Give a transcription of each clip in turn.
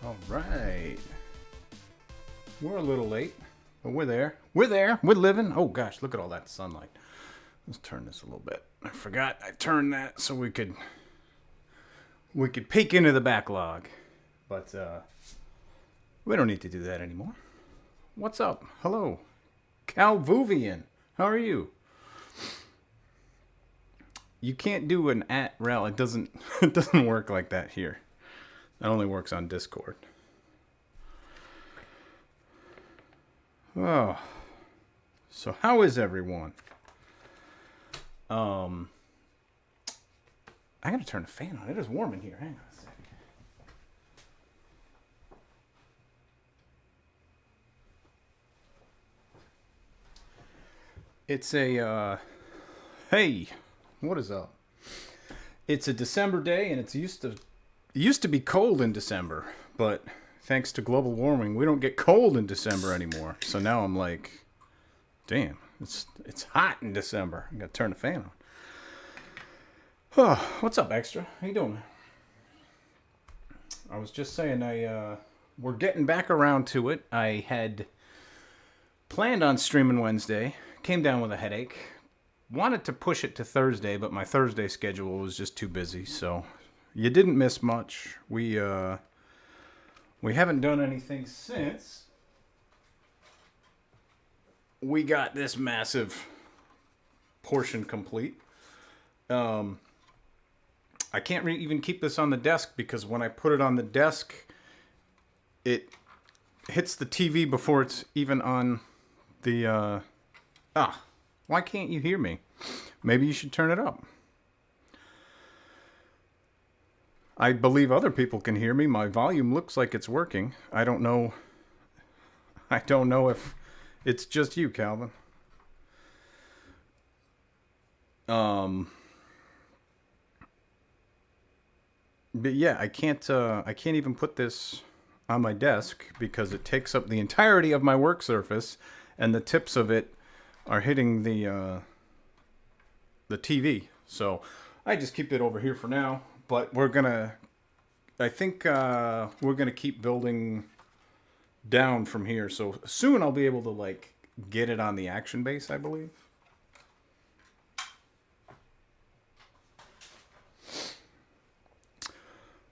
All right. We're a little late, but we're there. We're there. We're living. Oh gosh, look at all that sunlight. Let's turn this a little bit. I forgot I turned that so we could peek into the backlog. But we don't need to do that anymore. What's up? Hello. Calvuvian. How are you? You can't do an @rel. It doesn't work like that here. That only works on Discord. Oh. So how is everyone? I gotta turn the fan on. It is warm in here. Hang on a second. It's a hey, what is up? It's a December day, and it used to be cold in December, but thanks to global warming, we don't get cold in December anymore. So now I'm like, damn, it's hot in December. I gotta turn the fan on. Oh, what's up, Extra? How you doing? I was just saying, we're getting back around to it. I had planned on streaming Wednesday, came down with a headache, wanted to push it to Thursday, but my Thursday schedule was just too busy. So you didn't miss much. We haven't done anything since we got this massive portion complete. I can't even keep this on the desk because when I put it on the desk, it hits the TV before it's even on the... why can't you hear me? Maybe you should turn it up. I believe other people can hear me. My volume looks like it's working. I don't know if it's just you, Calvin. But yeah, I can't even put this on my desk because it takes up the entirety of my work surface, and the tips of it are hitting the TV. So I just keep it over here for now. But I think we're gonna keep building down from here. So soon I'll be able to like get it on the action base, I believe.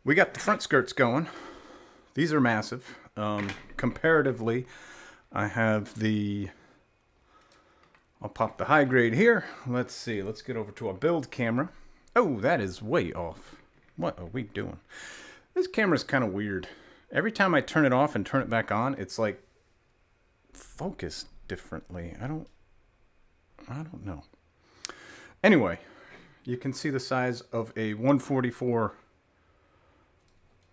We got the front skirts going. These are massive. Comparatively, I have I'll pop the high grade here. Let's see. Let's get over to our build camera. Oh, that is way off. What are we doing? This camera's kind of weird. Every time I turn it off and turn it back on, it's like focused differently. I don't know. Anyway, you can see the size of a 144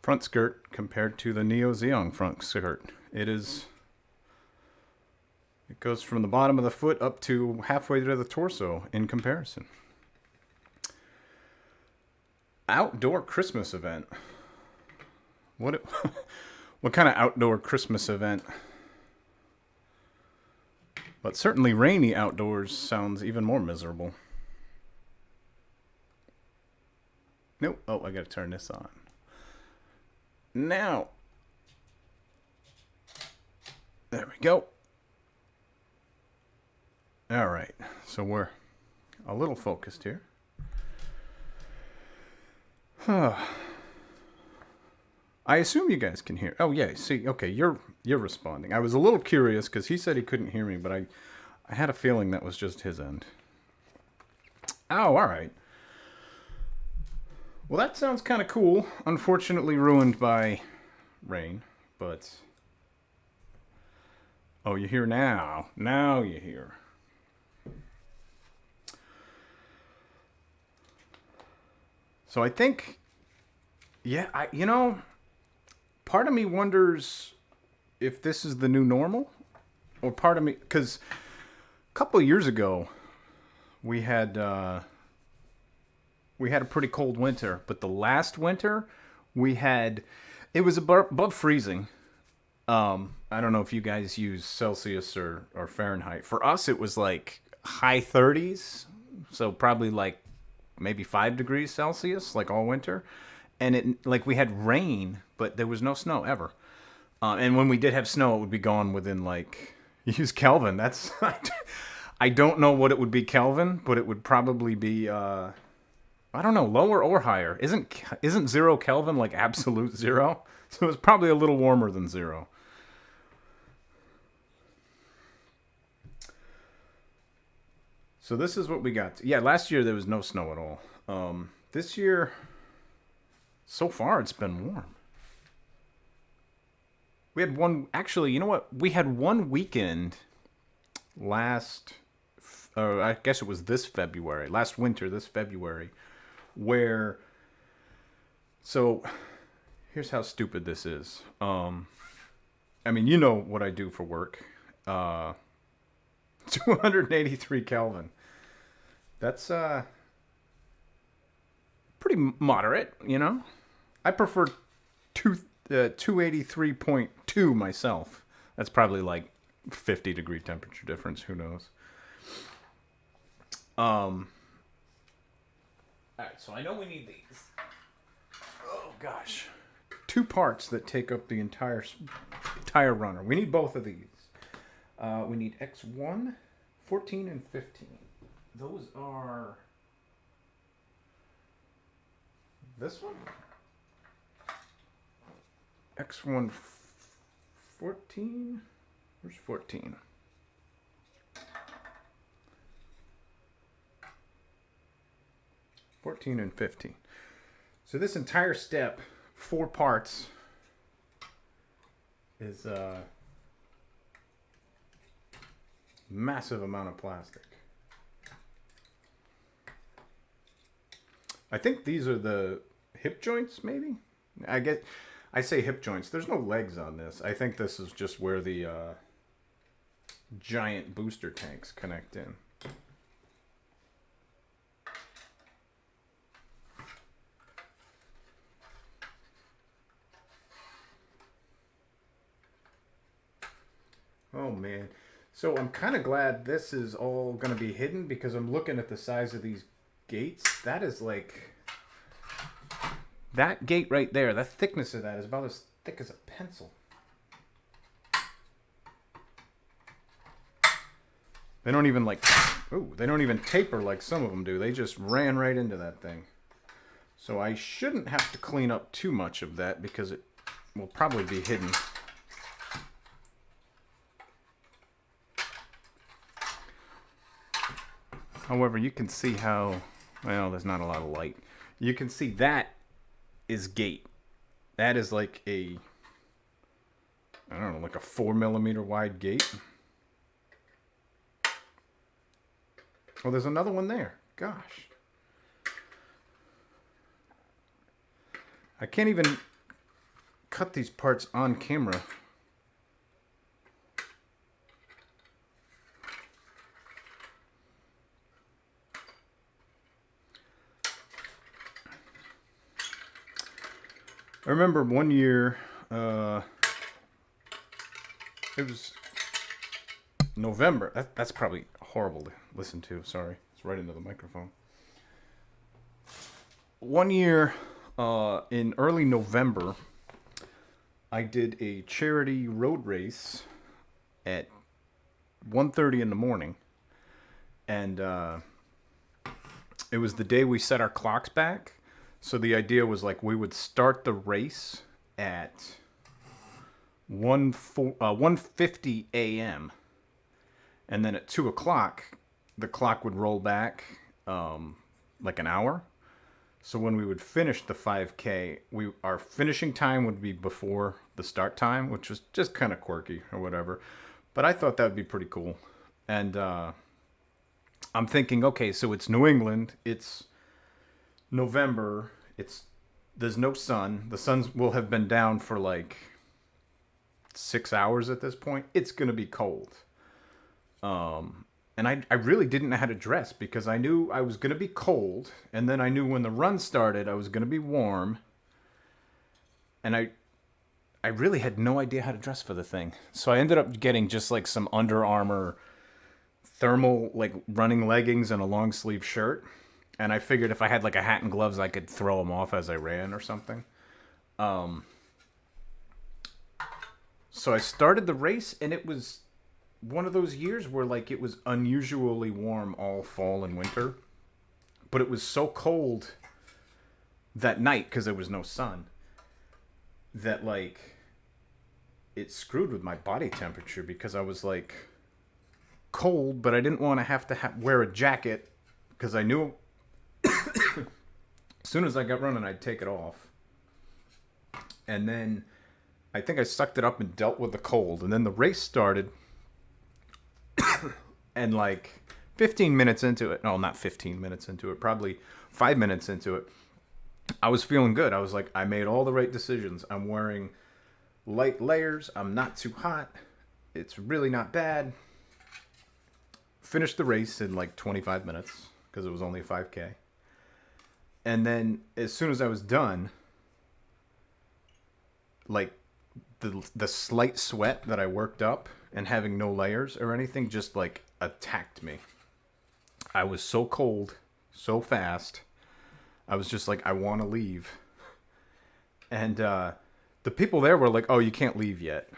front skirt compared to the Neo Zeong front skirt. It goes from the bottom of the foot up to halfway to the torso in comparison. Outdoor Christmas event. What kind of outdoor Christmas event? But certainly rainy outdoors sounds even more miserable. Nope. Oh, I gotta turn this on. Now, there we go. All right, so we're a little focused here. I assume you guys can hear. Oh yeah, see, okay, you're responding. I was a little curious because he said he couldn't hear me, but I had a feeling that was just his end. Oh, all right. Well, that sounds kind of cool. Unfortunately ruined by rain, but... Oh, you hear now. Now you hear. So I think... Yeah, part of me wonders if this is the new normal. Or part of me... Because a couple of years ago, we had a pretty cold winter, but the last winter it was above freezing. I don't know if you guys use Celsius or Fahrenheit. For us, it was like high 30s, so probably like maybe 5 degrees Celsius, like all winter. and it like we had rain, but there was no snow ever. And when we did have snow, it would be gone within like use Kelvin. That's I don't know what it would be Kelvin, but it would probably be I don't know, lower or higher. Isn't 0 Kelvin like absolute zero? So it's probably a little warmer than zero. So this is what we got. Yeah, last year there was no snow at all. This year, so far it's been warm. We had one. Actually, you know what? We had one weekend last. I guess it was this February, last winter, this February, where. So, here's how stupid this is. I mean, you know what I do for work. 283 Kelvin. That's pretty moderate, you know. I prefer 283.2 myself. That's probably like 50-degree temperature difference. Who knows? All right, so I know we need these. Oh gosh, two parts that take up the entire runner. We need both of these. We need X1, 14, and 15. Those are this one? X1, 14? Where's 14? And 15. So this entire step, 4 parts, is a massive amount of plastic. I think these are the hip joints, maybe? I say hip joints. There's no legs on this. I think this is just where the giant booster tanks connect in. Oh man. So I'm kind of glad this is all going to be hidden because I'm looking at the size of these gates. That is like... That gate right there, the thickness of that is about as thick as a pencil. They don't even like... Ooh, they don't even taper like some of them do. They just ran right into that thing. So I shouldn't have to clean up too much of that because it will probably be hidden. However, you can see how, well, there's not a lot of light. You can see that is gate. That is like a, I don't know, like a 4mm wide gate. Oh, there's another one there. Gosh. I can't even cut these parts on camera. I remember one year, it was November. That's probably horrible to listen to. Sorry. It's right into the microphone. One year, in early November, I did a charity road race at 1:30 in the morning. And it was the day we set our clocks back. So the idea was like we would start the race at 1:50 a.m. And then at 2 o'clock, the clock would roll back like an hour. So when we would finish the 5K, our finishing time would be before the start time, which was just kind of quirky or whatever. But I thought that would be pretty cool. And I'm thinking, okay, so it's New England. It's November. There's no sun. The sun will have been down for like 6 hours at this point. It's gonna be cold. And I really didn't know how to dress because I knew I was gonna be cold, and then I knew when the run started I was gonna be warm. And I really had no idea how to dress for the thing. So I ended up getting just like some Under Armour thermal like running leggings and a long sleeve shirt. And I figured if I had like a hat and gloves, I could throw them off as I ran or something. So I started the race, and it was one of those years where like it was unusually warm all fall and winter, but it was so cold that night because there was no sun that like it screwed with my body temperature because I was like cold, but I didn't want to have to wear a jacket because I knew as soon as I got running, I'd take it off. And then I think I sucked it up and dealt with the cold. And then the race started. And like 15 minutes into it, no, not 15 minutes into it, probably 5 minutes into it, I was feeling good. I was like, I made all the right decisions. I'm wearing light layers. I'm not too hot. It's really not bad. Finished the race in like 25 minutes because it was only a 5K. And then as soon as I was done, like the slight sweat that I worked up and having no layers or anything just like attacked me. I was so cold, so fast. I was just like, I want to leave. And the people there were like, oh, you can't leave yet.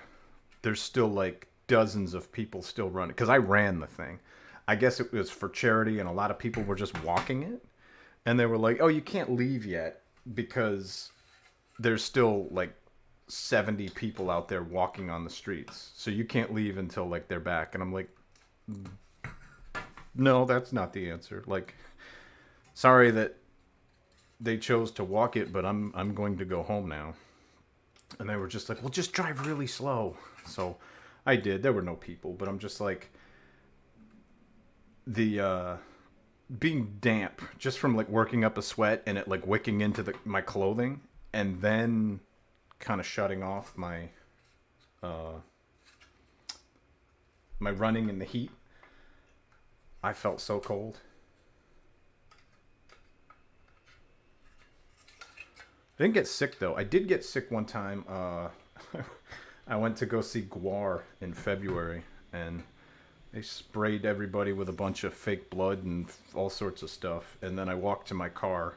There's still like dozens of people still running. Because I ran the thing. I guess it was for charity and a lot of people were just walking it. And they were like, oh, you can't leave yet because there's still like 70 people out there walking on the streets. So you can't leave until like they're back. And I'm like, no, that's not the answer. Like, sorry that they chose to walk it, but I'm going to go home now. And they were just like, well, just drive really slow. So I did. There were no people, but I'm just like, the being damp just from like working up a sweat and it like wicking into my clothing and then kind of shutting off my my running in the heat. I felt so cold. I didn't get sick though. I did get sick one time. I went to go see Guar in February and they sprayed everybody with a bunch of fake blood and all sorts of stuff. And then I walked to my car.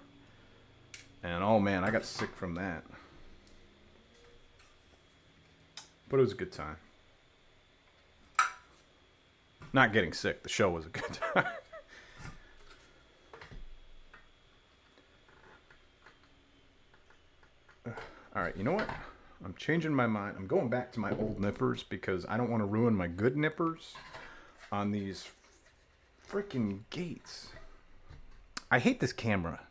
And oh man, I got sick from that. But it was a good time. Not getting sick. The show was a good time. Alright, you know what? I'm changing my mind. I'm going back to my old nippers because I don't want to ruin my good nippers on these freaking gates. I hate this camera.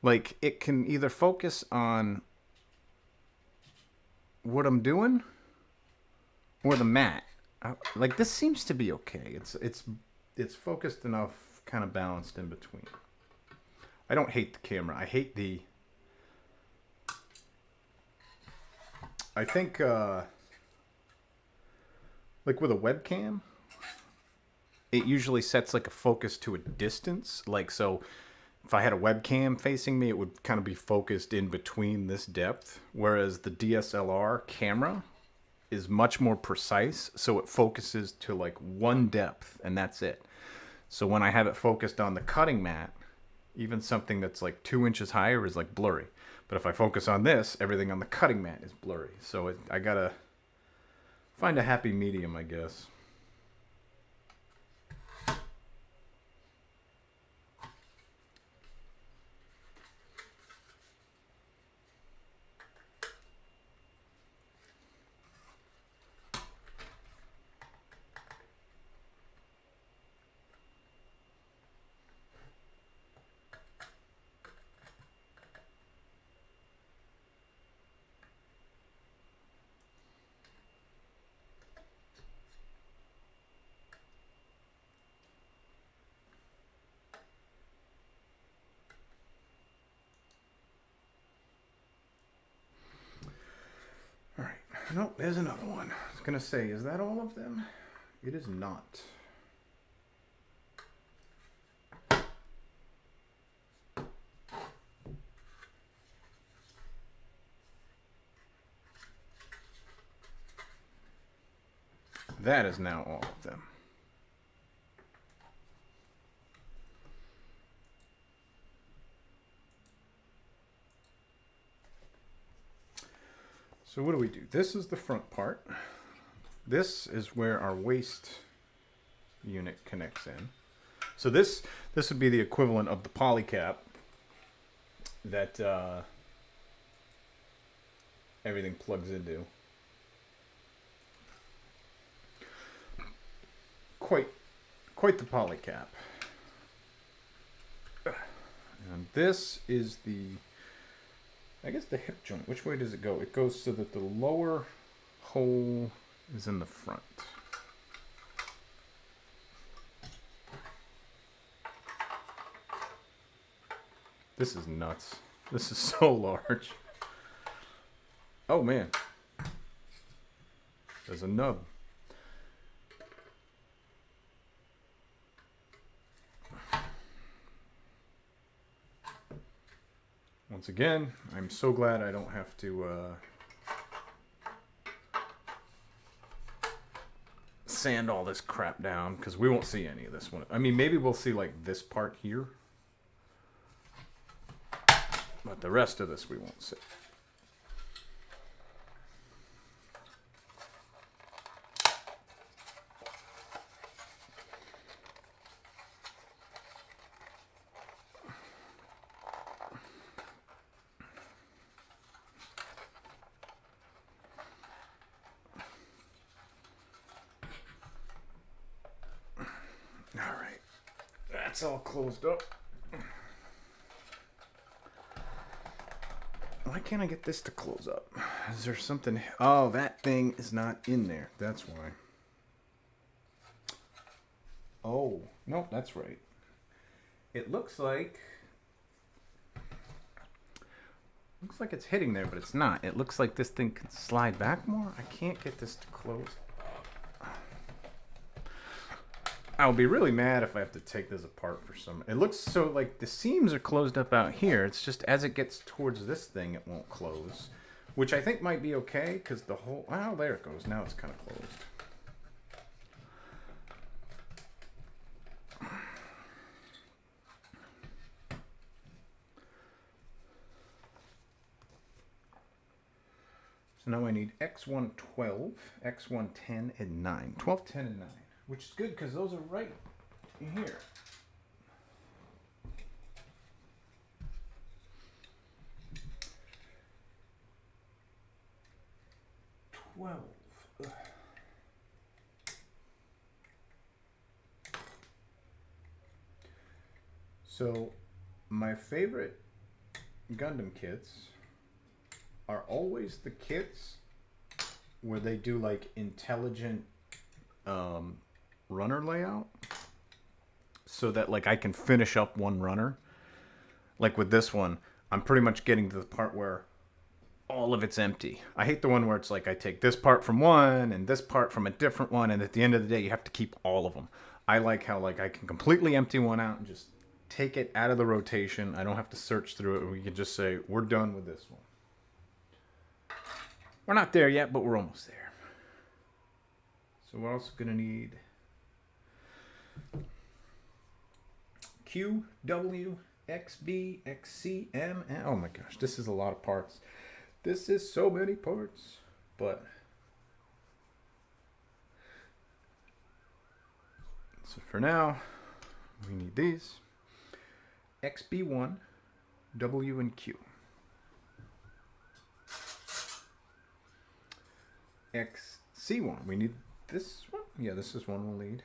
Like, it can either focus on what I'm doing or the mat. Like, this seems to be okay. It's focused enough, kind of balanced in between. I don't hate the camera. I hate the... I think, like with a webcam, it usually sets like a focus to a distance. Like, so if I had a webcam facing me, it would kind of be focused in between this depth. Whereas the DSLR camera is much more precise. So it focuses to like one depth and that's it. So when I have it focused on the cutting mat, even something that's like 2 inches higher is like blurry. But if I focus on this, everything on the cutting mat is blurry. So I gotta find a happy medium, I guess. All right. No, there's another one. I was gonna say, is that all of them? It is not. That is now all of them. So what do? This is the front part. This is where our waist unit connects in. So this would be the equivalent of the poly cap that everything plugs into. Quite the poly cap. And this is the, I guess, the hip joint. Which way does it go? It goes so that the lower hole is in the front. This is nuts. This is so large. Oh man. There's a nub. Once again, I'm so glad I don't have to sand all this crap down, because we won't see any of this one. I mean, maybe we'll see like this part here, but the rest of this we won't see. Alright, that's all closed up. Why can't I get this to close up? Is there something? Oh, that thing is not in there. That's why. Oh, no, that's right. It looks like it's hitting there, but it's not. It looks like this thing can slide back more. I can't get this to close. I'll be really mad if I have to take this apart for some. It looks so like the seams are closed up out here. It's just as it gets towards this thing, it won't close, which I think might be okay because the whole, oh, there it goes. Now it's kind of closed. So now I need X112, X110, and 9. 12, 10, and 9. Which is good because those are right in here. Ugh. So my favorite Gundam kits are always the kits where they do like intelligent runner layout, so that like I can finish up one runner. Like with this one, I'm pretty much getting to the part where all of it's empty. I hate the one where it's like I take this part from one and this part from a different one, and at the end of the day you have to keep all of them. I like how like I can completely empty one out and just take it out of the rotation. I don't have to search through it. We can just say we're done with this one. We're not there yet, but we're almost there. So we're also gonna need Q, W, X, B, X, C, M, and oh my gosh, this is a lot of parts. This is so many parts, but so for now, we need these. XB1, W, and Q. XC1, we need this one? Yeah, this is one we'll need.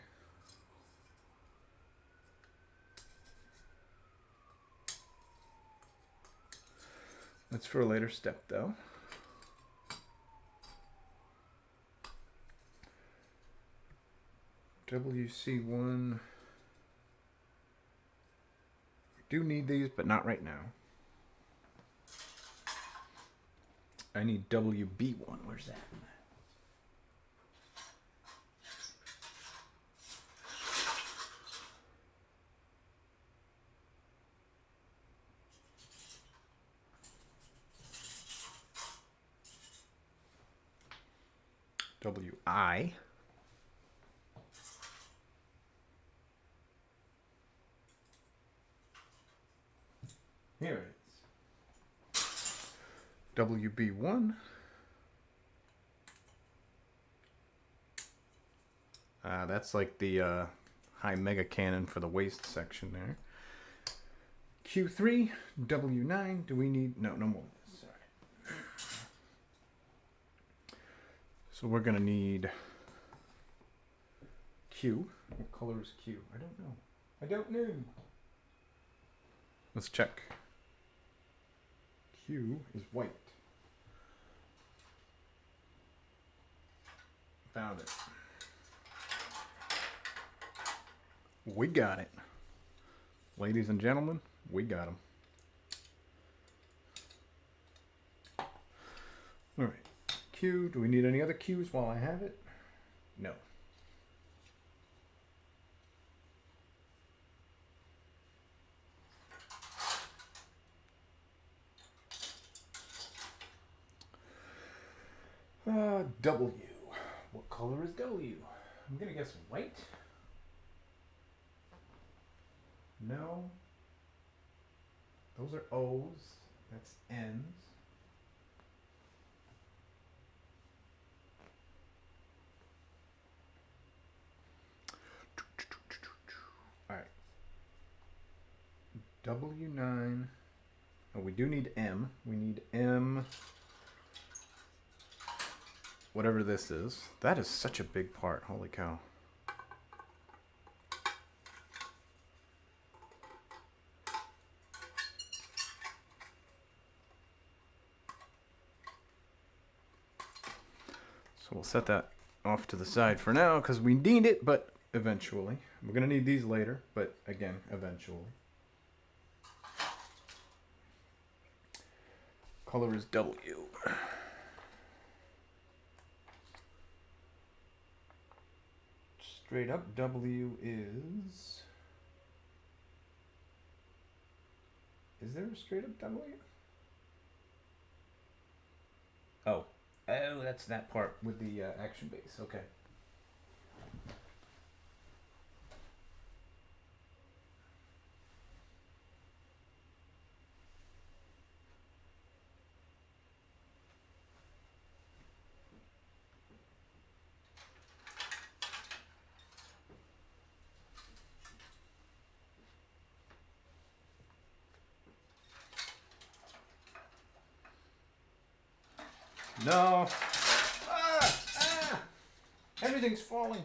That's for a later step, though. WC1. We do need these, but not right now. I need WB1. Where's that? WI. Here it is. WB1, That's like the high mega cannon for the waist section there. Q3, W9. Do we need... No more. Sorry. So we're going to need Q. What color is Q? I don't know. Let's check. Q is white. Found it. We got it. Ladies and gentlemen, we got them. All right. Q. Do we need any other Qs while I have it? No. W. What color is W? I'm going to guess white. No. Those are O's. That's N's. All right. W9. Oh, we do need M. We need M. Whatever this is. That is such a big part. Holy cow. So we'll set that off to the side for now because we need it, but eventually. We're going to need these later, but again, eventually. Color is W. Straight up W is... Is there a straight up W? Oh, that's that part with the action base. Okay. No. Everything's falling.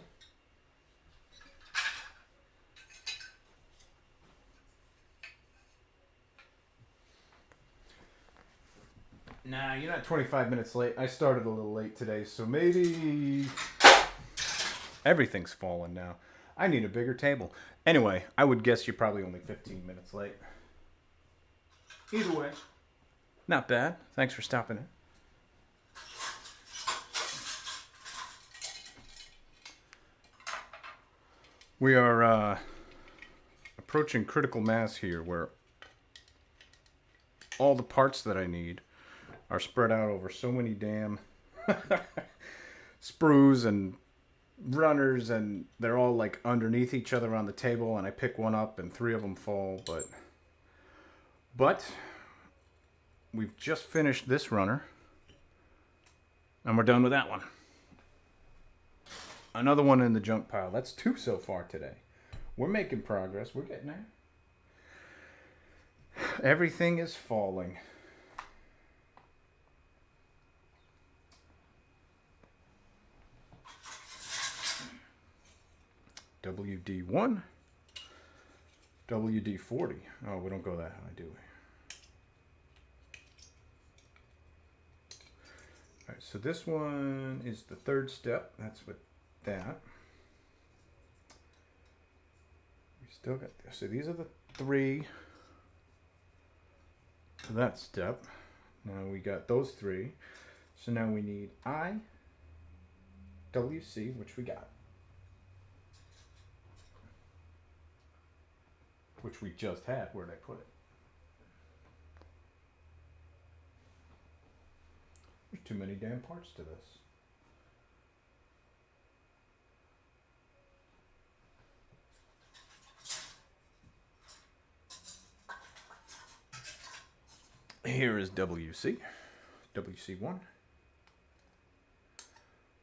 Nah, you're not 25 minutes late. I started a little late today, so maybe everything's falling now. I need a bigger table. Anyway, I would guess you're probably only 15 minutes late. Either way, not bad. Thanks for stopping in. We are approaching critical mass here where all the parts that I need are spread out over so many damn sprues and runners, and they're all like underneath each other on the table, and I pick one up and 3 of them fall, but we've just finished this runner and we're done with that one. Another one in the junk pile. That's 2 so far today. We're making progress. We're getting there. Everything is falling. WD1. WD40. Oh, we don't go that high, do we? All right, so this one is the 3rd step. That's what that. We still got this. So these are the 3 to that step. Now we got those 3. So now we need I, WC, which we got. Which we just had. Where'd I put it? There's too many damn parts to this. Here is WC. WC1.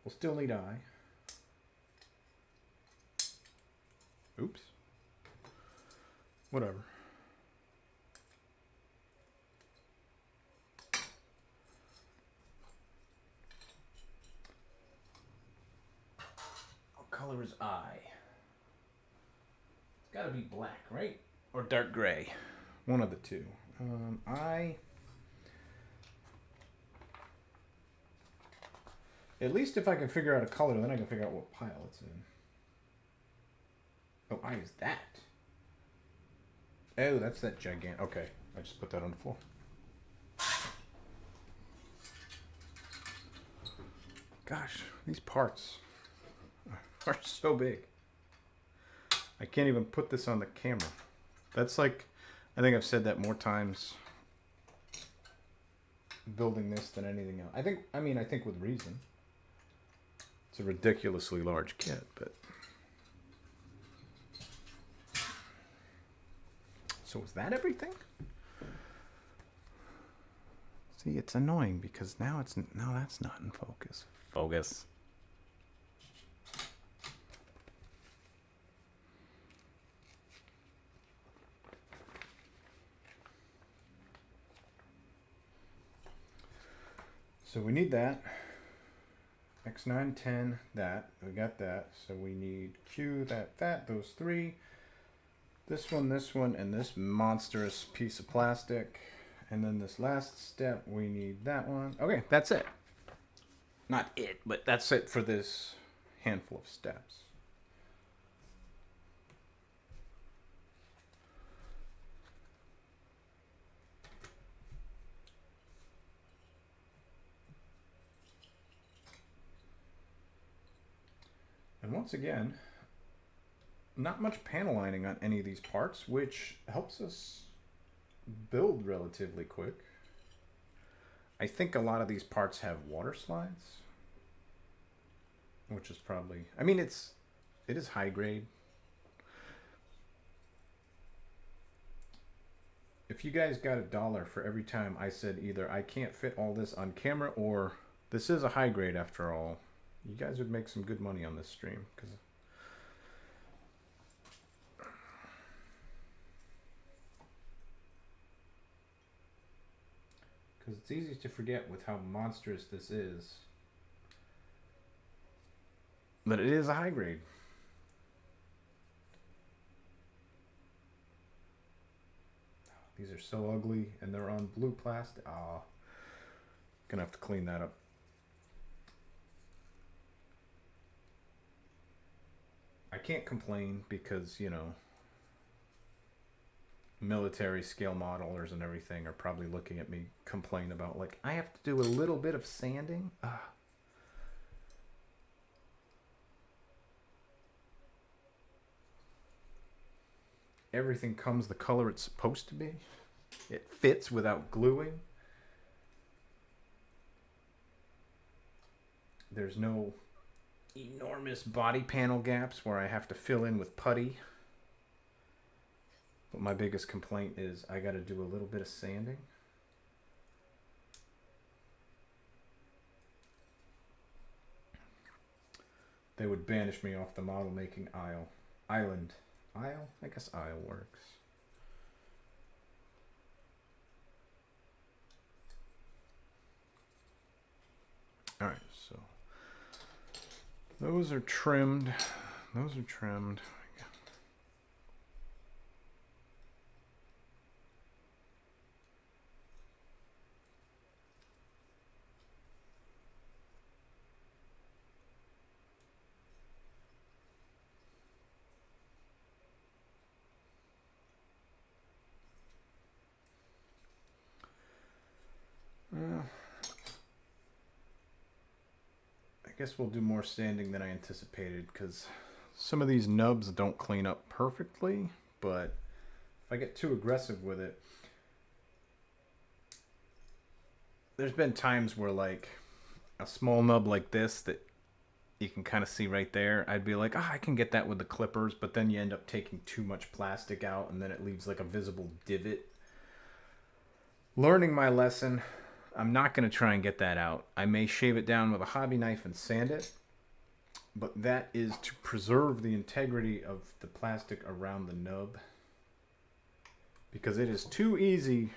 We'll still need I. Oops. Whatever. What color is eye? It's gotta be black, right? Or dark gray. One of the two. Eye. At least if I can figure out a color, then I can figure out what pile it's in. Oh, eye is that. Oh, that's that gigantic. Okay, I just put that on the floor. Gosh, these parts are so big. I can't even put this on the camera. That's like, I think I've said that more times building this than anything else. I think with reason. It's a ridiculously large kit, but. So is that everything? See, it's annoying because now that's not in focus. Focus. So we need that. X9, 10, that. We got that. So we need Q, that, those three. This one, and this monstrous piece of plastic. And then this last step, we need that one. Okay, that's it. Not it, but that's it for this handful of steps. And once again, not much panel lining on any of these parts, which helps us build relatively quick. I think a lot of these parts have water slides, which is probably, I mean, it is high grade. If you guys got $1 for every time I said either I can't fit all this on camera or this is a high grade after all, you guys would make some good money on this stream, because it's easy to forget with how monstrous this is, but it is a high grade. These are so ugly, and they're on blue plastic. Ah, gonna have to clean that up. I can't complain because, you know, military scale modelers and everything are probably looking at me complain about, like, I have to do a little bit of sanding. Everything comes the color it's supposed to be. It fits without gluing. There's no enormous body panel gaps where I have to fill in with putty. But my biggest complaint is I got to do a little bit of sanding. They would banish me off the model making island. Aisle? I guess aisle works. All right, so those are trimmed. Those are trimmed. I guess we'll do more sanding than I anticipated because some of these nubs don't clean up perfectly, but if I get too aggressive with it, there's been times where, like, a small nub like this that you can kind of see right there, I'd be like, I can get that with the clippers, but then you end up taking too much plastic out and then it leaves like a visible divot. Learning my lesson. I'm not going to try and get that out. I may shave it down with a hobby knife and sand it, but that is to preserve the integrity of the plastic around the nub, because it is too easy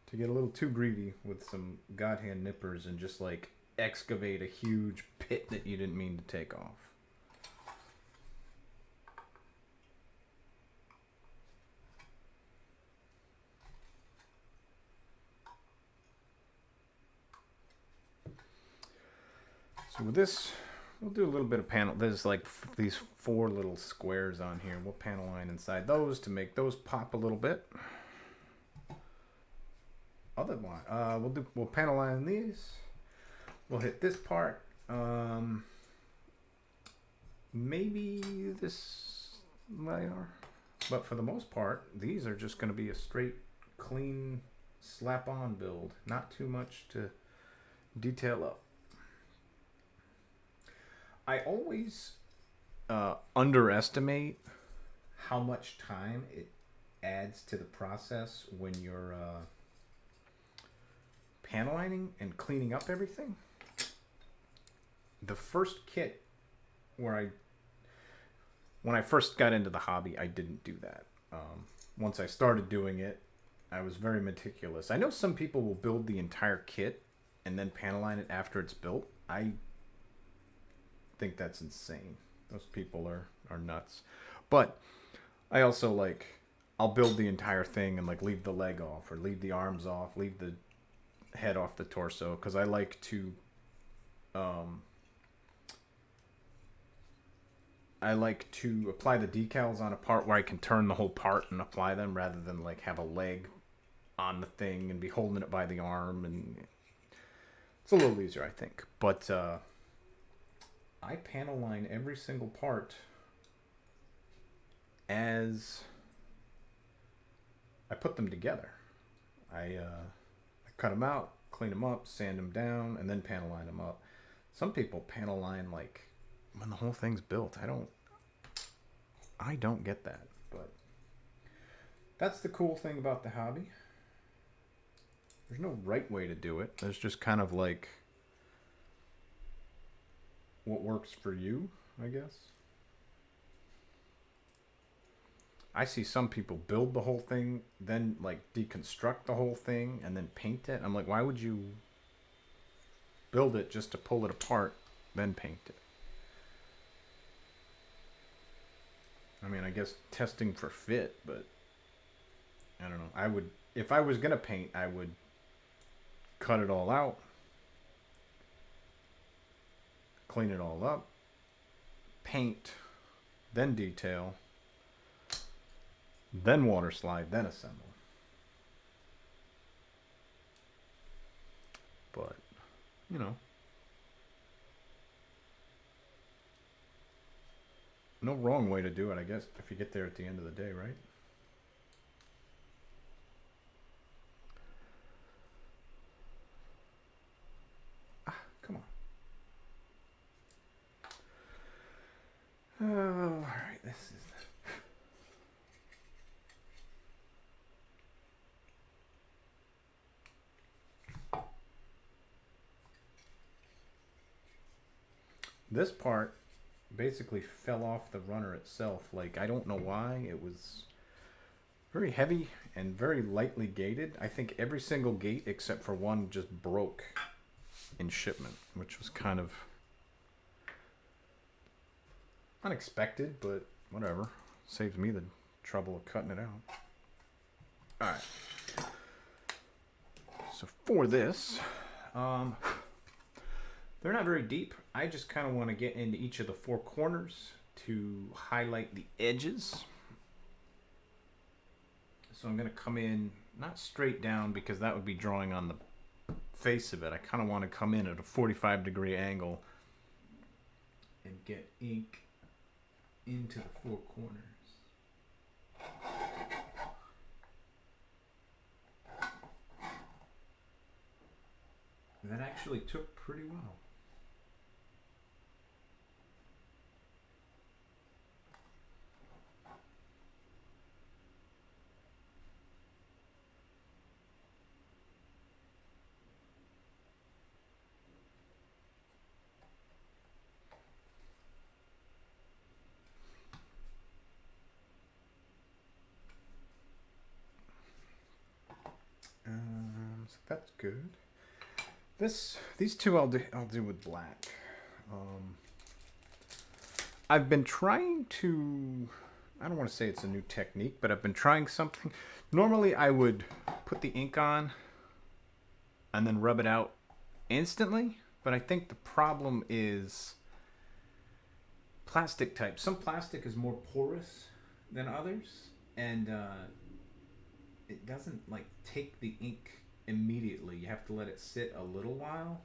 to get a little too greedy with some godhand nippers and just like excavate a huge pit that you didn't mean to take off. So with this, we'll do a little bit of panel. There's like these 4 little squares on here. We'll panel line inside those to make those pop a little bit. We'll panel line these. We'll hit this part. Maybe this layer, but for the most part, these are just going to be a straight, clean, slap-on build. Not too much to detail up. I always underestimate how much time it adds to the process when you're panel lining and cleaning up everything. The first kit when I first got into the hobby, I didn't do that. Once I started doing it, I was very meticulous. I know some people will build the entire kit and then panel line it after it's built. I think that's insane. Those people are nuts. But I also I'll build the entire thing and leave the leg off or leave the arms off, leave the head off the torso, because I like to apply the decals on a part where I can turn the whole part and apply them, rather than have a leg on the thing and be holding it by the arm, and it's a little easier, I think. But I panel line every single part as I put them together. I cut them out, clean them up, sand them down, and then panel line them up. Some people panel line when the whole thing's built. I don't get that, but that's the cool thing about the hobby. There's no right way to do it. There's just kind of what works for you, I guess. I see some people build the whole thing, then deconstruct the whole thing and then paint it. I'm like, why would you build it just to pull it apart, then paint it? I mean, I guess testing for fit, but I don't know. If I was going to paint, I would cut it all out, clean it all up, paint, then detail, then water slide, then assemble. But, no wrong way to do it, I guess, if you get there at the end of the day, right? Come on. Oh, all right, this is... This part basically fell off the runner itself. I don't know why. It was very heavy and very lightly gated. I think every single gate except for one just broke in shipment, which was kind of unexpected, but whatever. Saves me the trouble of cutting it out. Alright. So for this, they're not very deep. I just kind of want to get into each of the 4 corners to highlight the edges. So I'm going to come in, not straight down because that would be drawing on the face of it. I kind of want to come in at a 45-degree angle and get ink into the 4 corners. That actually took pretty well. good. These two I'll do with black. I've been trying to, I don't want to say it's a new technique, but I've been trying something. Normally I would put the ink on and then rub it out instantly, but I think the problem is plastic type. Some plastic is more porous than others, and it doesn't like take the ink immediately. You have to let it sit a little while.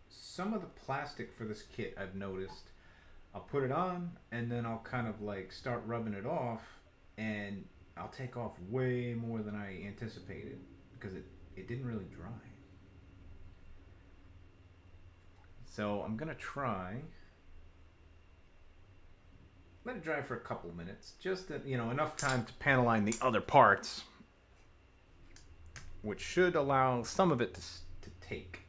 Some of the plastic for this kit I've noticed, I'll put it on and then I'll kind of like start rubbing it off, and I'll take off way more than I anticipated because it didn't really dry. So I'm gonna try, let it dry for a couple minutes, just that, you know, enough time to panel line the other parts, which should allow some of it to take.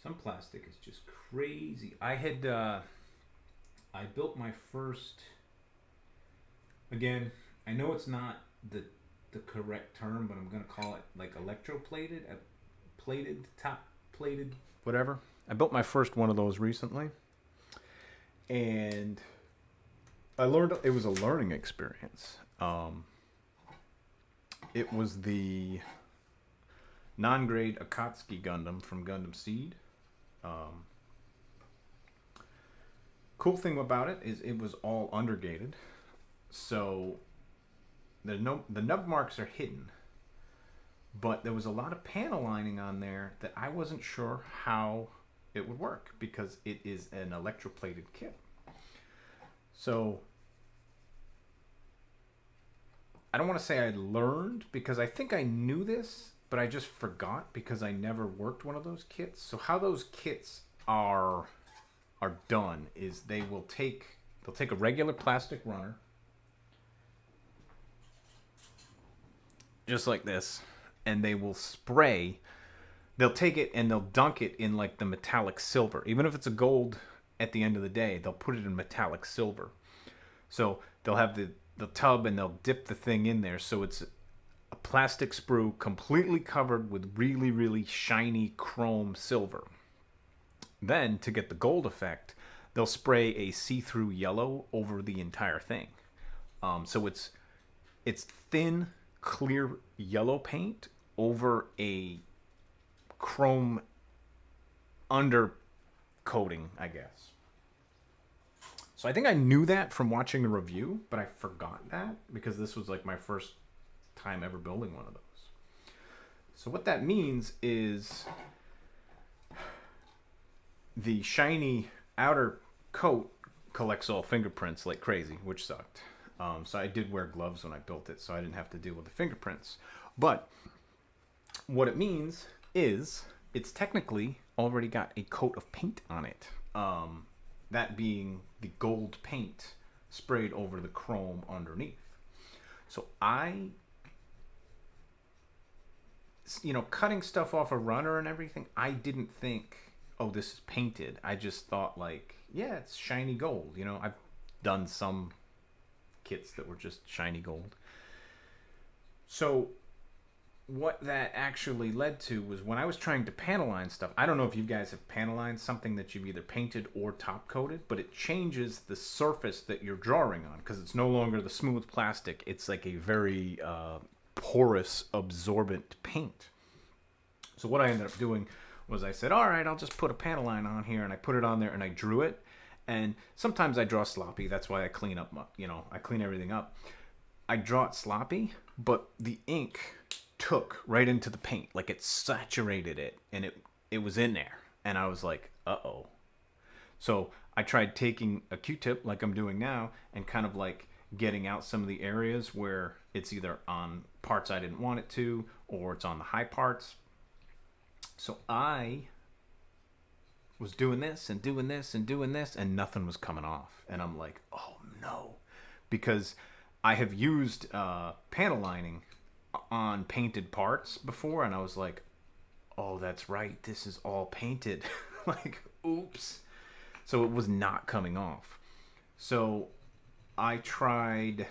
Some plastic is just crazy. I built my first, again, I know it's not the correct term, but I'm gonna call it like electroplated, plated, top plated, whatever. I built my first one of those recently, and I learned it was a learning experience. It was the non-grade Akatsuki Gundam from Gundam Seed. Cool thing about it is it was all undergated, so the nub marks are hidden, but there was a lot of panel lining on there that I wasn't sure how it would work because it is an electroplated kit. So I don't want to say I learned, because I think I knew this, but I just forgot because I never worked one of those kits. So how those kits are done is they'll take a regular plastic runner, just like this, and they will spray. They'll take it and they'll dunk it in like the metallic silver. Even if it's a gold at the end of the day, they'll put it in metallic silver. So they'll have the tub and they'll dip the thing in there, so it's a plastic sprue completely covered with really, really shiny chrome silver. Then, to get the gold effect, they'll spray a see-through yellow over the entire thing. So it's thin, clear yellow paint over a chrome undercoating, I guess. So I think I knew that from watching a review, but I forgot that because this was like my first time ever building one of those. So what that means is the shiny outer coat collects all fingerprints like crazy, which sucked. So I did wear gloves when I built it, so I didn't have to deal with the fingerprints. But what it means is it's technically already got a coat of paint on it. That being the gold paint sprayed over the chrome underneath. So cutting stuff off a runner and everything, I didn't think, oh, this is painted. I just thought like, yeah, it's shiny gold. You know, I've done some kits that were just shiny gold. So what that actually led to was when I was trying to panel line stuff, I don't know if you guys have panel lined something that you've either painted or top coated, but it changes the surface that you're drawing on because it's no longer the smooth plastic. It's like a very porous, absorbent paint. So what I ended up doing was I said, all right, I'll just put a panel line on here, and I put it on there and I drew it. And sometimes I draw sloppy. That's why I clean up, I clean everything up. I draw it sloppy, but the ink took right into the paint, like it saturated it, and it was in there, and I was like, uh-oh. So I tried taking a Q-tip like I'm doing now and kind of like getting out some of the areas where it's either on parts I didn't want it to, or it's on the high parts, So I was doing this and doing this and doing this, and nothing was coming off. And I'm like, oh no. Because I have used panel lining on painted parts before, and I was like, oh, that's right. This is all painted. Like, oops. So it was not coming off. So I tried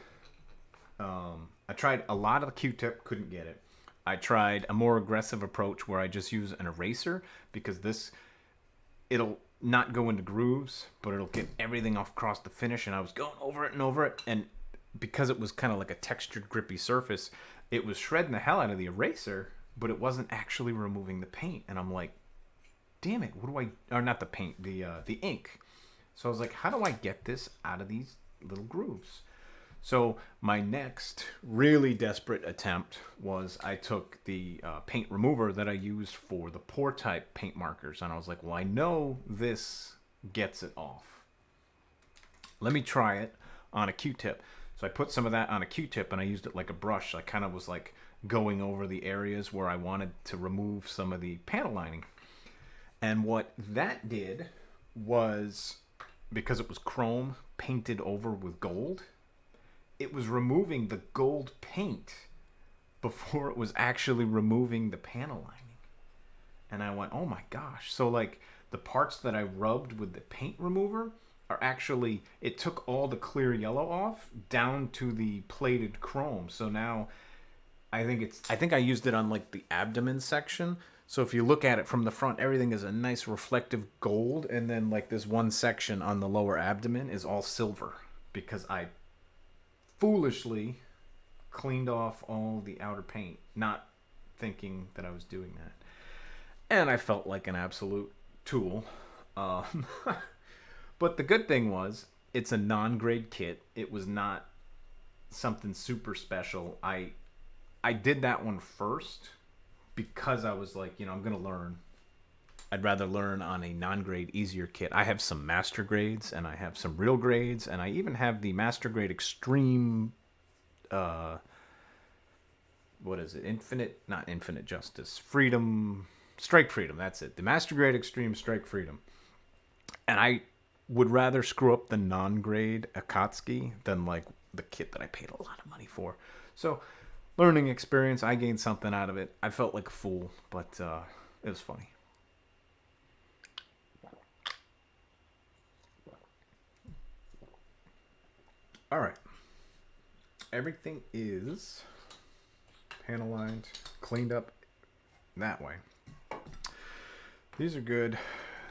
a lot of the Q-tip, couldn't get it. I tried a more aggressive approach where I just use an eraser, because it'll not go into grooves, but it'll get everything off across the finish. And I was going over it and over it, and because it was kind of like a textured, grippy surface, it was shredding the hell out of the eraser, but it wasn't actually removing the paint. And I'm like, damn it, what do I... Or not the paint, the ink. So I was like, how do I get this out of these little grooves? So my next really desperate attempt was I took the paint remover that I used for the pour type paint markers, and I was like, well, I know this gets it off. Let me try it on a Q-tip. So I put some of that on a Q-tip, and I used it like a brush. I kind of was like going over the areas where I wanted to remove some of the panel lining. And what that did was, because it was chrome painted over with gold, it was removing the gold paint before it was actually removing the panel lining. And I went, oh my gosh. So like the parts that I rubbed with the paint remover are actually, it took all the clear yellow off down to the plated chrome. So now I think I used it on like the abdomen section. So if you look at it from the front, everything is a nice reflective gold, and then like this one section on the lower abdomen is all silver, because I foolishly cleaned off all the outer paint, not thinking that I was doing that. And I felt like an absolute tool. But the good thing was, it's a non-grade kit. It was not something super special. I did that one first because I was like, I'm going to learn. I'd rather learn on a non-grade, easier kit. I have some master grades, and I have some real grades, and I even have the master grade extreme, what is it? Not infinite justice. Strike freedom, that's it. The master grade extreme strike freedom. And I would rather screw up the non-grade Akatsuki than like the kit that I paid a lot of money for. So, learning experience, I gained something out of it. I felt like a fool, but it was funny. All right. Everything is panel lined, cleaned up that way. These are good.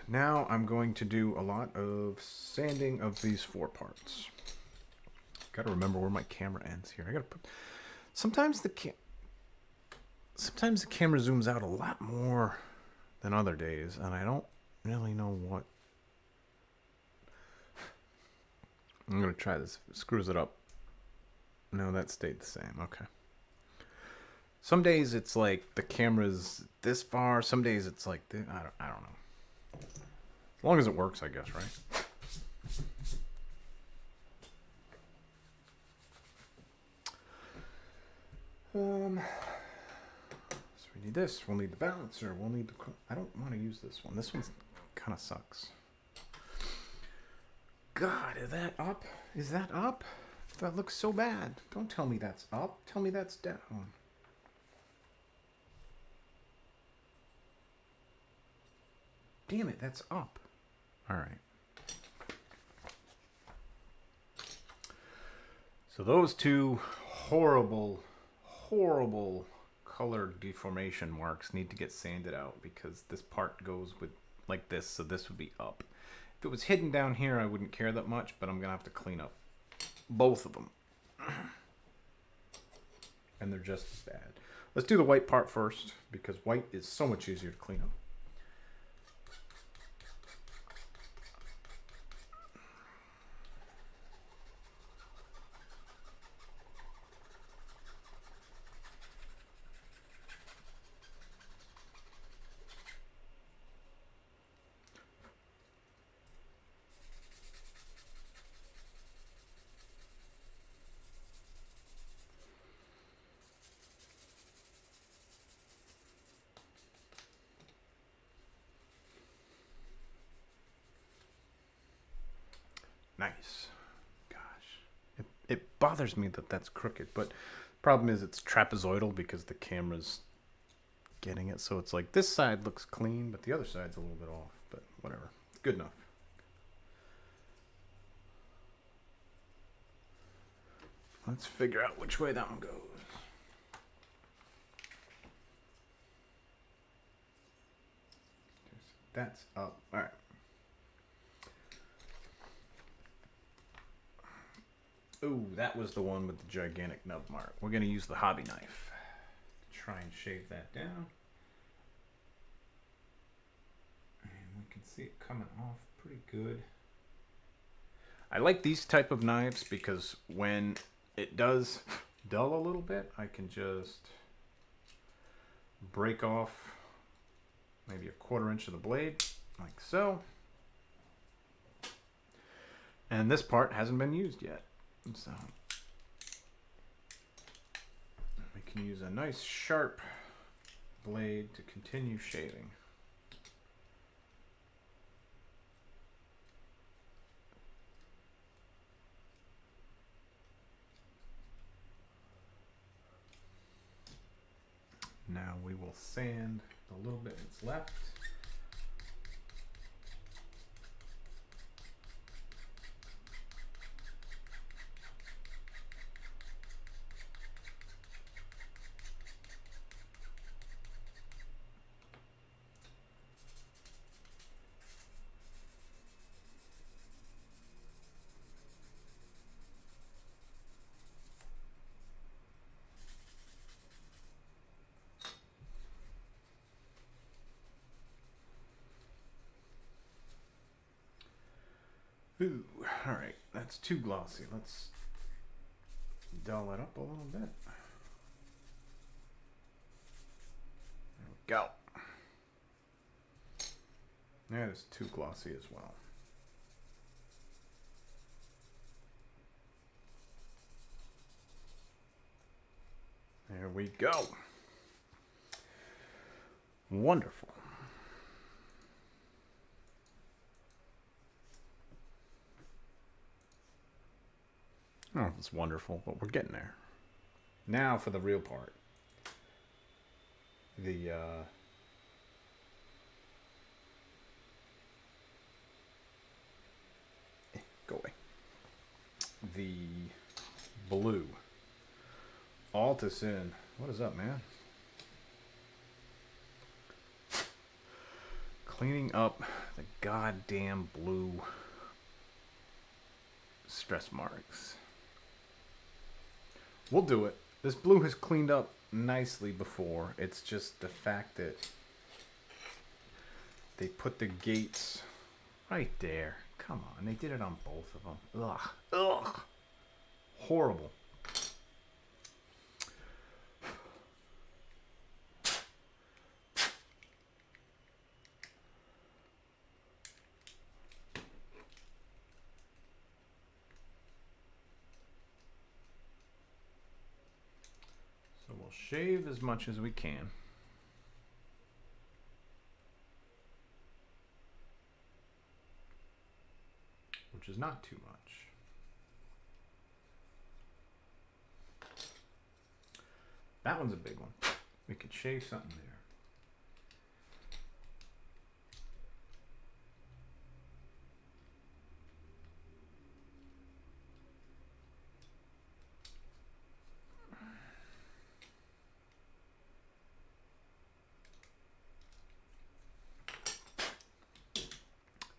Now I'm going to do a lot of sanding of these 4 parts. Got to remember where my camera ends here. I got to put... Sometimes the camera zooms out a lot more than other days, and I don't really know what... I'm going to try this. If it screws it up. No, that stayed the same. Okay. Some days it's like the camera's this far. Some days it's like this. I don't know. As long as it works, I guess, right? So we need this. We'll need the balancer. We'll need the... I don't want to use this one. This one kind of sucks. God, is that up? Is that up? That looks so bad. Don't tell me that's up. Tell me that's down. Damn it, that's up. All right. So those 2 horrible color deformation marks need to get sanded out, because this part goes with like this, so this would be up. If it was hidden down here, I wouldn't care that much, but I'm going to have to clean up both of them. And they're just as bad. Let's do the white part first, because white is so much easier to clean up. Nice. Gosh. It bothers me that that's crooked, but problem is it's trapezoidal because the camera's getting it. So it's like this side looks clean, but the other side's a little bit off. But whatever. It's good enough. Let's figure out which way that one goes. That's up. All right. Ooh, that was the one with the gigantic nub mark. We're going to use the hobby knife. Try and shave that down. And we can see it coming off pretty good. I like these type of knives because when it does dull a little bit, I can just break off maybe 1/4 inch of the blade, like so. And this part hasn't been used yet. So we can use a nice sharp blade to continue shaving. Now we will sand the little bit that's left. Ooh, all right, that's too glossy. Let's dull it up a little bit. There we go. That is too glossy as well. There we go. Wonderful. I don't know if it's wonderful, but we're getting there. Now for the real part. The go away. The blue. Altus in. What is up, man? Cleaning up the goddamn blue stress marks. We'll do it. This blue has cleaned up nicely before. It's just the fact that they put the gates right there. Come on, they did it on both of them. Ugh. Ugh. Horrible. So we'll shave as much as we can. Which is not too much. That one's a big one. We could shave something there.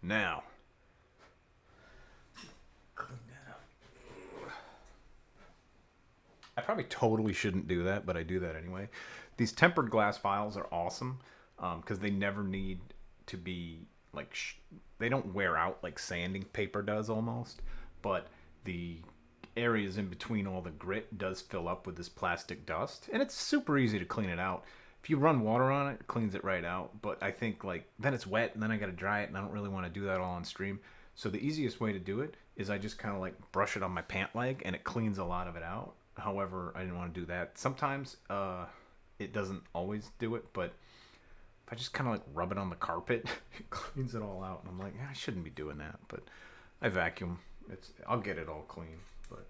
Now, clean that up. I probably totally shouldn't do that, but I do that anyway. These tempered glass files are awesome because they never need to be like, they don't wear out like sanding paper does almost, but the areas in between all the grit does fill up with this plastic dust, and it's super easy to clean it out. If you run water on it, it cleans it right out. But I think like then it's wet and then I got to dry it, and I don't really want to do that all on stream. So the easiest way to do it is I just kind of like brush it on my pant leg and it cleans a lot of it out. However, I didn't want to do that. Sometimes it doesn't always do it, but if I just kind of like rub it on the carpet, it cleans it all out. And I'm like, yeah, I shouldn't be doing that, but I vacuum I'll get it all clean, but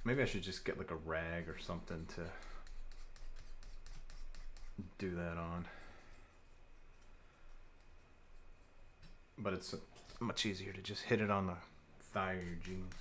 maybe I should just get like a rag or something to do that on. But it's much easier to just hit it on the thigh of your jeans.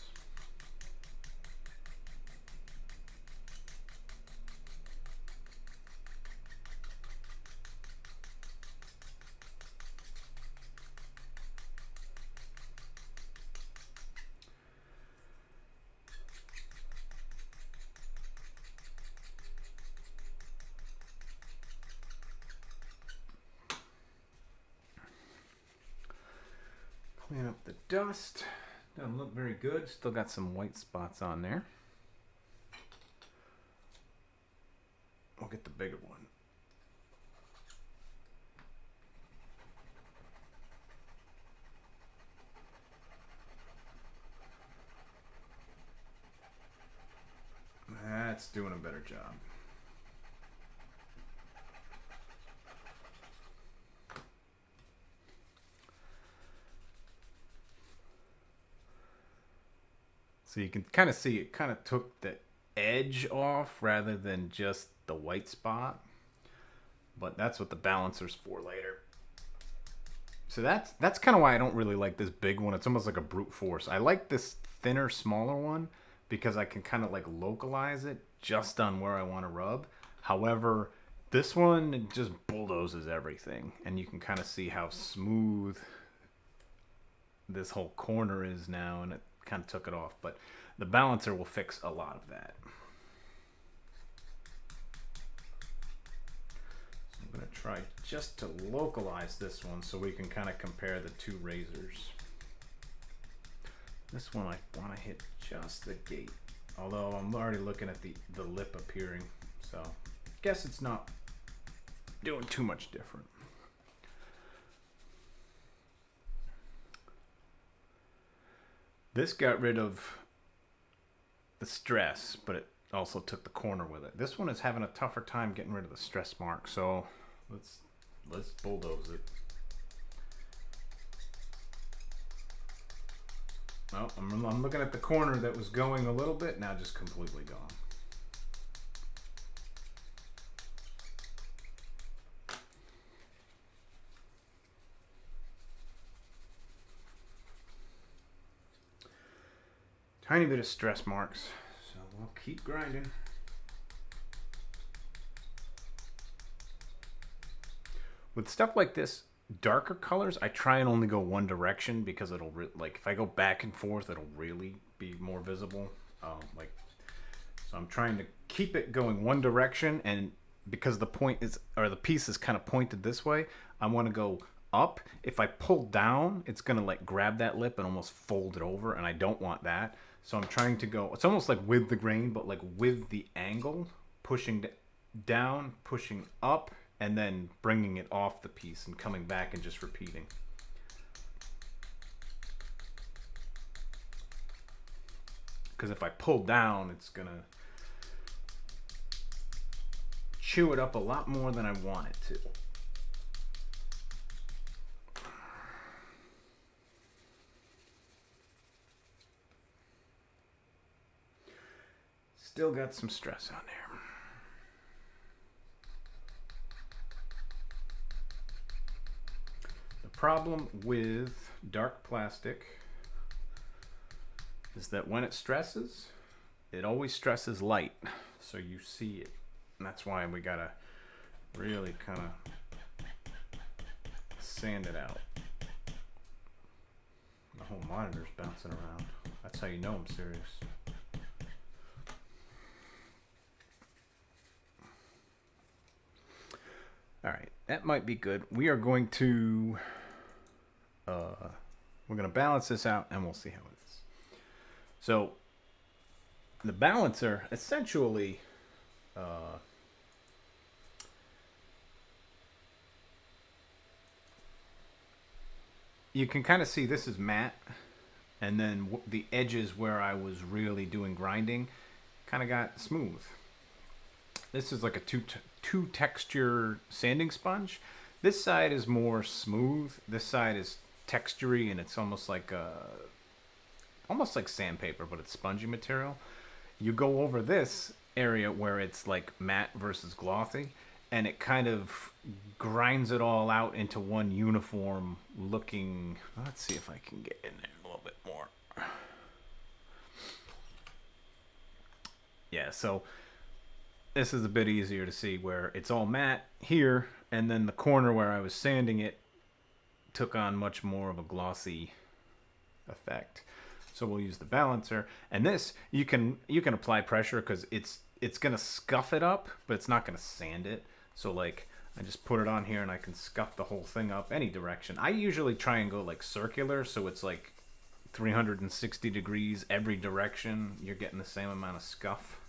Clean up the dust. Doesn't look very good. Still got some white spots on there. We'll get the bigger one. That's doing a better job. So you can kind of see it kind of took the edge off rather than just the white spot. But that's what the balancer's for later. So that's kind of why I don't really like this big one. It's almost like a brute force. I like this thinner, smaller one because I can kind of like localize it just on where I want to rub. However, this one, it just bulldozes everything. And you can kind of see how smooth this whole corner is now, and it kind of took it off. But the balancer will fix a lot of that. So I'm going to try just to localize this one so we can kind of compare the two razors. This one I want to hit just the gate, although I'm already looking at the lip appearing, so I guess it's not doing too much different. This got rid of the stress, but it also took the corner with it. This one is having a tougher time getting rid of the stress mark, so let's bulldoze it. Well, I'm looking at the corner that was going a little bit, now just completely gone. Tiny bit of stress marks, so we'll keep grinding. With stuff like this, darker colors, I try and only go one direction because it'll like if I go back and forth, it'll really be more visible. So I'm trying to keep it going one direction, and because the piece is kind of pointed this way, I want to go up. If I pull down, it's gonna like grab that lip and almost fold it over, and I don't want that. So I'm trying to go, it's almost like with the grain, but like with the angle, pushing down, pushing up, and then bringing it off the piece and coming back and just repeating. Because if I pull down, it's gonna chew it up a lot more than I want it to. Still got some stress on there. The problem with dark plastic is that when it stresses, it always stresses light. So you see it. And that's why we gotta really kind of sand it out. The whole monitor's bouncing around. That's how you know I'm serious. All right, that might be good. We are going to we're going to balance this out, and we'll see how it is. So the balancer essentially you can kind of see this is matte, and then the edges where I was really doing grinding kind of got smooth. This is like a two texture sanding sponge. This side is more smooth. This side is textury and it's almost like sandpaper, but it's spongy material. You go over this area where it's like matte versus glossy, and it kind of grinds it all out into one uniform looking. Let's see if I can get in there a little bit more. Yeah, so this is a bit easier to see where it's all matte here, and then the corner where I was sanding it took on much more of a glossy effect. So we'll use the balancer, and this you can apply pressure because it's gonna scuff it up, but it's not gonna sand it. So like I just put it on here and I can scuff the whole thing up any direction. I usually try and go like circular, so it's like 360 degrees every direction. You're getting the same amount of scuff.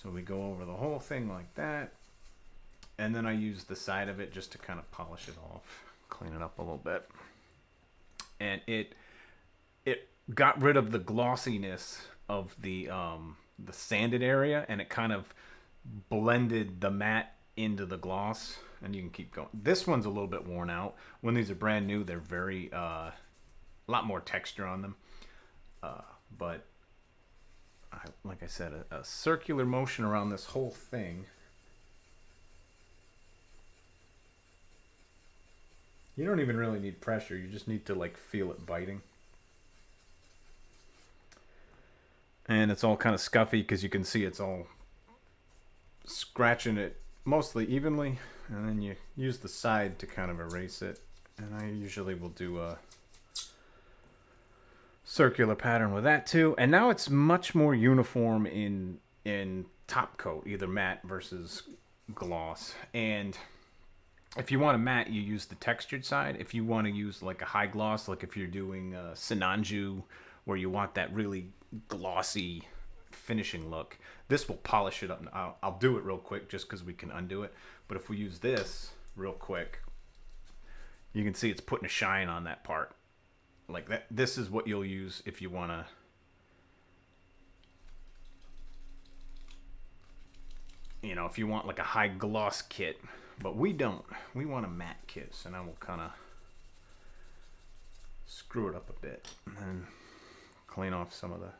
So we go over the whole thing like that, and then I use the side of it just to kind of polish it off, clean it up a little bit, and it got rid of the glossiness of the sanded area, and it kind of blended the matte into the gloss, and you can keep going. This one's a little bit worn out. When these are brand new, they're very a lot more texture on them, but like I said, a circular motion around this whole thing. You don't even really need pressure. You just need to like feel it biting. And it's all kind of scuffy because you can see it's all scratching it mostly evenly. And then you use the side to kind of erase it. And I usually will do a circular pattern with that too. And now it's much more uniform in top coat, either matte versus gloss. And if you want a matte, you use the textured side. If you want to use like a high gloss, like if you're doing Sinanju, where you want that really glossy finishing look, this will polish it up. I'll do it real quick just because we can undo it. But if we use this real quick, you can see it's putting a shine on that part. Like that. This is what you'll use if you want to. You know, if you want like a high gloss kit. But we don't. We want a matte kit. So now we'll kind of screw it up a bit. And then clean off some of the...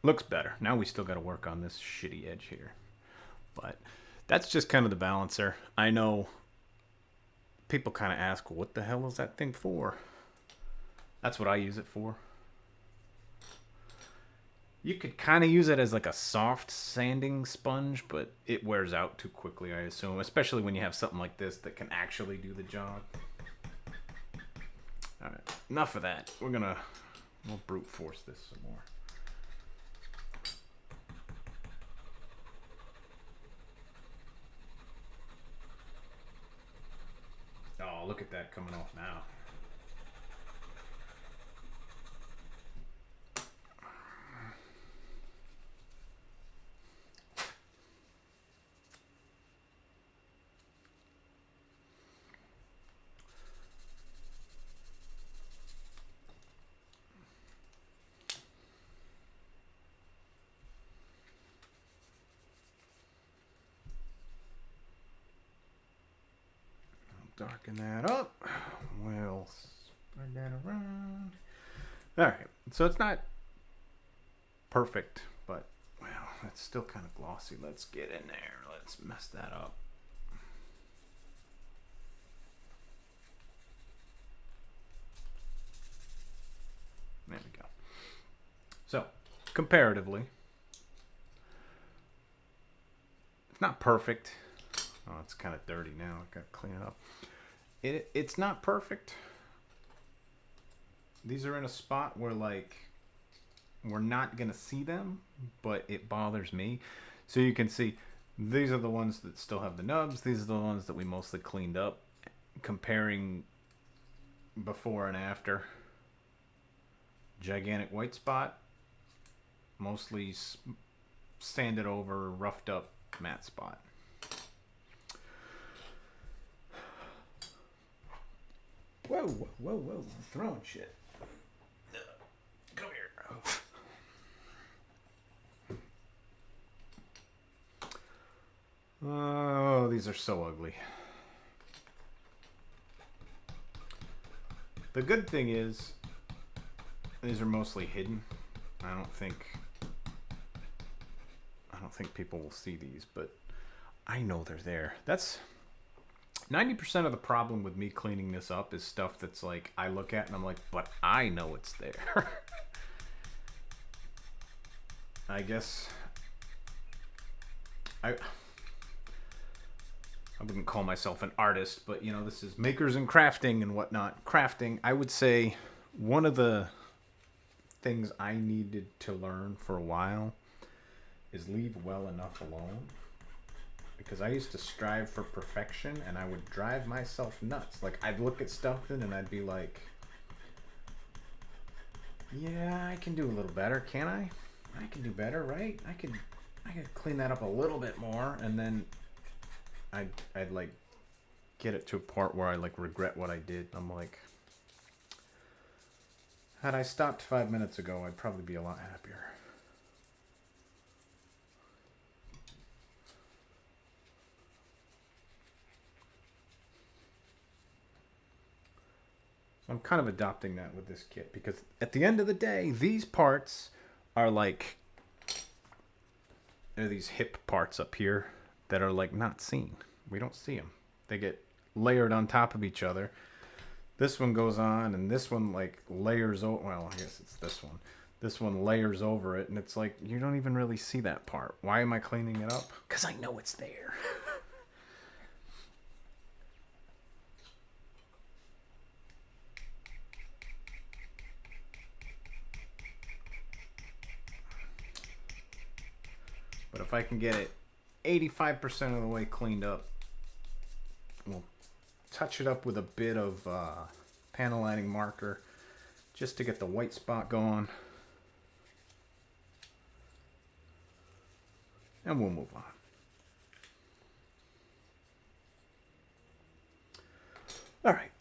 Looks better. Now we still got to work on this shitty edge here. But that's just kind of the balancer. I know people kind of ask, what the hell is that thing for? That's what I use it for. You could kind of use it as like a soft sanding sponge, but it wears out too quickly, I assume. Especially when you have something like this that can actually do the job. Alright, enough of that. We'll brute force this some more. Oh, look at that coming off now. Darken that up. We'll spread that around. All right, so it's not perfect, but well, it's still kind of glossy. Let's get in there. Let's mess that up. There we go. So, comparatively, it's not perfect. Oh, it's kind of dirty now. I gotta clean it up. It's not perfect. These are in a spot where like we're not gonna see them, but it bothers me. So you can see these are the ones that still have the nubs. These are the ones that we mostly cleaned up. Comparing before and after. Gigantic white spot. Mostly sanded over, roughed up matte spot. Whoa, whoa, whoa, I'm throwing shit. Come here. Oh, these are so ugly. The good thing is, these are mostly hidden. I don't think people will see these, but I know they're there. That's 90% of the problem with me cleaning this up is stuff that's like, I look at and I'm like, but I know it's there. I guess I wouldn't call myself an artist, but you know, this is makers and crafting and whatnot. Crafting, I would say one of the things I needed to learn for a while is leave well enough alone. Because I used to strive for perfection and I would drive myself nuts. Like, I'd look at stuff and I'd be like, yeah, I can do a little better, can't I? I can do better, right? I could clean that up a little bit more, and then I'd like get it to a part where I like regret what I did. I'm like, had I stopped 5 minutes ago, I'd probably be a lot happier. So I'm kind of adopting that with this kit, because at the end of the day, these parts are like, there are these hip parts up here that are like not seen. We don't see them. They get layered on top of each other. This one goes on, and this one like layers over. Well, I guess it's this one. This one layers over it, and it's like you don't even really see that part. Why am I cleaning it up? Because I know it's there. But if I can get it 85% of the way cleaned up, we'll touch it up with a bit of panel lining marker just to get the white spot going. And we'll move on. All right.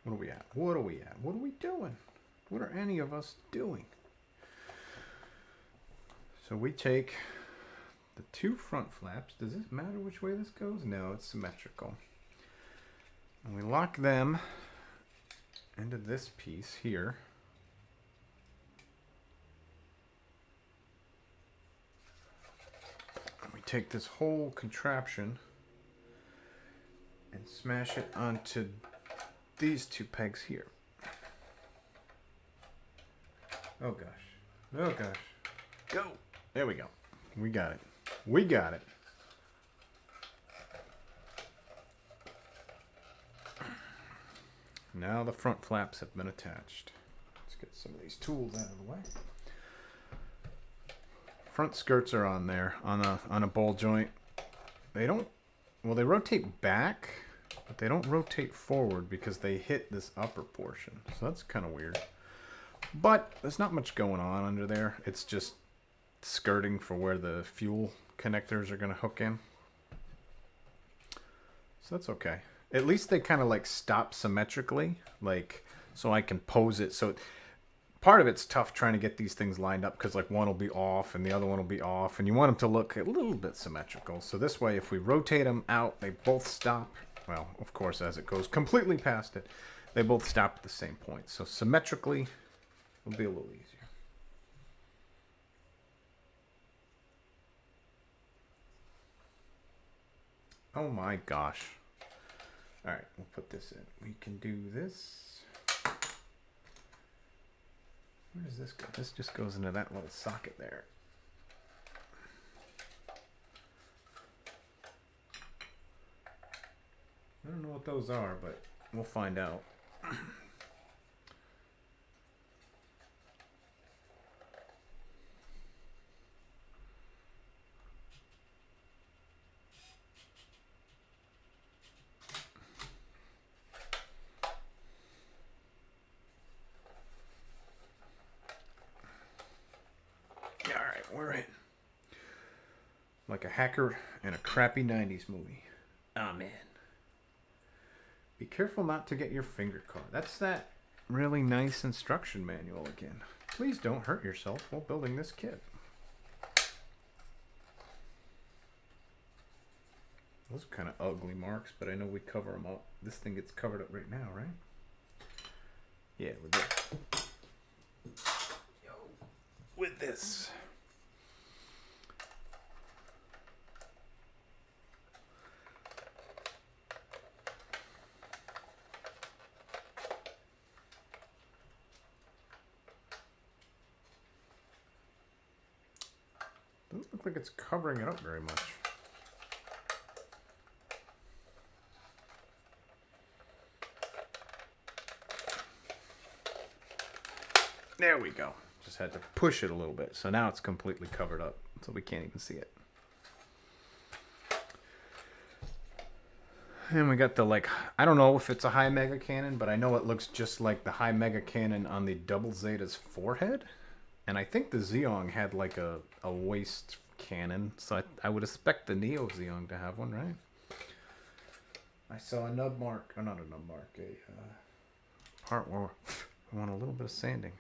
What are we at? What are we at? What are we doing? What are any of us doing? So we take the two front flaps. Does it matter which way this goes? No, it's symmetrical. And we lock them into this piece here. And we take this whole contraption and smash it onto these two pegs here. Oh gosh. Oh gosh. Go! There we go. We got it. We got it. Now the front flaps have been attached. Let's get some of these tools out of the way. Front skirts are on there on a ball joint. They don't, well, they rotate back, but they don't rotate forward because they hit this upper portion. So that's kind of weird. But there's not much going on under there. It's just skirting for where the fuel connectors are going to hook in. So that's okay. At least they kind of like stop symmetrically, like, so I can pose it. So part of it's tough trying to get these things lined up because like one will be off and the other one will be off, and you want them to look a little bit symmetrical. So this way, if we rotate them out, they both stop. Well, of course, as it goes completely past it, they both stop at the same point. So symmetrically, it'll be a little easier. Oh my gosh. All right, we'll put this in. We can do this. Where does this go? This just goes into that little socket there. I don't know what those are, but we'll find out. We're in. Like a hacker in a crappy 90s movie. Oh man. Be careful not to get your finger caught. That's that really nice instruction manual again. Please don't hurt yourself while building this kit. Those are kind of ugly marks, but I know we cover them up. This thing gets covered up right now, right? Yeah, with this. With this. Doesn't look like it's covering it up very much. There we go. Just had to push it a little bit. So now it's completely covered up. So we can't even see it. And we got the, like, I don't know if it's a high mega cannon, but I know it looks just like the high mega cannon on the double Zeta's forehead. And I think the Zeong had like a waist cannon. So I would expect the Neo Zeong to have one, right? I saw a nub mark, or not a nub mark, a part where I want a little bit of sanding.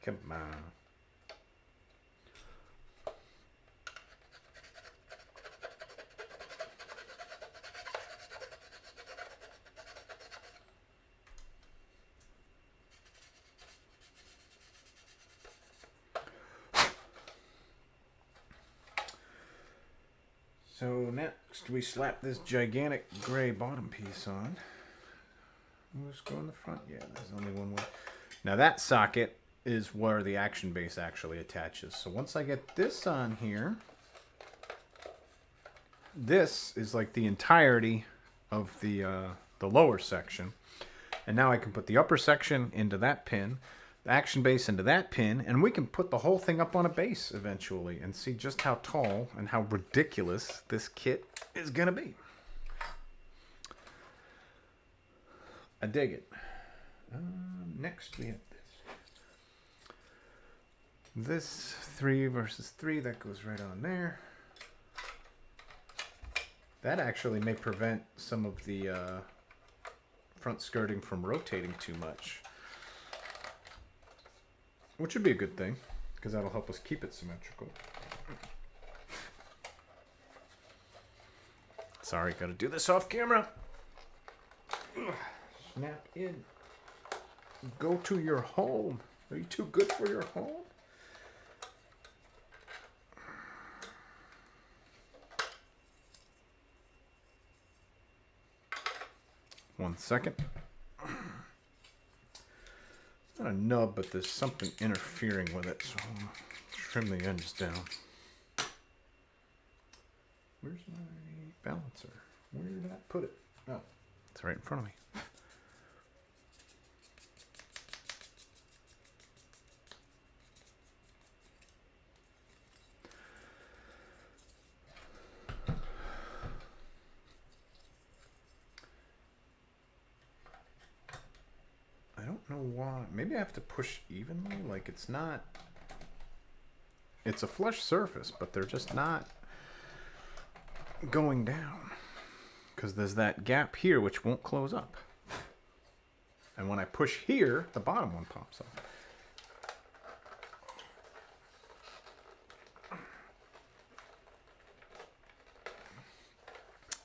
Come on. So next we slap this gigantic gray bottom piece on. Let's go in the front. Yeah, there's only one way. Now that socket is where the action base actually attaches. So once I get this on here, this is like the entirety of the lower section. And now I can put the upper section into that pin, the action base into that pin, and we can put the whole thing up on a base eventually and see just how tall and how ridiculous this kit is going to be. I dig it. Next we have this 3 versus 3, that goes right on there. That actually may prevent some of the front skirting from rotating too much, which would be a good thing because that'll help us keep it symmetrical. Sorry, gotta do this off camera. Snap in. Go to your home. Are you too good for your home? 1 second. It's not a nub, but there's something interfering with it, so I'll trim the ends down. Where's my balancer? Where did I put it? Oh, it's right in front of me. I don't know why. Maybe I have to push evenly. Like it's not. It's a flush surface, but they're just not going down because there's that gap here which won't close up. And when I push here, the bottom one pops up.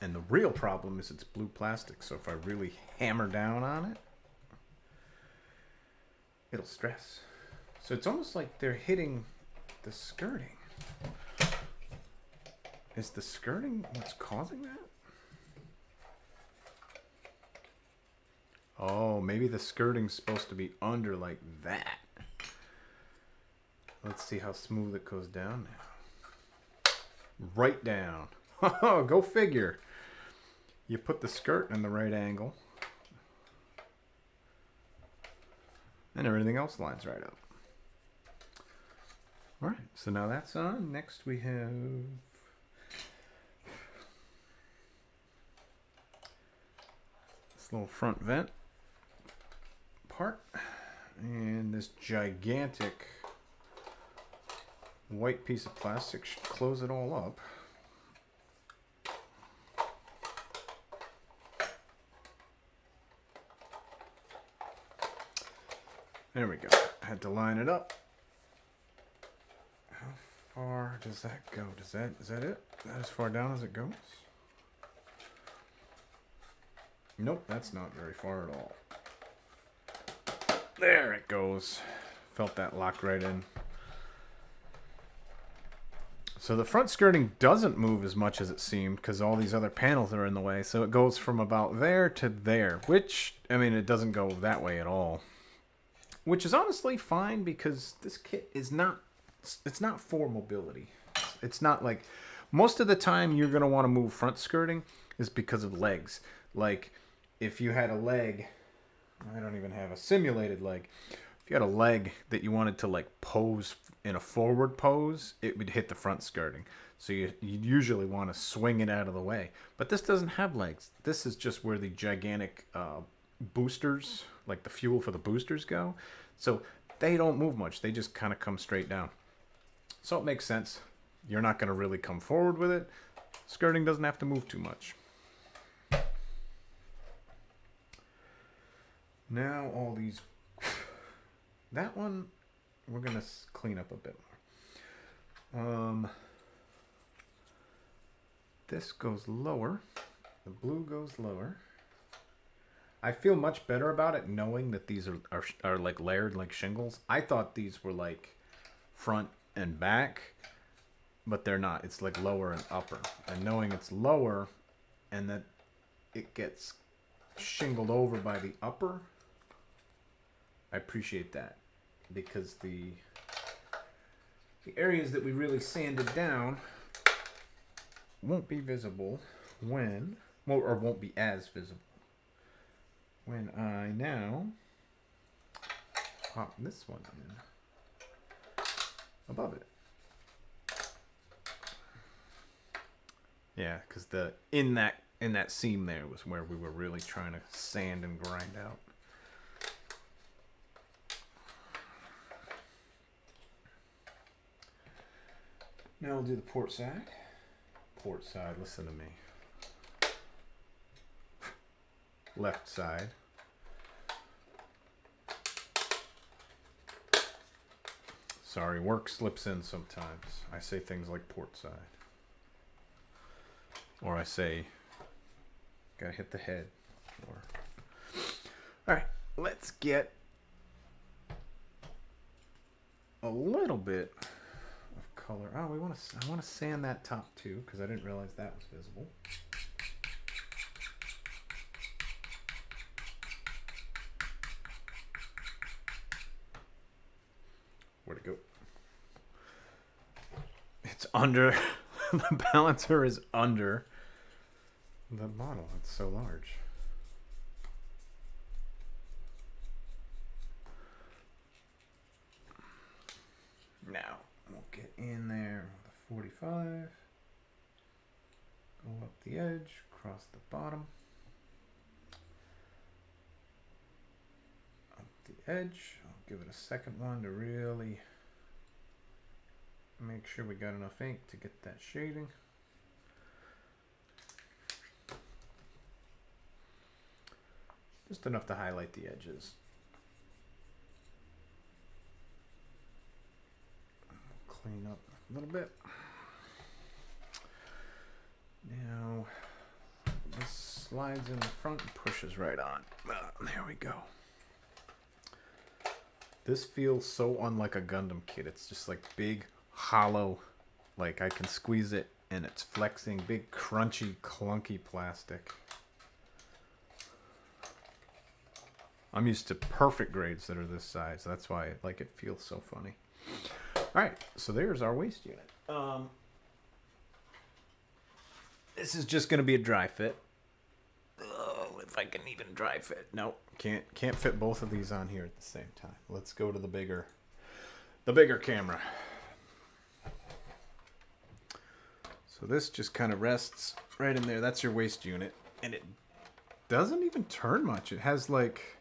And the real problem is it's blue plastic, so if I really hammer down on it, it'll stress. So it's almost like they're hitting the skirting. Is the skirting what's causing that? Oh, maybe the skirting's supposed to be under like that. Let's see how smooth it goes down now. Right down. Go figure. You put the skirt in the right angle, and everything else lines right up. All right, so now that's on. Next we have this little front vent part and this gigantic white piece of plastic should close it all up. There we go. I had to line it up. How far does that go? Is that it? That as far down as it goes? Nope, that's not very far at all. There it goes. Felt that lock right in. So the front skirting doesn't move as much as it seemed because all these other panels are in the way. So it goes from about there to there, which, I mean, it doesn't go that way at all. Which is honestly fine because this kit is not, it's not for mobility. It's not like, most of the time you're going to want to move front skirting is because of legs. Like, if you had a leg, I don't even have a simulated leg. If you had a leg that you wanted to like pose in a forward pose, it would hit the front skirting. So you usually want to swing it out of the way. But this doesn't have legs. This is just where the gigantic boosters, like the fuel for the boosters go. So they don't move much. They just kind of come straight down. So it makes sense. You're not going to really come forward with it. Skirting doesn't have to move too much. Now all these, that one we're gonna clean up a bit more. This goes lower, the blue goes lower. I feel much better about it knowing that these are like layered like shingles. I thought these were like front and back, but they're not. It's like lower and upper. And knowing it's lower and that it gets shingled over by the upper, I appreciate that, because the areas that we really sanded down won't be visible when, well, or won't be as visible when I now pop this one in above it. Yeah, because the in that seam there was where we were really trying to sand and grind out. Now we'll do the port side. Port side, listen to me. Left side. Sorry, work slips in sometimes. I say things like port side. Or I say, gotta hit the head. Alright, let's get a little bit color. Oh, I want to sand that top too because I didn't realize that was visible. Where'd it go? It's under. The balancer is under the model. It's so large. Now we'll get in there with a 45, go up the edge, cross the bottom, up the edge. I'll give it a second one to really make sure we got enough ink to get that shading. Just enough to highlight the edges. Clean up a little bit. Now this slides in the front and pushes right on. There we go. This feels so unlike a Gundam kit. It's just like big, hollow, like I can squeeze it and it's flexing, big, crunchy, clunky plastic. I'm used to perfect grades that are this size. That's why it feels so funny. All right, so there's our waist unit. This is just going to be a dry fit. Oh, if I can even dry fit. Nope, can't fit both of these on here at the same time. Let's go to the bigger camera. So this just kind of rests right in there. That's your waist unit, and it doesn't even turn much. It has like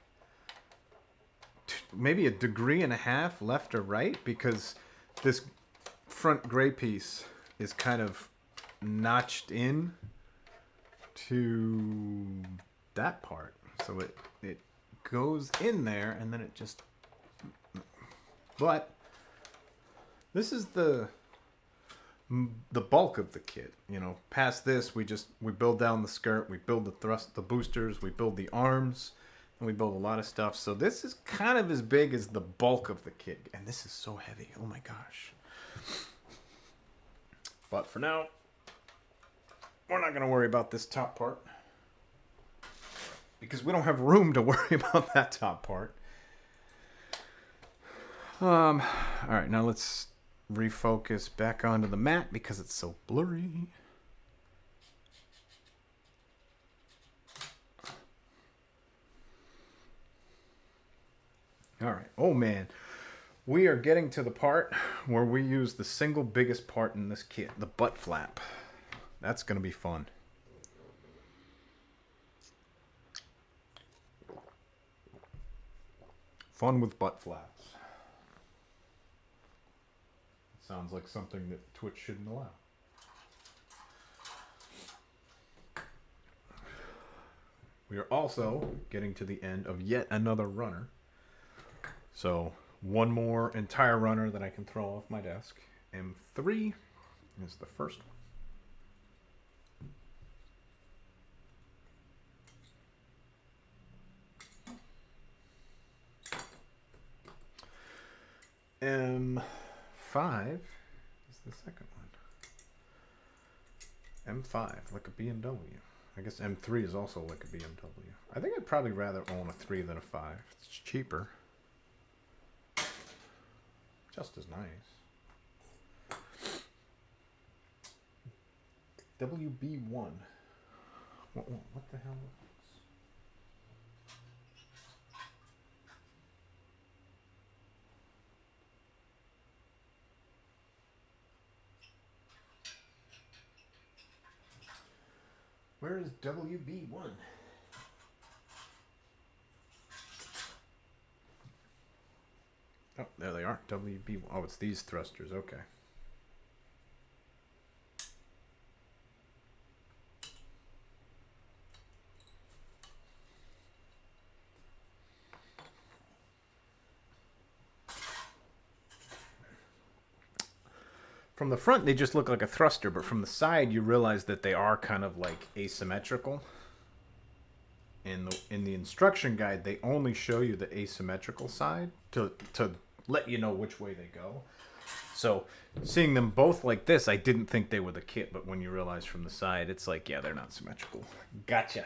maybe a degree and a half left or right because this front gray piece is kind of notched in to that part. So it goes in there and then it just, but this is the the bulk of the kit. Past this, we build down the skirt, we build the boosters, we build the arms, and we build a lot of stuff. So this is kind of as big as the bulk of the kit, and this is so heavy. Oh my gosh. But for now, we're not going to worry about this top part because we don't have room to worry about that top part. All right, now let's refocus back onto the mat because it's so blurry. All right. Oh man, we are getting to the part where we use the single biggest part in this kit, the butt flap. That's going to be fun. Fun with butt flaps. Sounds like something that Twitch shouldn't allow. We are also getting to the end of yet another runner. So one more entire runner that I can throw off my desk. M3 is the first one. M5 is the second one. M5, like a BMW. I guess M3 is also like a BMW. I think I'd probably rather own a 3 than a 5. It's cheaper. Just as nice. WB1. What the hell? Where is WB1? Oh, there they are. WB1. Oh, it's these thrusters. Okay. From the front, they just look like a thruster, but from the side, you realize that they are kind of like asymmetrical. In the instruction guide, they only show you the asymmetrical side to let you know which way they go. So seeing them both like this, I didn't think they were the kit, but when you realize from the side, it's like, yeah, they're not symmetrical. Gotcha.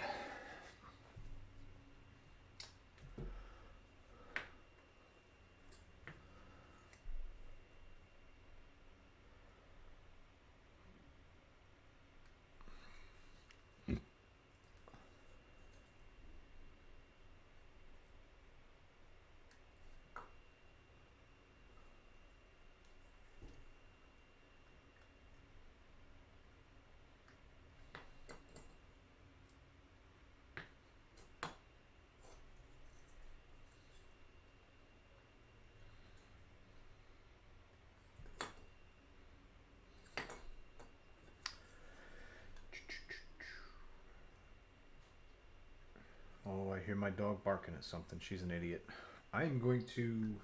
Oh, I hear my dog barking at something. She's an idiot. I am going to...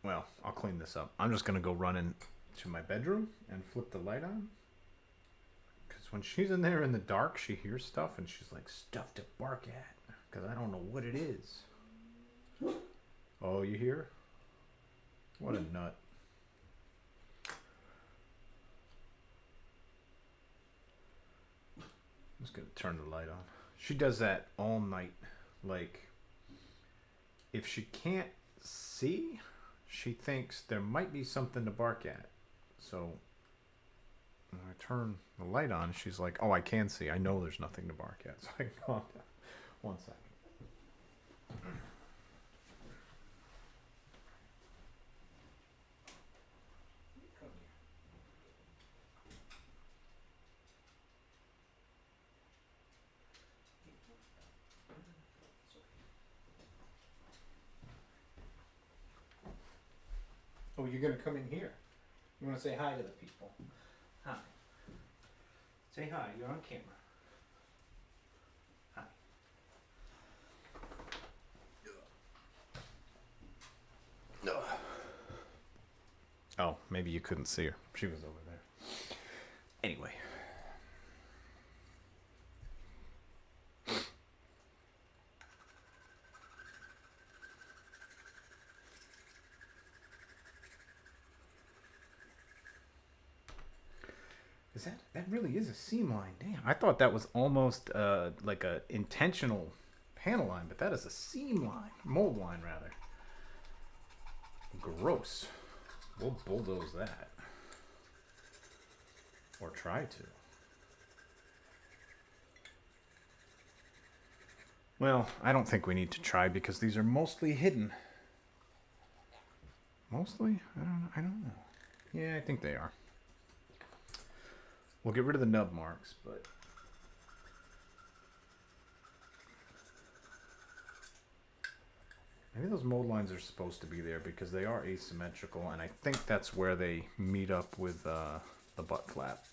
Well, I'll clean this up. I'm just going to go run into my bedroom and flip the light on. Because when she's in there in the dark, she hears stuff and she's like, stuff to bark at. Because I don't know what it is. Oh, you hear? What a nut. I'm just going to turn the light on. She does that all night. Like, if she can't see, she thinks there might be something to bark at. So when I turn the light on, she's like, oh, I can see. I know there's nothing to bark at. So I can calm down. 1 second. Oh, you're going to come in here. You want to say hi to the people. Hi. Say hi. You're on camera. Hi. Oh, man. Maybe you couldn't see her. She was over there. Anyway. That really is a seam line. Damn, I thought that was almost like a intentional panel line, but that is a seam line, mold line rather. Gross. We'll bulldoze that, or try to. Well, I don't think we need to try because these are mostly hidden. Mostly? I don't know. Yeah, I think they are. We'll get rid of the nub marks, but maybe those mold lines are supposed to be there because they are asymmetrical, and I think that's where they meet up with the butt flap.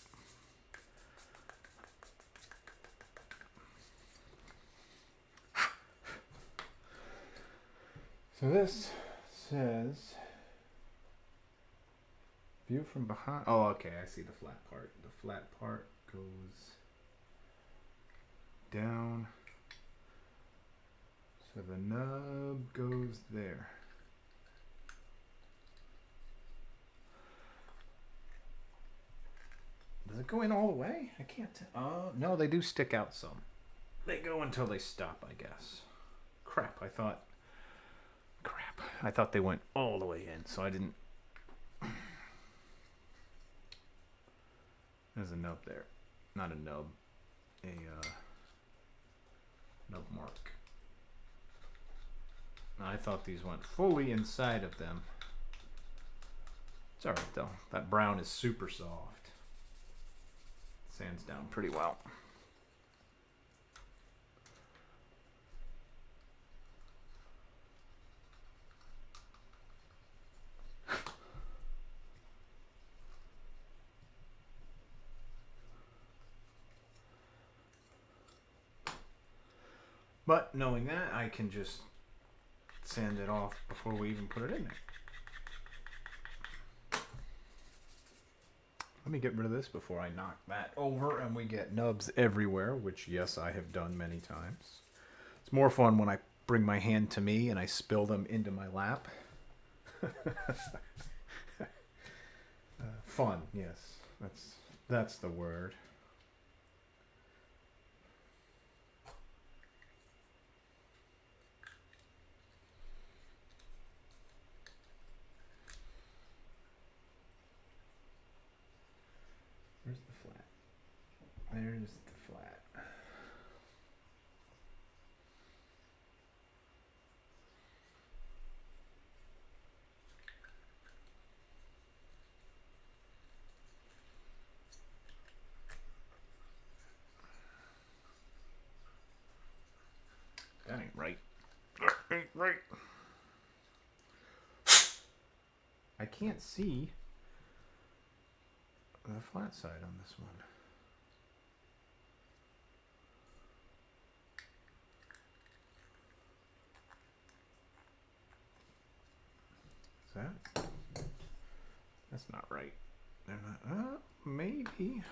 So this says view from behind. Oh, okay, I see the flat part. The flat part goes down. So the nub goes there. Does it go in all the way? I can't tell. Oh, no, they do stick out some. They go until they stop, I guess. Crap, I thought they went all the way in, so I didn't. There's a nub there. Not a nub. A nub mark. I thought these went fully inside of them. It's alright though. That brown is super soft. Sands down pretty well. But knowing that, I can just sand it off before we even put it in there. Let me get rid of this before I knock that over and we get nubs everywhere, which yes, I have done many times. It's more fun when I bring my hand to me and I spill them into my lap. Fun, yes. That's the word. Where's the flat? There's the flat. That ain't right. That ain't right. I can't see the flat side on this one. Is that? That's not right. They're not. Maybe.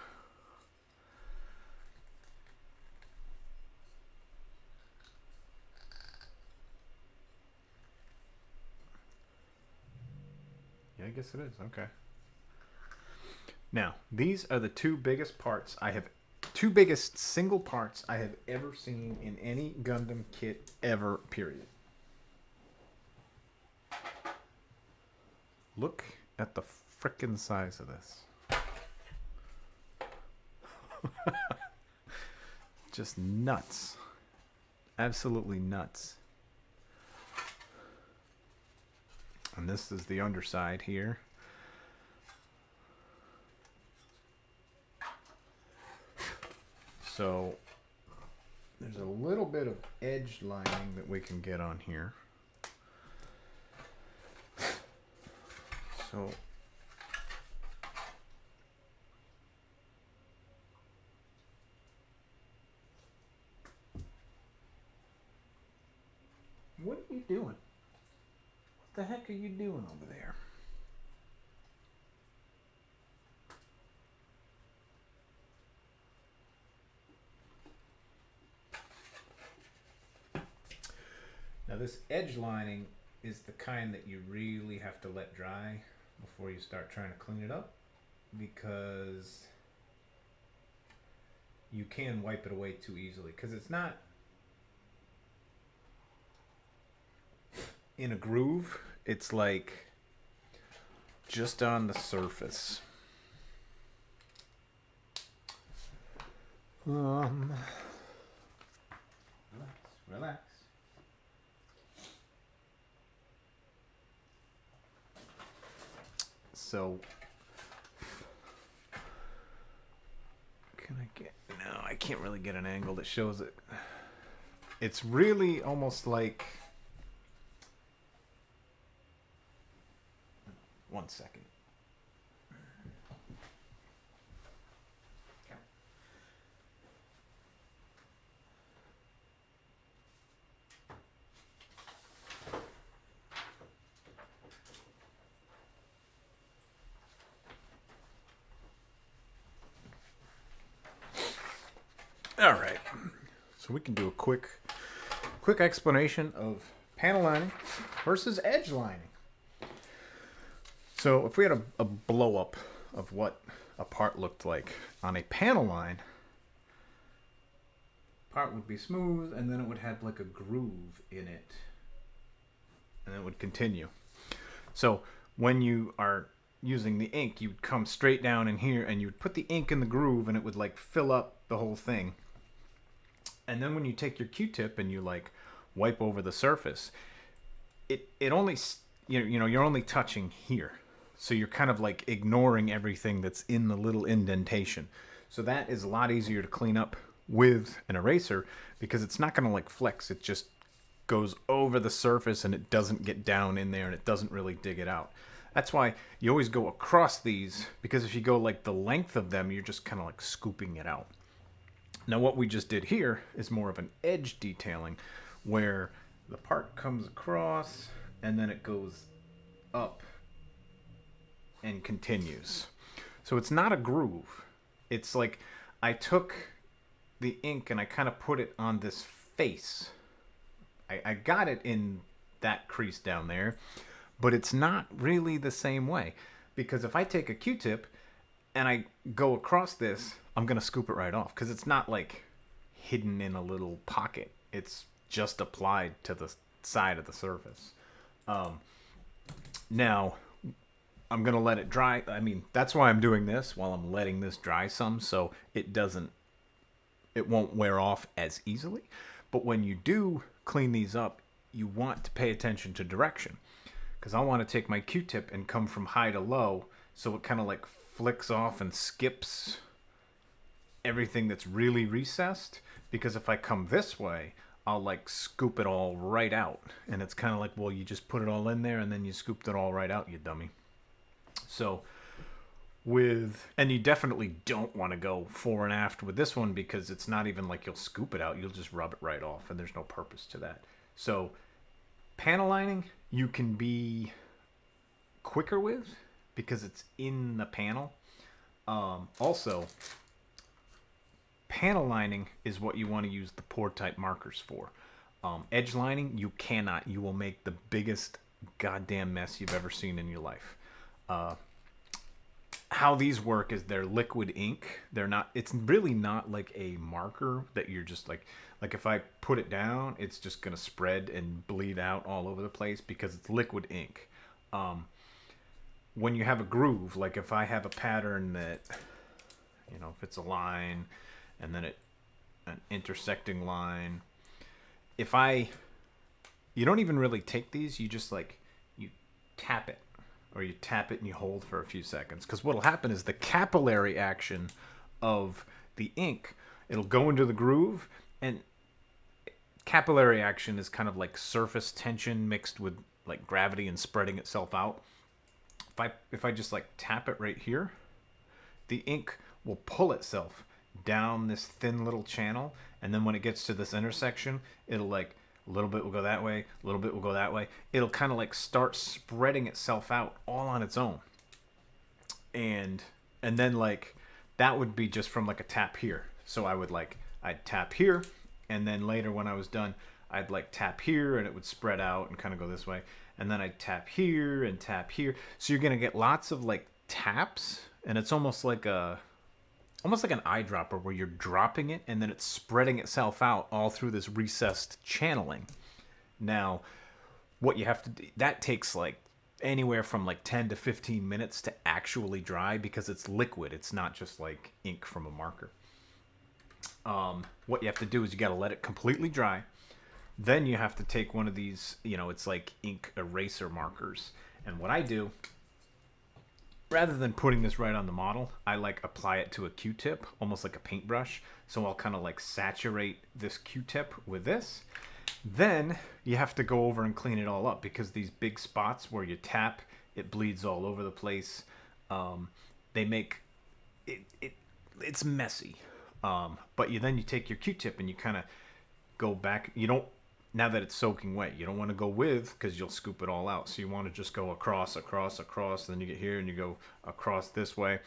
Yeah, I guess it is. Okay. Now, these are the two biggest single parts I have ever seen in any Gundam kit ever, period. Look at the frickin' size of this. Just nuts. Absolutely nuts. And this is the underside here. So there's a little bit of edge lining that we can get on here. So what are you doing? What the heck are you doing over there? Now this edge lining is the kind that you really have to let dry before you start trying to clean it up, because you can wipe it away too easily, because it's not in a groove. It's like just on the surface. Relax. So, can I get? No, I can't really get an angle that shows it. It's really almost like. One second. All right, so we can do a quick explanation of panel lining versus edge lining. So if we had a blow up of what a part looked like on a panel line, part would be smooth, and then it would have like a groove in it, and it would continue. So when you are using the ink, you'd come straight down in here and you'd put the ink in the groove, and it would like fill up the whole thing. And then when you take your Q-tip and you like wipe over the surface, it only, you know, you're only touching here. So you're kind of like ignoring everything that's in the little indentation. So that is a lot easier to clean up with an eraser, because it's not going to like flex. It just goes over the surface and it doesn't get down in there, and it doesn't really dig it out. That's why you always go across these, because if you go like the length of them, you're just kind of like scooping it out. Now what we just did here is more of an edge detailing, where the part comes across and then it goes up and continues. So it's not a groove. It's like I took the ink and I kind of put it on this face. I got it in that crease down there, but it's not really the same way, because if I take a Q-tip and I go across this, I'm going to scoop it right off, because it's not like hidden in a little pocket. It's just applied to the side of the surface. Now, I'm going to let it dry. I mean, that's why I'm doing this while I'm letting this dry some, so it won't wear off as easily. But when you do clean these up, you want to pay attention to direction, because I want to take my Q-tip and come from high to low, so it kind of like flicks off and skips everything that's really recessed. Because if I come this way, I'll like scoop it all right out, and it's kind of like, well, you just put it all in there and then you scooped it all right out, you dummy. So and you definitely don't want to go fore and aft with this one, because it's not even like you'll scoop it out, you'll just rub it right off, and there's no purpose to that. So panel lining you can be quicker with, because it's in the panel. Also, panel lining is what you want to use the pour type markers for. Edge lining, you cannot. You will make the biggest goddamn mess you've ever seen in your life. How these work is they're liquid ink. They're not. It's really not like a marker that you're just like if I put it down, it's just gonna spread and bleed out all over the place, because it's liquid ink. When you have a groove, like if I have a pattern that, you know, if it's a line and then an intersecting line, you don't even really take these, you just like, you tap it, or you tap it and you hold for a few seconds. Because what'll happen is the capillary action of the ink, it'll go into the groove, and capillary action is kind of like surface tension mixed with like gravity and spreading itself out. If I just like tap it right here, the ink will pull itself down this thin little channel, and then when it gets to this intersection, it'll like, a little bit will go that way, a little bit will go that way. It'll kind of like start spreading itself out all on its own. And then like that would be just from like a tap here. So I'd tap here, and then later when I was done, I'd like tap here and it would spread out and kind of go this way. And then I'd tap here and tap here. So you're going to get lots of like taps, and it's almost like an eyedropper where you're dropping it and then it's spreading itself out all through this recessed channeling. Now, what you have to do, that takes like anywhere from like 10 to 15 minutes to actually dry because it's liquid. It's not just like ink from a marker. What you have to do is you got to let it completely dry. Then you have to take one of these, it's like ink eraser markers. And what I do, rather than putting this right on the model, I like apply it to a Q-tip, almost like a paintbrush. So I'll kind of like saturate this Q-tip with this. Then you have to go over and clean it all up because these big spots where you tap, it bleeds all over the place. They make it's messy. But then you take your Q-tip and you kind of go back. Now that it's soaking wet, you don't want to go with because you'll scoop it all out. So you want to just go across. Then you get here and you go across this way.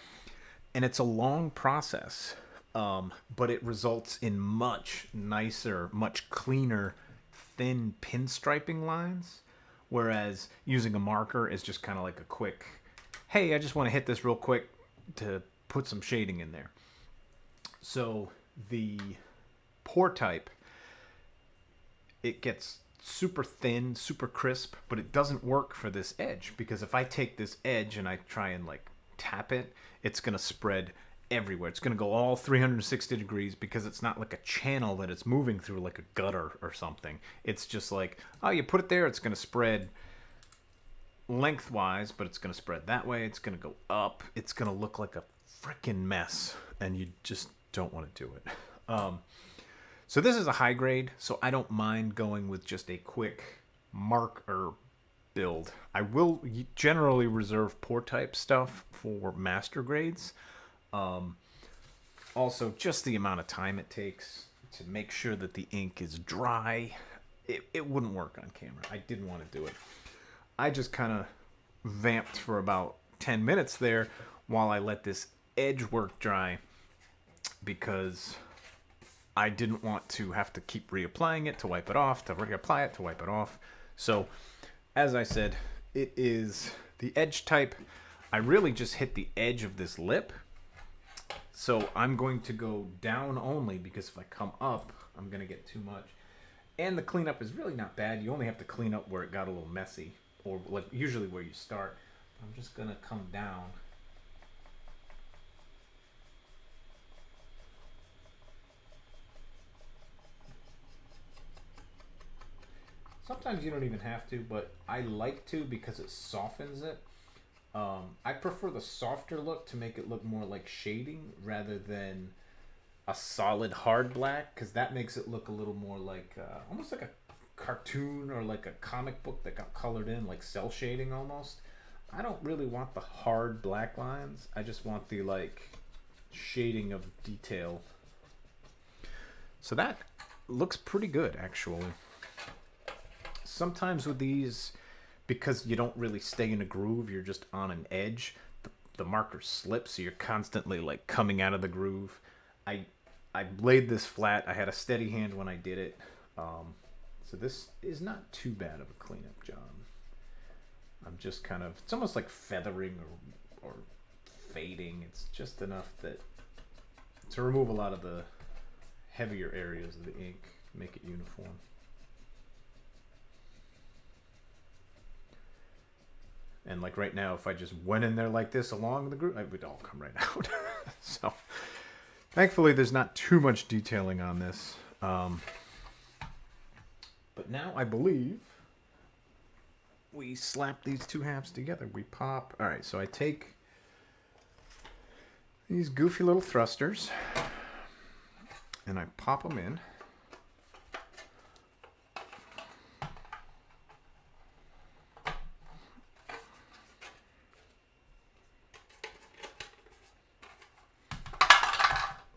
And it's a long process, but it results in much nicer, much cleaner, thin pinstriping lines. Whereas using a marker is just kind of like a quick, hey, I just want to hit this real quick to put some shading in there. So the pour type, it gets super thin, super crisp, but it doesn't work for this edge because if I take this edge and I try and like tap it, it's going to spread everywhere. It's going to go all 360 degrees because it's not like a channel that it's moving through like a gutter or something. It's just like, oh, you put it there, it's going to spread lengthwise, but it's going to spread that way. It's going to go up. It's going to look like a freaking mess, and you just don't want to do it. So this is a high grade, so I don't mind going with just a quick marker build. I will generally reserve pour type stuff for master grades. Also, just the amount of time it takes to make sure that the ink is dry. It wouldn't work on camera. I didn't want to do it. I just kind of vamped for about 10 minutes there while I let this edge work dry because I didn't want to have to keep reapplying it to wipe it off, to reapply it to wipe it off. So, as I said, it is the edge type. I really just hit the edge of this lip. So I'm going to go down only because if I come up, I'm going to get too much. And the cleanup is really not bad. You only have to clean up where it got a little messy, or like usually where you start. I'm just going to come down. Sometimes you don't even have to, but I like to because it softens it. I prefer the softer look to make it look more like shading rather than a solid hard black, because that makes it look a little more like almost like a cartoon or like a comic book that got colored in, like cell shading almost. I don't really want the hard black lines. I just want the like shading of detail. So that looks pretty good actually. Sometimes with these, because you don't really stay in a groove, you're just on an edge, the marker slips, so you're constantly like coming out of the groove. I laid this flat. I had a steady hand when I did it. So this is not too bad of a cleanup job. I'm just kind of, it's almost like feathering or fading. It's just enough that to remove a lot of the heavier areas of the ink, make it uniform. And like right now, if I just went in there like this along the groove, it would all come right out. So thankfully, there's not too much detailing on this. But now I believe we slap these two halves together. We pop. All right, so I take these goofy little thrusters and I pop them in.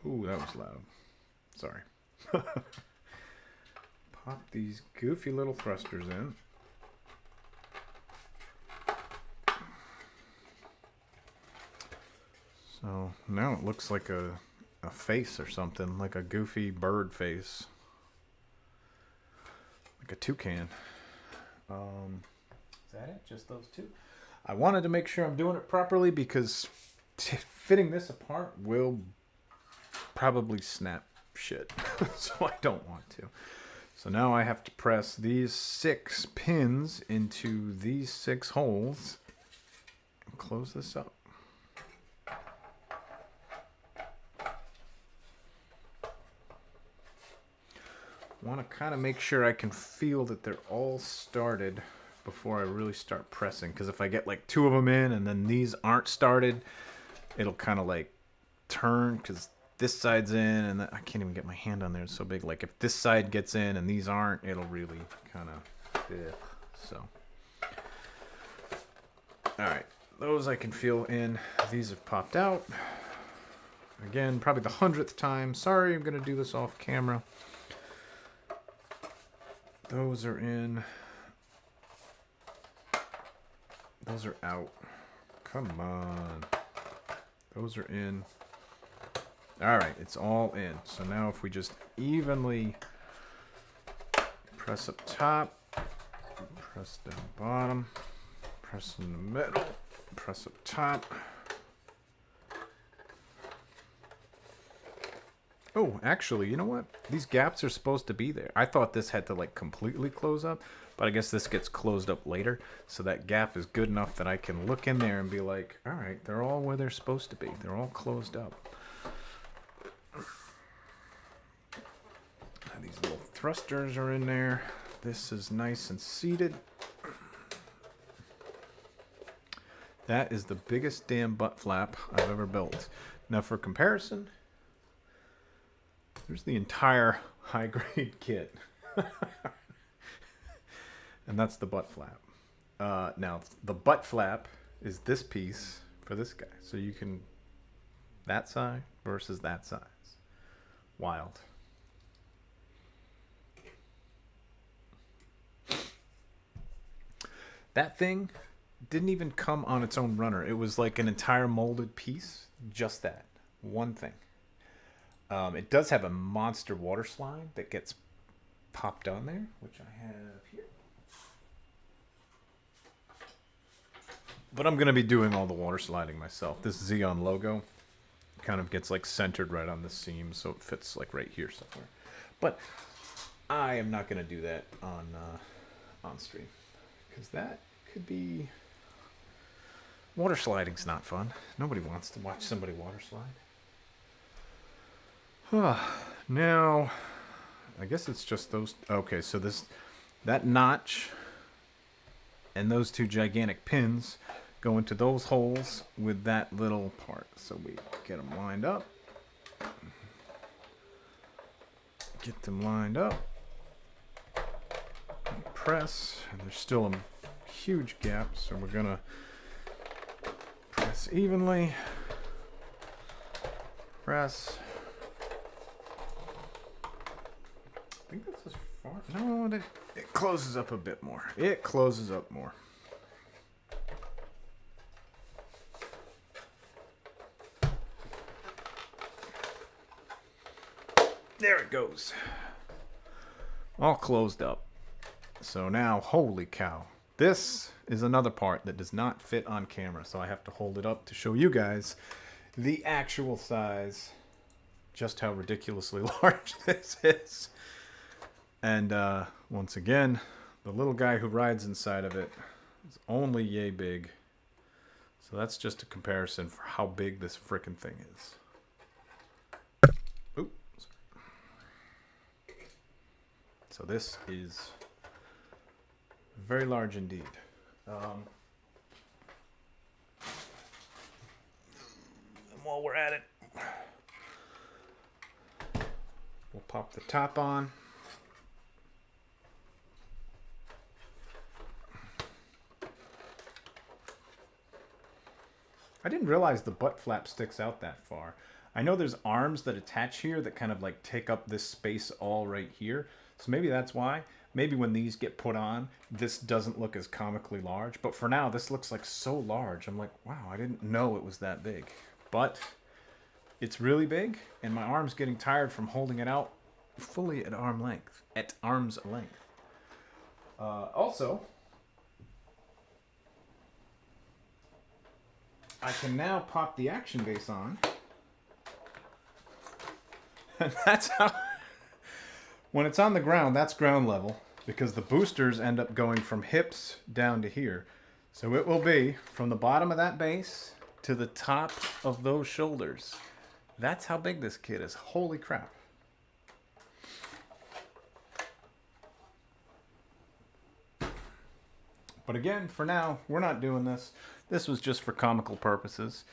Ooh, that was loud. Sorry. Pop these goofy little thrusters in. So now it looks like a face or something, like a goofy bird face. like a toucan. Is that it? Just those two? I wanted to make sure I'm doing it properly because fitting this apart will probably snap shit. So I don't want to. So now I have to press these 6 pins into these 6 holes and close this up. Want to kind of make sure I can feel that they're all started before I really start pressing, because if I get like 2 of them in and then these aren't started, it'll kind of like turn, because this side's in and I can't even get my hand on there, it's so big. Like if this side gets in and these aren't, it'll really kind of so all right, those I can feel in. These have popped out again, probably the 100th time. Sorry, I'm gonna do this off camera. Those are in. Those are out. Come on. Those are in. All right, it's all in. So now if we just evenly press up top, press down bottom, press in the middle, press up top. Oh, actually, you know what? These gaps are supposed to be there. I thought this had to like completely close up, but I guess this gets closed up later. So that gap is good enough that I can look in there and be like, all right, they're all where they're supposed to be. They're all closed up. And these little thrusters are in there. This is nice and seated. That is the biggest damn butt flap I've ever built. Now for comparison, there's the entire high-grade kit. And that's the butt flap. Now, the butt flap is this piece for this guy. So you can, that side versus that size. Wild. That thing didn't even come on its own runner. It was like an entire molded piece. Just that. One thing. It does have a monster water slide that gets popped on there, which I have here. But I'm going to be doing all the water sliding myself. This Zeong logo kind of gets like centered right on the seam, so it fits like right here somewhere. But I am not going to do that on stream, because that could be... Water sliding's not fun. Nobody wants to watch somebody water slide. Now, I guess it's just those. Okay, so that notch and those 2 gigantic pins go into those holes with that little part. So we get them lined up. Get them lined up. Press, and there's still a huge gap, so we're gonna press evenly. Press. I think that's as far. No, it closes up a bit more. It closes up more. There it goes. All closed up. So now, holy cow. This is another part that does not fit on camera, so I have to hold it up to show you guys the actual size, just how ridiculously large this is. And once again, the little guy who rides inside of it is only yay big. So that's just a comparison for how big this frickin' thing is. Oops. So this is very large indeed. And while we're at it, we'll pop the top on. I didn't realize the butt flap sticks out that far. I know there's arms that attach here that kind of like take up this space all right here. So maybe that's why. Maybe when these get put on, this doesn't look as comically large. But for now, this looks like so large. I'm like, wow, I didn't know it was that big. But it's really big, and my arm's getting tired from holding it out fully at arm's length. Also, I can now pop the action base on. And that's how, when it's on the ground, that's ground level, because the boosters end up going from hips down to here. So it will be from the bottom of that base to the top of those shoulders. That's how big this kit is. Holy crap. But again, for now, we're not doing this. This was just for comical purposes.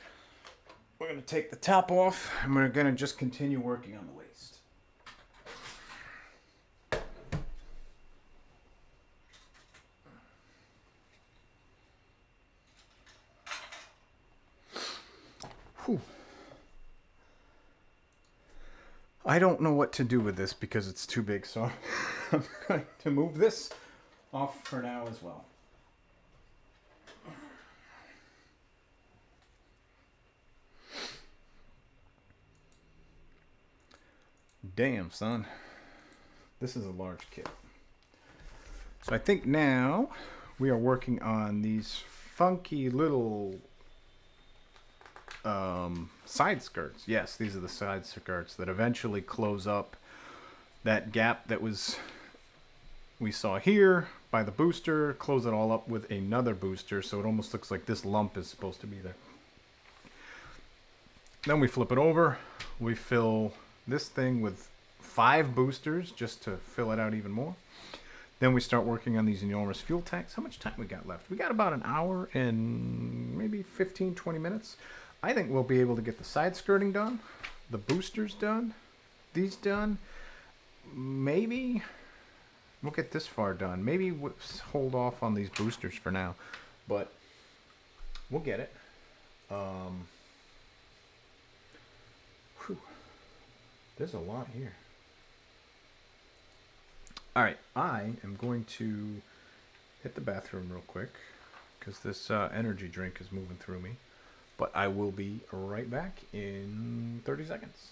We're going to take the top off, and we're going to just continue working on the waist. Whew. I don't know what to do with this because it's too big, so I'm going to move this off for now as well. Damn, son. This is a large kit. So I think now we are working on these funky little side skirts. Yes, these are the side skirts that eventually close up that gap that we saw here by the booster, close it all up with another booster, so it almost looks like this lump is supposed to be there. Then we flip it over, we fill this thing with 5 boosters just to fill it out even more. Then we start working on these enormous fuel tanks. How much time we got left? We got about an hour and maybe 15-20 minutes. I think we'll be able to get the side skirting done, the boosters done, these done. Maybe we'll get this far done. Maybe we'll hold off on these boosters for now, but we'll get it. Whew. There's a lot here. All right, I am going to hit the bathroom real quick because this energy drink is moving through me. But I will be right back in 30 seconds.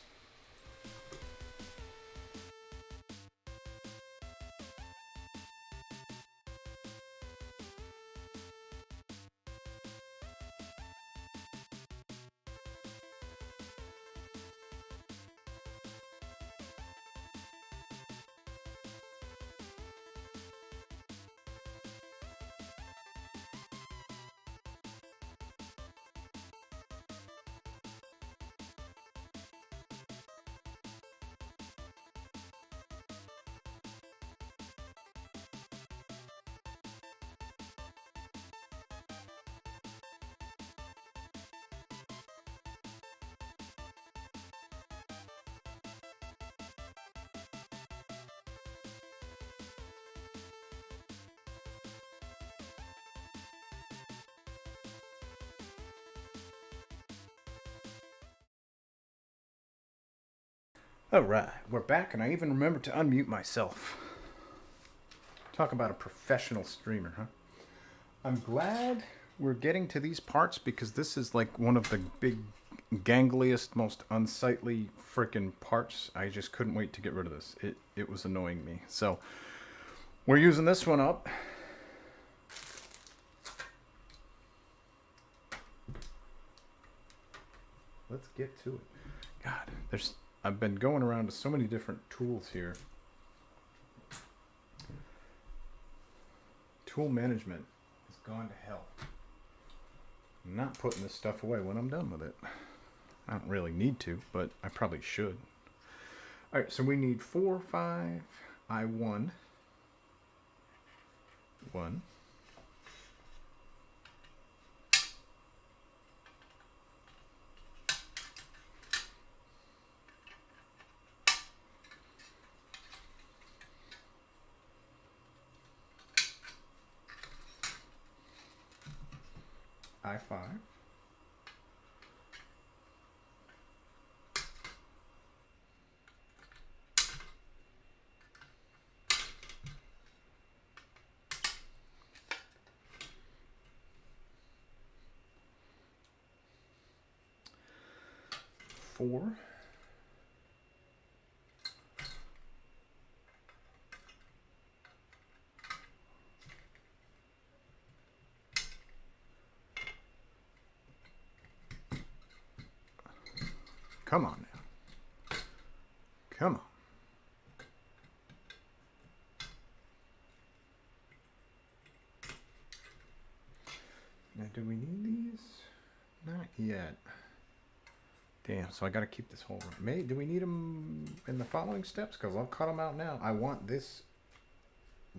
Alright, we're back, and I even remembered to unmute myself. Talk about a professional streamer, huh? I'm glad we're getting to these parts because this is like one of the big, gangliest, most unsightly freaking parts. I just couldn't wait to get rid of this. It was annoying me. So, we're using this one up. Let's get to it. God, I've been going around to so many different tools here. Tool management has gone to hell. I'm not putting this stuff away when I'm done with it. I don't really need to, but I probably should. Alright, so we need 4, 5, I1, 1. I5. Four. Come on now. Come on. Now, do we need these? Not yet. Damn, so I got to keep this whole run. Do we need them in the following steps? Because I'll cut them out now. I want this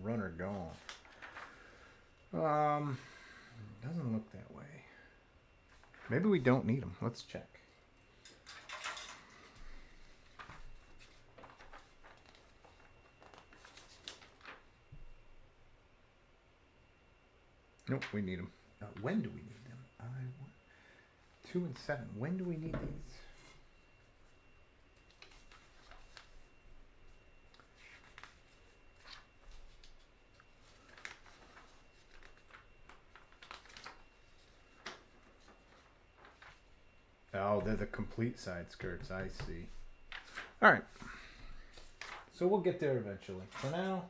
runner gone. Doesn't look that way. Maybe we don't need them. Let's check. Nope, we need them. When do we need them? 2 and 7. When do we need these? Oh, they're the complete side skirts. I see. All right. So we'll get there eventually. For now,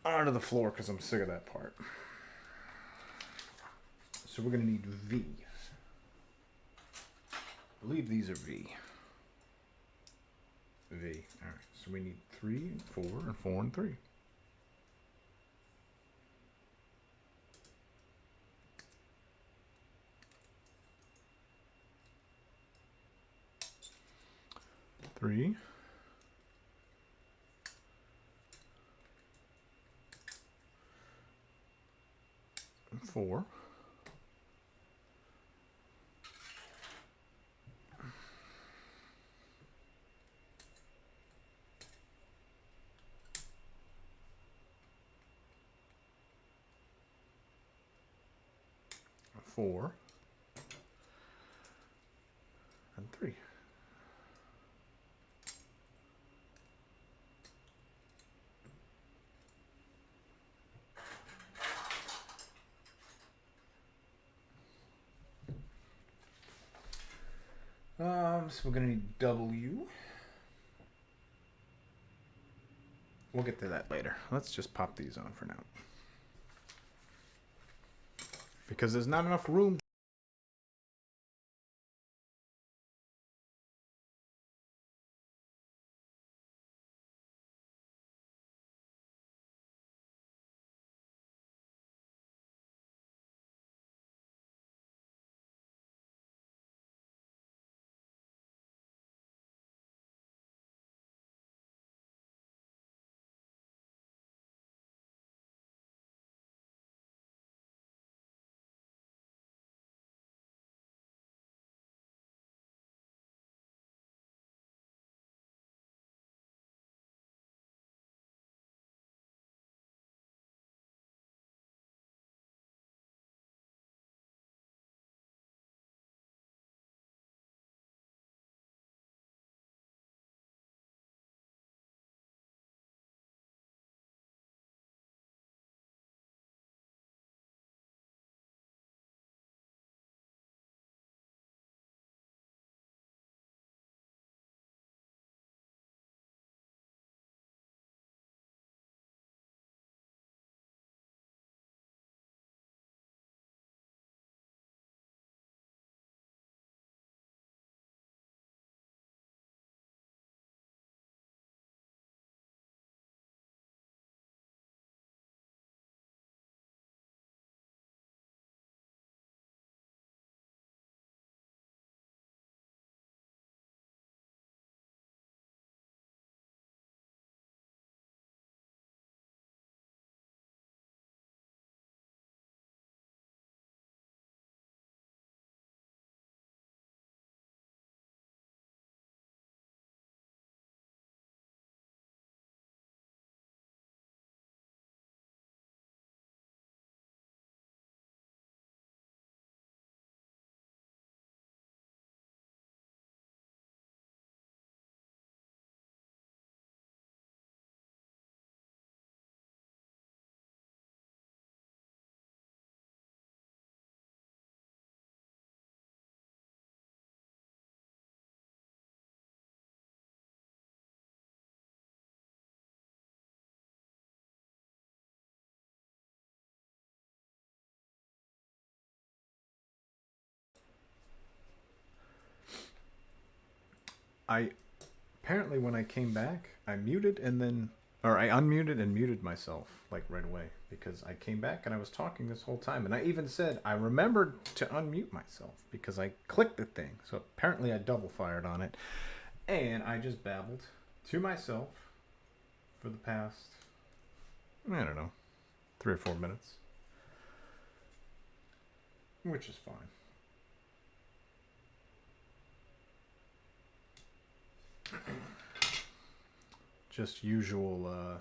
onto the floor because I'm sick of that part. So we're going to need V. I believe these are V. V. All right. So we need 3 and 4 and 4 and 3. Three. And 4. Four and 3. So we're gonna need W. We'll get to that later. Let's just pop these on for now. Because there's not enough room I apparently when I came back, I muted and then, or I unmuted and muted myself like right away because I came back and I was talking this whole time, and I even said I remembered to unmute myself because I clicked the thing. So apparently I double fired on it, and I just babbled to myself for the past, I don't know, 3 or 4 minutes, which is fine. Just usual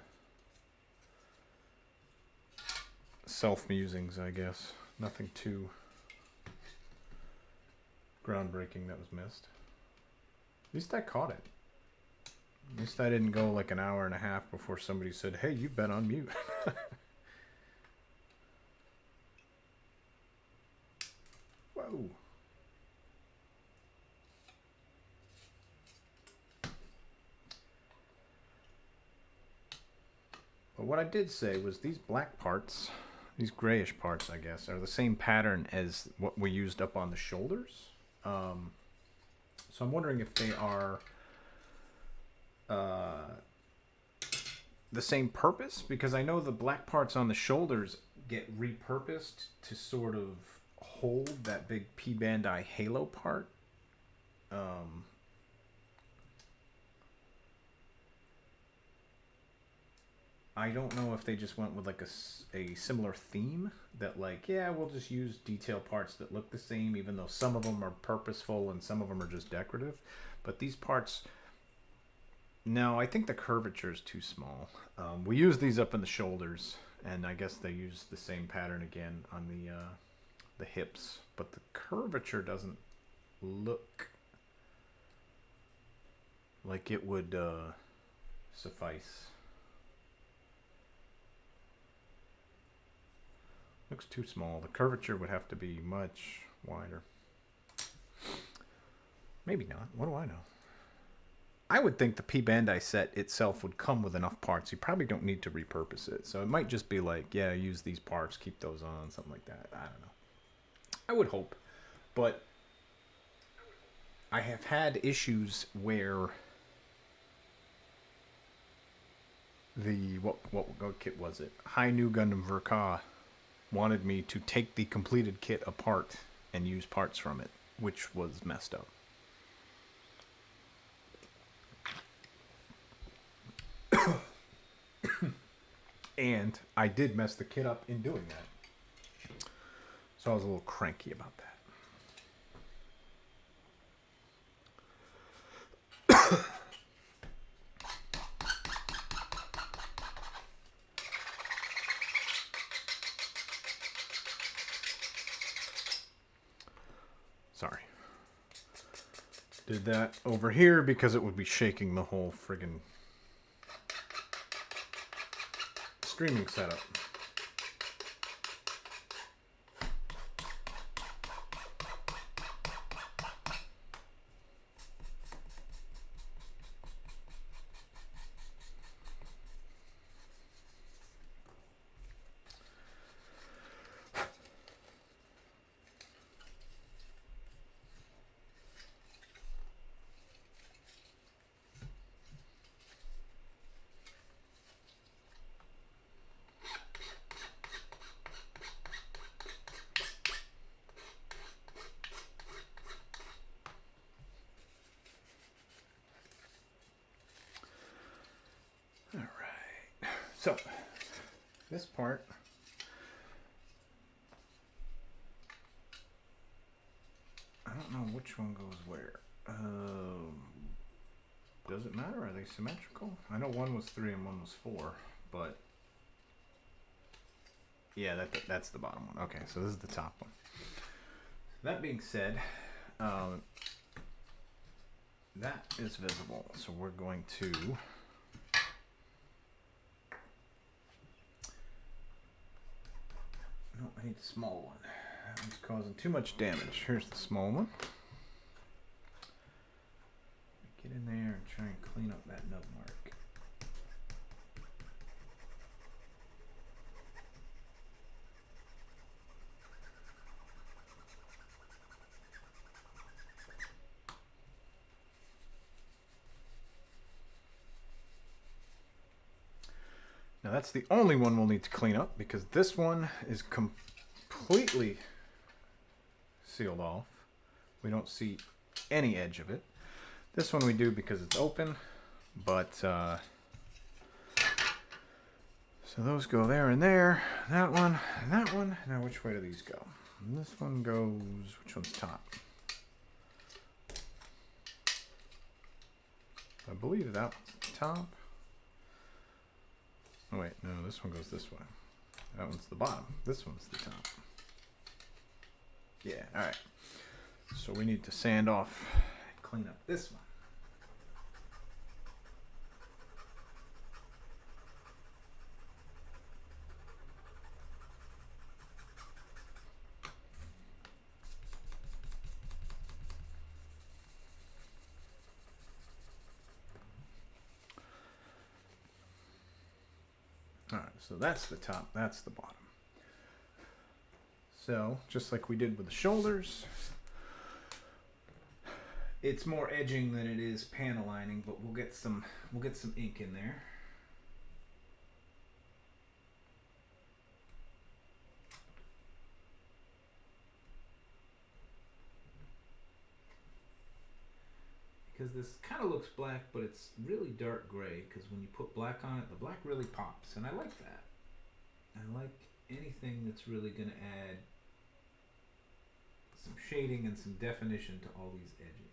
self-musings, I guess. Nothing too groundbreaking that was missed. At least I caught it. At least I didn't go like an hour and a half before somebody said, hey, you've been on mute. Whoa. But what I did say was these black parts, these grayish parts, I guess, are the same pattern as what we used up on the shoulders. So I'm wondering if they are the same purpose, because I know the black parts on the shoulders get repurposed to sort of hold that big P-Bandai halo part. I don't know if they just went with like a similar theme that like, yeah, we'll just use detail parts that look the same, even though some of them are purposeful and some of them are just decorative. But these parts, no, I think the curvature is too small. We use these up in the shoulders, and I guess they use the same pattern again on the hips, but the curvature doesn't look like it would suffice. Looks too small. The curvature would have to be much wider. Maybe not. What do I know? I would think the P-Bandai set itself would come with enough parts. You probably don't need to repurpose it. So it might just be like, yeah, use these parts, keep those on, something like that. I don't know. I would hope. But I have had issues where the, what kit was it? High New Gundam Verka wanted me to take the completed kit apart and use parts from it, which was messed up. And I did mess the kit up in doing that. So I was a little cranky about that. Sorry. Did that over here because it would be shaking the whole friggin' streaming setup. So, this part, I don't know which one goes where. Does it matter? Are they symmetrical? I know one was 3 and one was 4, but yeah, that's the bottom one. Okay, so this is the top one. That being said, that is visible, so we're going to no, I need the small one. That one's causing too much damage. Here's the small one. Get in there and try and clean up that nub mark. that's the only one we'll need to clean up because this one is completely sealed off. We don't see any edge of it. This one we do because it's open, but so those go there and there. That one and that one. Now which way do these go? And this one goes, which one's top? I believe that one's top. Oh wait, no, this one goes this way. That one's the bottom. This one's the top. Yeah, alright. So we need to sand off and clean up this one. Alright, so that's the top, that's the bottom. So, just like we did with the shoulders, it's more edging than it is panel lining, but we'll get some ink in there. Because this kind of looks black, but it's really dark gray, because when you put black on it, the black really pops, and I like that. I like anything that's really going to add some shading and some definition to all these edges.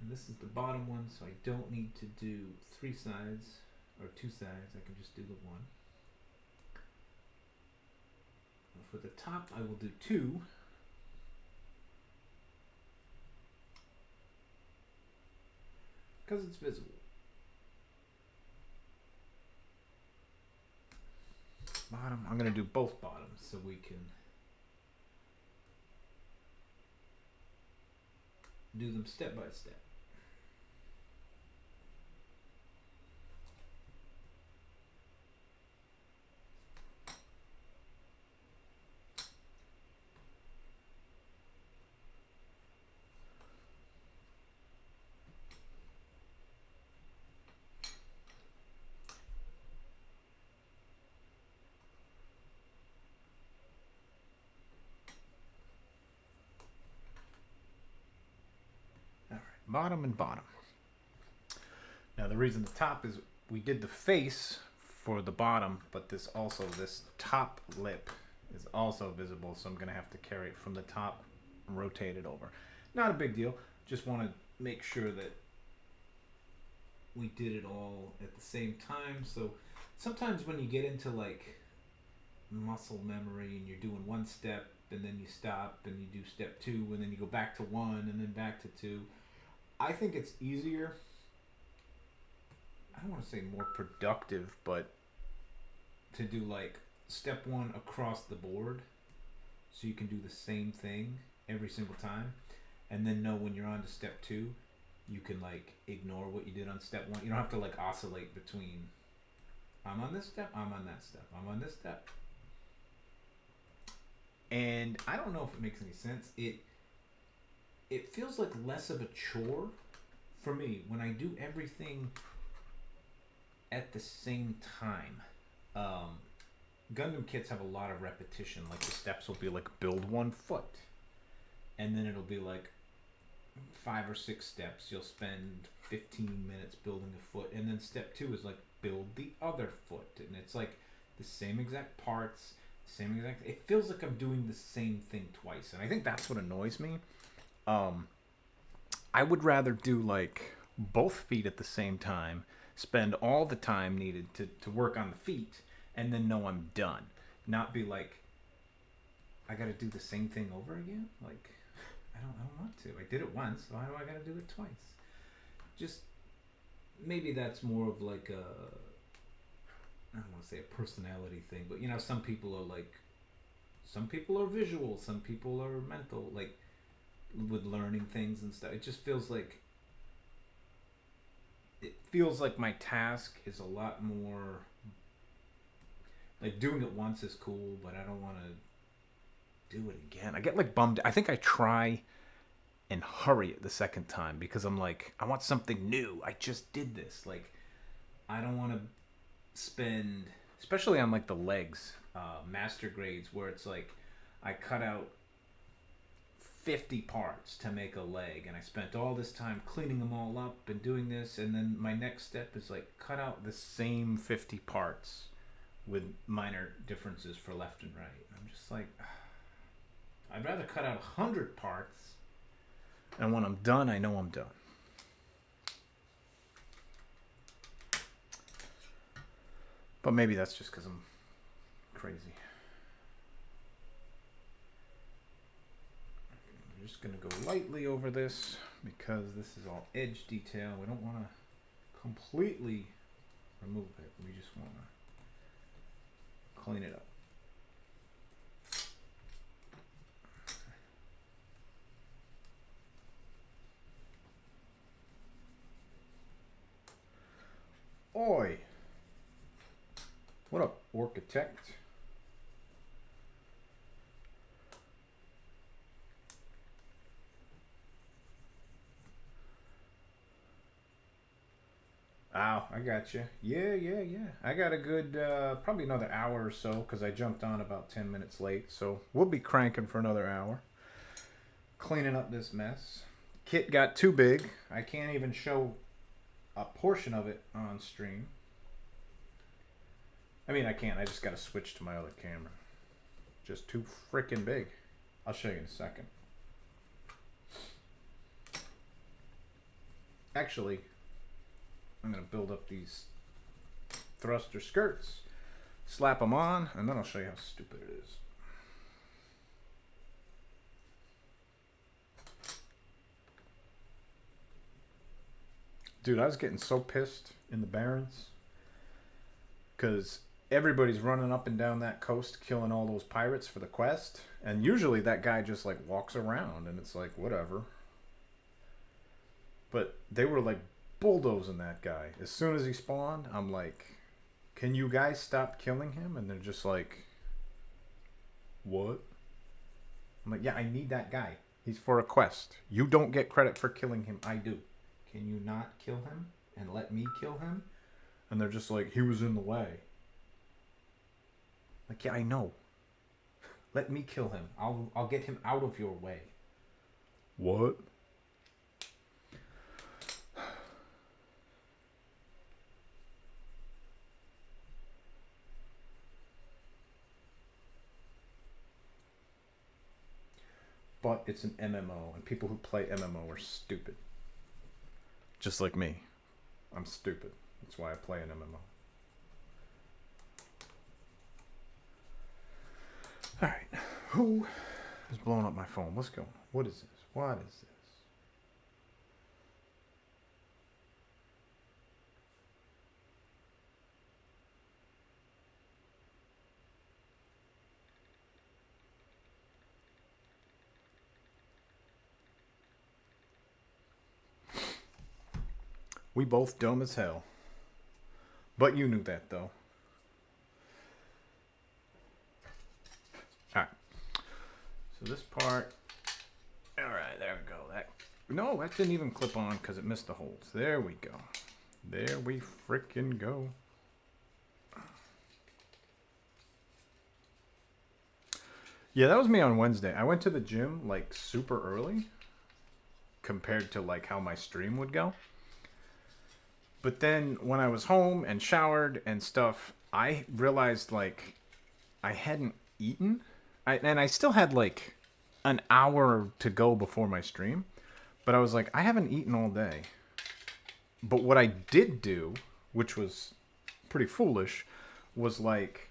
And this is the bottom one, so I don't need to do 3 sides, or 2 sides, I can just do the one. And for the top, I will do 2. Because it's visible. Bottom, I'm going to do both bottoms so we can do them step by step. Bottom and bottom. Now the reason the top is we did the face for the bottom, but this top lip is also visible, so I'm gonna have to carry it from the top and rotate it over. Not a big deal, just want to make sure that we did it all at the same time. So sometimes when you get into like muscle memory and you're doing one step and then you stop and you do step 2 and then you go back to 1 and then back to 2, I think it's easier, I don't want to say more productive, but to do like step 1 across the board so you can do the same thing every single time, and then know when you're on to step 2 you can like ignore what you did on step 1. You don't have to like oscillate between I'm on this step, I'm on that step, I'm on this step. And I don't know if it makes any sense. It feels like less of a chore for me when I do everything at the same time. Gundam kits have a lot of repetition. Like the steps will be like build 1 foot, and then it'll be like 5 or 6 steps. You'll spend 15 minutes building a foot, and then step 2 is like build the other foot, and it's like the same exact parts, same exact. It feels like I'm doing the same thing twice, and I think that's what annoys me. I would rather do like both feet at the same time, spend all the time needed to work on the feet, and then know I'm done. Not be like, I gotta do the same thing over again? Like, I don't want to. I did it once, so why do I gotta do it twice? Just, maybe that's more of like a, I don't want to say a personality thing, but you know, some people are like, some people are visual, some people are mental, like, with learning things and stuff. It just feels like my task is a lot more like doing it once is cool, but I don't want to do it again. I get like bummed. I think I try and hurry it the second time because I'm like, I want something new. I just did this. Like, I don't want to spend, especially on like the legs, master grades, where it's like I cut out 50 parts to make a leg, and I spent all this time cleaning them all up and doing this, and then my next step is like cut out the same 50 parts with minor differences for left and right. I'm just like, I'd rather cut out 100 parts, and when I'm done, I know I'm done. But maybe that's just because I'm crazy. I'm just going to go lightly over this because this is all edge detail. We don't want to completely remove it. We just want to clean it up. Oi! What up, architect? Ow, I got you. Yeah. I got a good, probably another hour or so, because I jumped on about 10 minutes late. So we'll be cranking for another hour. Cleaning up this mess. Kit got too big. I can't even show a portion of it on stream. I mean, I can't. I just got to switch to my other camera. Just too freaking big. I'll show you in a second. Actually, I'm going to build up these thruster skirts, slap them on, and then I'll show you how stupid it is. Dude, I was getting so pissed in the Barrens because everybody's running up and down that coast killing all those pirates for the quest, and usually that guy just like walks around and it's like whatever. But they were like bulldozing that guy. As soon as he spawned, I'm like, can you guys stop killing him? And they're just like, what? I'm like, yeah, I need that guy. He's for a quest. You don't get credit for killing him. I do. Can you not kill him and let me kill him? And they're just like, he was in the way. Like, yeah, I know. Let me kill him. I'll get him out of your way. What? But it's an MMO, and people who play MMO are stupid. Just like me. I'm stupid. That's why I play an MMO. Alright. Who is blowing up my phone? What's going on? What is this? What is this? We both dumb as hell. But you knew that, though. Alright. So this part... Alright, there we go. No, that didn't even clip on because it missed the holes. There we go. There we frickin' go. Yeah, that was me on Wednesday. I went to the gym, like, super early compared to, like, how my stream would go. But then when I was home and showered and stuff, I realized, like, I hadn't eaten. And I still had, like, an hour to go before my stream. But I was like, I haven't eaten all day. But what I did do, which was pretty foolish, was, like,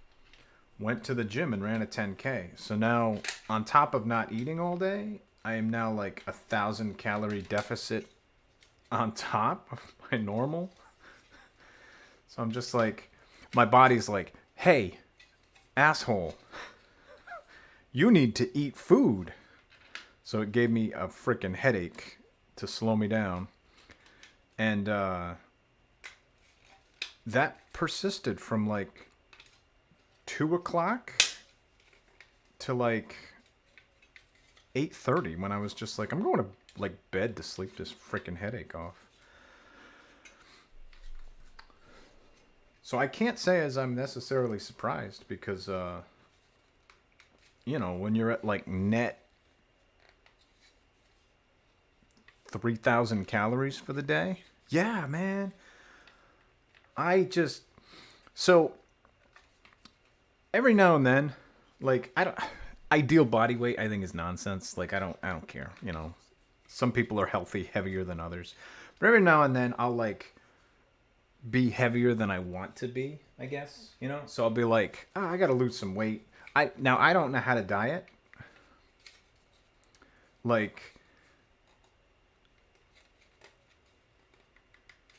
went to the gym and ran a 10K. So now, on top of not eating all day, I am now, like, 1,000 calorie deficit on top of my normal. So I'm just like, my body's like, hey, asshole, you need to eat food. So it gave me a freaking headache to slow me down. And that persisted from like 2 o'clock to like 8:30 when I was just like, I'm going to like bed to sleep this freaking headache off. So I can't say as I'm necessarily surprised because, when you're at like net 3,000 calories for the day. Yeah, man. I just, so every now and then, like, ideal body weight I think is nonsense. Like, I don't care, Some people are healthy, heavier than others. But every now and then I'll like be heavier than I want to be, I guess, So I'll be like, I got to lose some weight. I don't know how to diet. Like,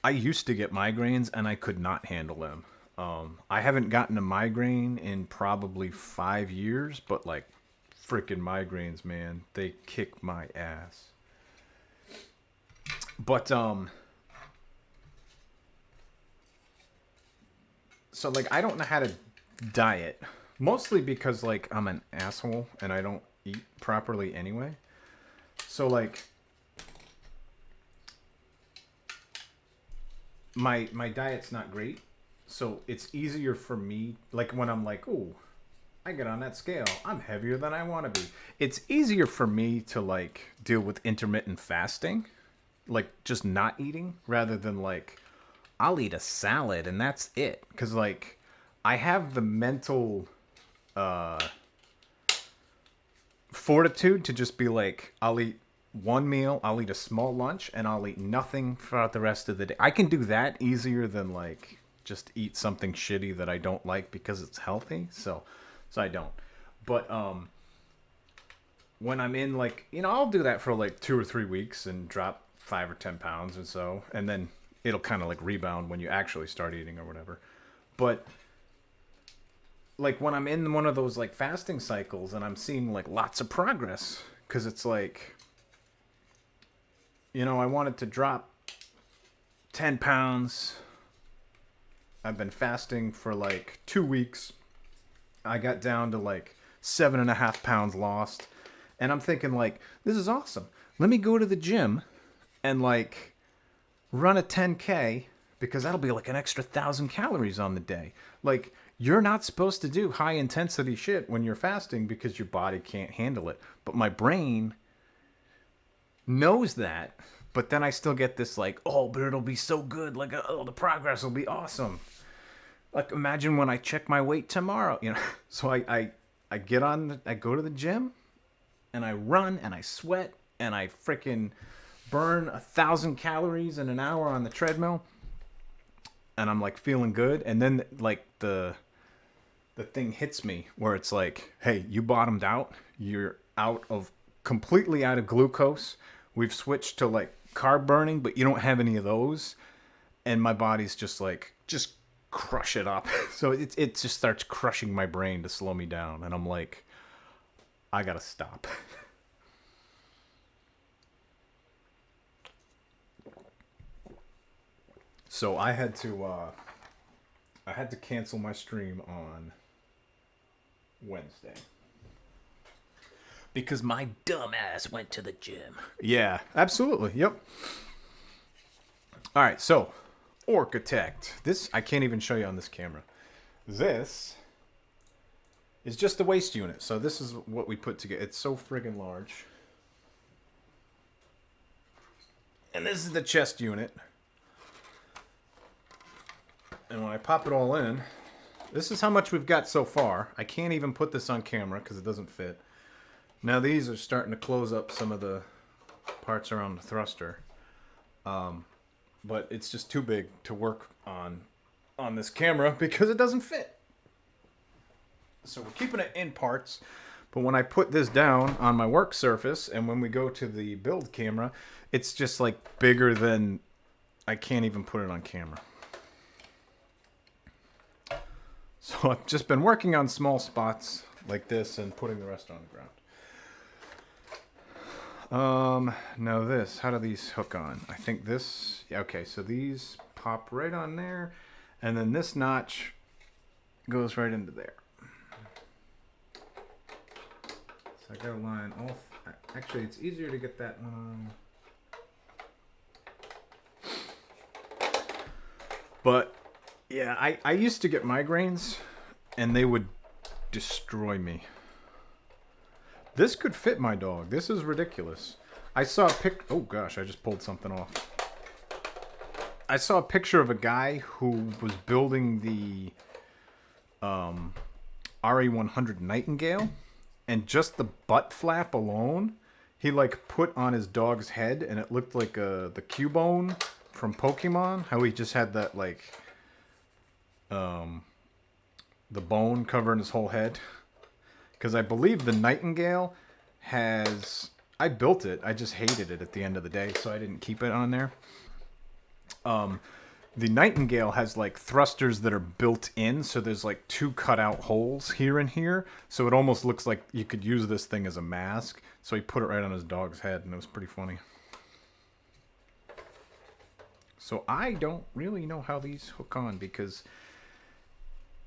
I used to get migraines and I could not handle them. I haven't gotten a migraine in probably 5 years, but like freaking migraines, man, they kick my ass. But so like I don't know how to diet, mostly because like I'm an asshole and I don't eat properly anyway. So like my diet's not great, so it's easier for me, like when I'm like, oh, I get on that scale, I'm heavier than I want to be. It's easier for me to like deal with intermittent fasting, like just not eating, rather than like I'll eat a salad and that's it. Because like I have the mental fortitude to just be like, I'll eat one meal, I'll eat a small lunch, and I'll eat nothing throughout the rest of the day. I can do that easier than like just eat something shitty that I don't like because it's healthy. So I don't. But when I'm in like, I'll do that for like 2 or 3 weeks and drop 5 or 10 pounds or so, and then it'll kind of like rebound when you actually start eating or whatever. But like when I'm in one of those like fasting cycles and I'm seeing like lots of progress, because it's like, I wanted to drop 10 pounds. I've been fasting for like 2 weeks. I got down to like 7.5 pounds lost. And I'm thinking like, this is awesome. Let me go to the gym and like run a 10K, because that'll be like an extra 1,000 calories on the day. Like, you're not supposed to do high intensity shit when you're fasting because your body can't handle it. But my brain knows that, but then I still get this like, oh, but it'll be so good, like, oh, the progress will be awesome. Like, imagine when I check my weight tomorrow, So I get on, I go to the gym, and I run, and I sweat, and I freaking burn 1,000 calories in an hour on the treadmill, and I'm like feeling good, and then like the thing hits me where it's like, hey, you bottomed out, you're completely out of glucose. We've switched to like carb burning, but you don't have any of those. And my body's just like, just crush it up. So it just starts crushing my brain to slow me down. And I'm like, I gotta stop. So I had to cancel my stream on Wednesday. Because my dumb ass went to the gym. Yeah, absolutely. Yep. All right, so Architect. This I can't even show you on this camera. This is just the waist unit. So this is what we put together. It's so friggin' large. And this is the chest unit. And when I pop it all in, this is how much we've got so far. I can't even put this on camera because it doesn't fit. Now these are starting to close up some of the parts around the thruster. But it's just too big to work on this camera because it doesn't fit. So we're keeping it in parts. But when I put this down on my work surface and when we go to the build camera, it's just like bigger than, I can't even put it on camera. So I've just been working on small spots like this and putting the rest on the ground. Now this, how do these hook on? I think this, okay, so these pop right on there, and then this notch goes right into there. So I gotta line off, actually it's easier to get that one on. But Yeah, I used to get migraines, and they would destroy me. This could fit my dog. This is ridiculous. I saw a pic. Oh gosh, I just pulled something off. I saw a picture of a guy who was building the RE100 Nightingale, and just the butt flap alone, he like put on his dog's head, and it looked like the Cubone from Pokemon. How he just had that like the bone covering his whole head. Because I believe the Nightingale has... I built it. I just hated it at the end of the day, so I didn't keep it on there. The Nightingale has like thrusters that are built in, so there's like 2 cutout holes here and here. So it almost looks like you could use this thing as a mask. So he put it right on his dog's head, and it was pretty funny. So I don't really know how these hook on, because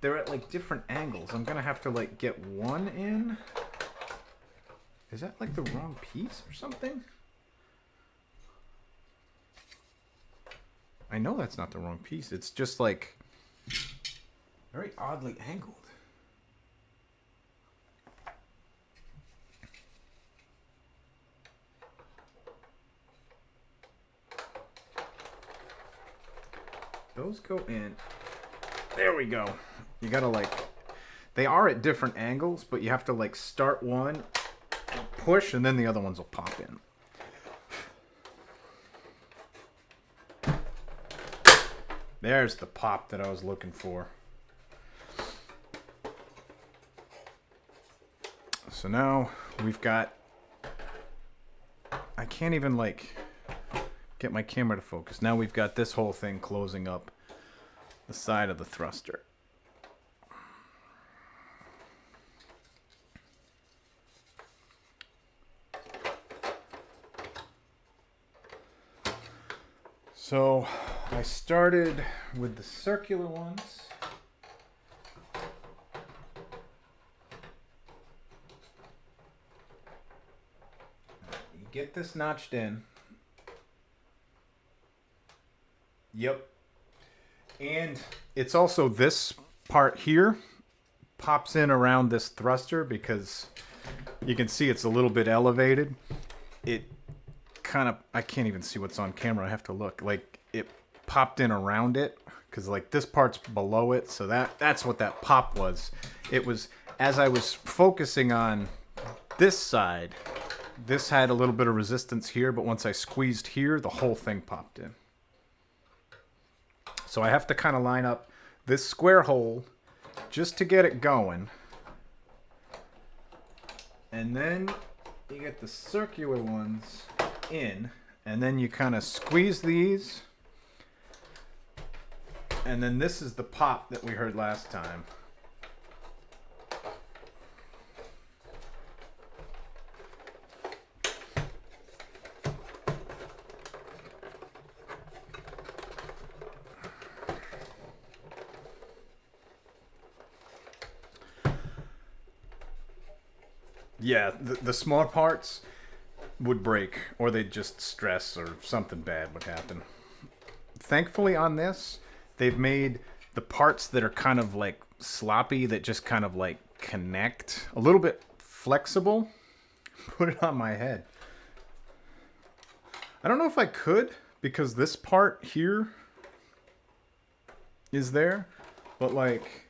they're at like different angles. I'm gonna have to like get one in. Is that like the wrong piece or something? I know that's not the wrong piece. It's just like very oddly angled. Those go in. There we go. You gotta like, they are at different angles, but you have to like start one, push, and then the other ones will pop in. There's the pop that I was looking for. So now we've got, I can't even like get my camera to focus. Now we've got this whole thing closing up the side of the thruster. So I started with the circular ones. You get this notched in. Yep. And it's also this part here pops in around this thruster, because you can see it's a little bit elevated. It kind of, I can't even see what's on camera. I have to look. Like it popped in around it, because like this part's below it. So that's what that pop was. It was as I was focusing on this side, this had a little bit of resistance here, but once I squeezed here, the whole thing popped in. So I have to kind of line up this square hole just to get it going. And then you get the circular ones in, and then you kind of squeeze these. And then this is the pop that we heard last time. Yeah, the small parts would break, or they'd just stress, or something bad would happen. Thankfully on this, they've made the parts that are kind of like sloppy, that just kind of like connect, a little bit flexible. Put it on my head. I don't know if I could, because this part here is there, but like,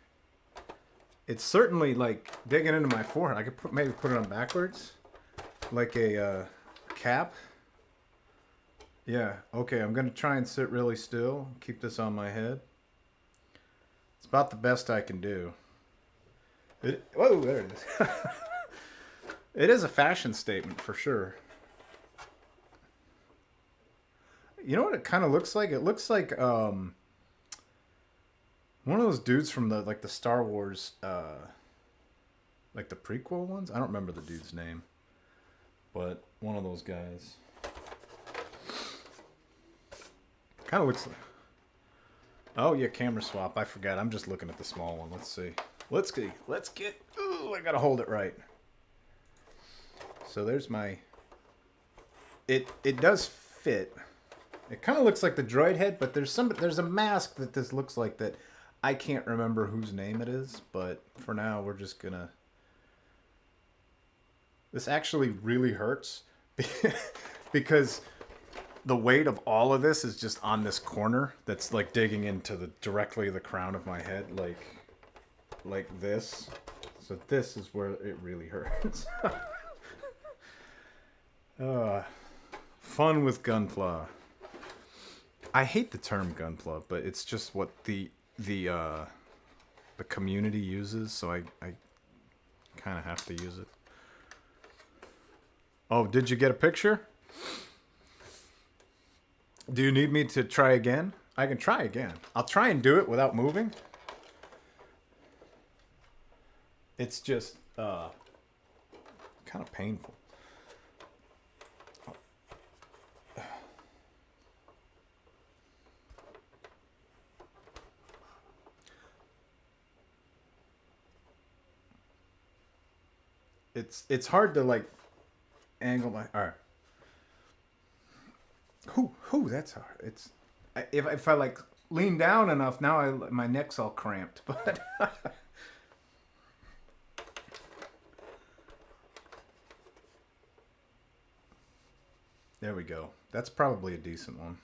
it's certainly like digging into my forehead. I could maybe put it on backwards, like a cap. Yeah, okay, I'm gonna try and sit really still, keep this on my head. It's about the best I can do. Whoa, there it is. It is a fashion statement for sure. You know what it kind of looks like? It looks like one of those dudes from the like the Star Wars, like the prequel ones. I don't remember the dude's name, but one of those guys. Kind of looks like. Oh yeah, camera swap. I forgot. I'm just looking at the small one. Let's see. Let's get. Ooh, I gotta hold it right. So there's my. It does fit. It kind of looks like the droid head, but there's a mask that this looks like that. I can't remember whose name it is, but for now we're just gonna... This actually really hurts because the weight of all of this is just on this corner that's like digging into the directly the crown of my head, like this. So this is where it really hurts. Fun with Gunpla. I hate the term Gunpla, but it's just what the community uses, so I kind of have to use it. Oh, did you get a picture? Do you need me to try again? I can try again. I'll try and do it without moving. It's just kind of painful. It's hard to like angle my... All right. Whoo, that's hard. It's if I like lean down enough, now my neck's all cramped. But there we go. That's probably a decent one.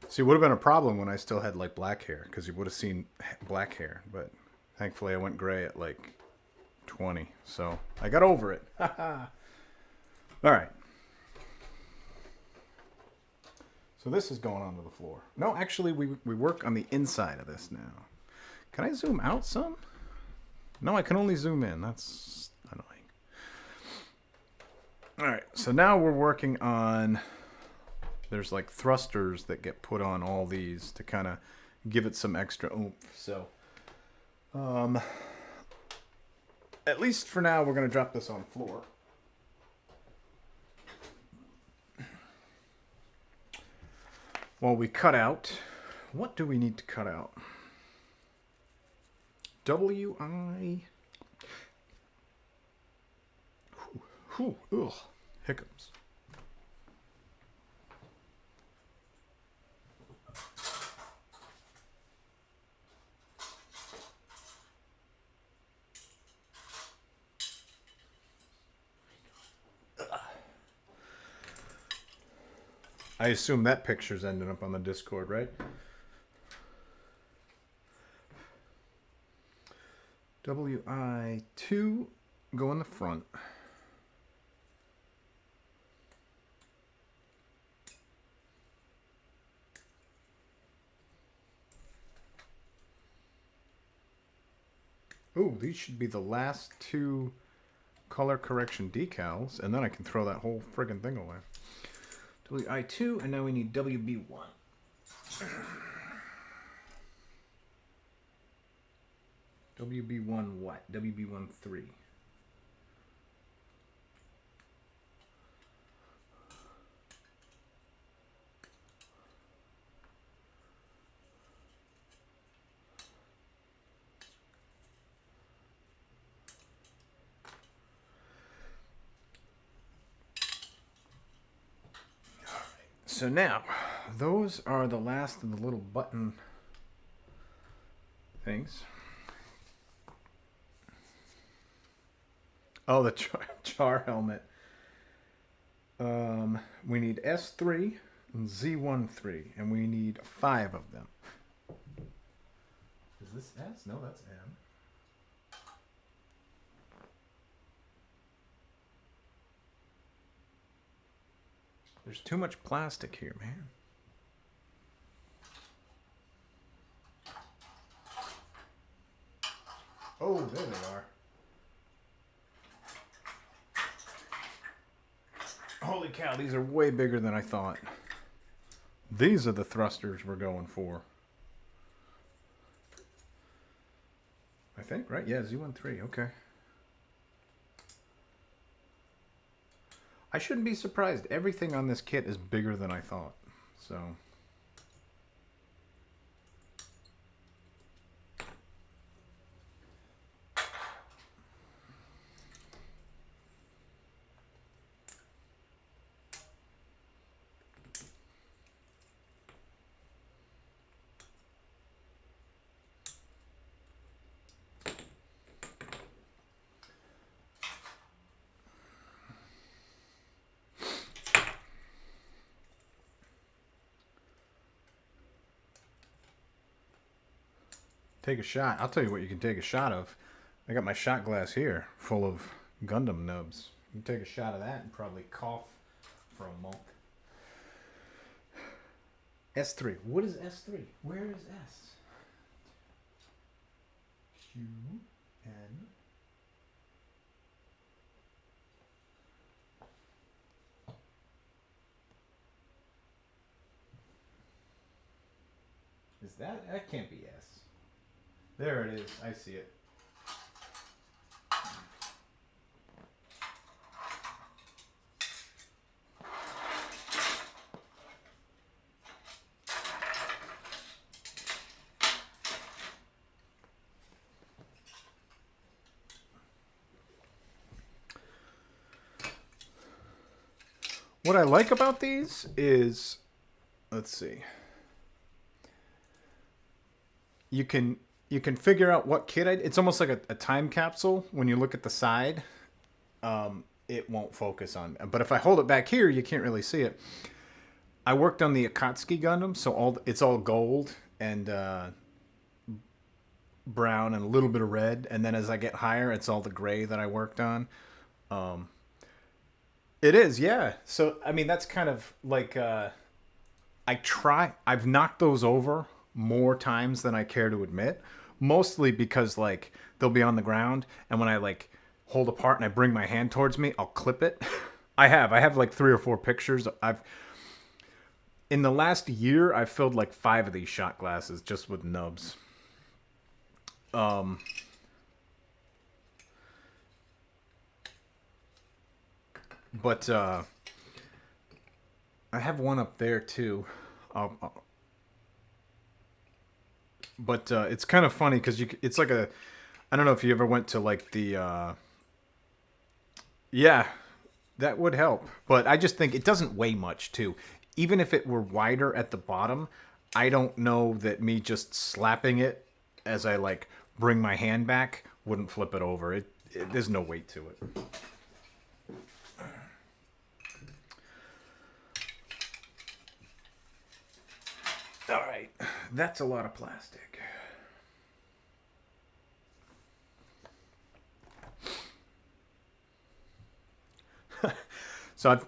See, it would have been a problem when I still had like black hair, because you would have seen black hair. But thankfully, I went gray at like 20, so I got over it. All right. So this is going onto the floor. No, actually, we work on the inside of this now. Can I zoom out some? No, I can only zoom in. That's annoying. All right, so now we're working on... There's like thrusters that get put on all these to kind of give it some extra oomph. So, at least for now, we're going to drop this on the floor. While we cut out, what do we need to cut out? W-I... Ugh, hiccups. I assume that picture's ending up on the Discord, right? WI2, go in the front. Ooh, these should be the last two color correction decals, and then I can throw that whole friggin' thing away. WI2, and now we need WB1. WB1 what? WB1 3. So now, those are the last of the little button things. Oh, the char helmet. We need S3 and Z13, and we need 5 of them. Is this S? No, that's M. There's too much plastic here, man. Oh, there they are. Holy cow, these are way bigger than I thought. These are the thrusters we're going for. I think, right? Yeah, Z13, okay. I shouldn't be surprised. Everything on this kit is bigger than I thought. So Take a shot. I'll tell you what you can take a shot of. I got my shot glass here full of Gundam nubs. You can take a shot of that and probably cough for a month. S3. What is S3? Where is S? Q N. Is that can't be S. There it is. I see it. What I like about these is, let's see. You can figure out what kit it's almost like a time capsule. When you look at the side, it won't focus on. But if I hold it back here, you can't really see it. I worked on the Akatsuki Gundam, so it's all gold and brown and a little bit of red. And then as I get higher, it's all the gray that I worked on. It is, yeah. So, I mean, that's kind of like, I've knocked those over more times than I care to admit. Mostly because, like, they'll be on the ground, and when I, like, hold apart and I bring my hand towards me, I'll clip it. I have, like, 3 or 4 pictures. In the last year, I've filled, like, 5 of these shot glasses just with nubs. But I have one up there too. But it's kind of funny because it's like I don't know if you ever went to like the yeah, that would help. But I just think it doesn't weigh much too. Even if it were wider at the bottom, I don't know that me just slapping it as I like bring my hand back wouldn't flip it over. There's no weight to it. All right, that's a lot of plastic. So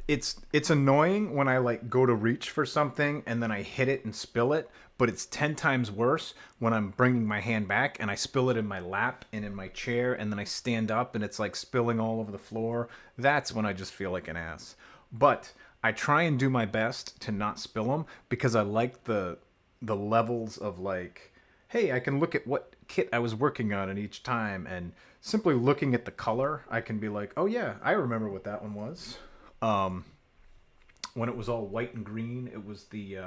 it's annoying when I like go to reach for something and then I hit it and spill it, but it's 10 times worse when I'm bringing my hand back and I spill it in my lap and in my chair and then I stand up and it's like spilling all over the floor. That's when I just feel like an ass. But I try and do my best to not spill them because I like the levels of like, hey, I can look at what kit I was working on at each time, and simply looking at the color, I can be like, oh yeah, I remember what that one was. When it was all white and green, it was the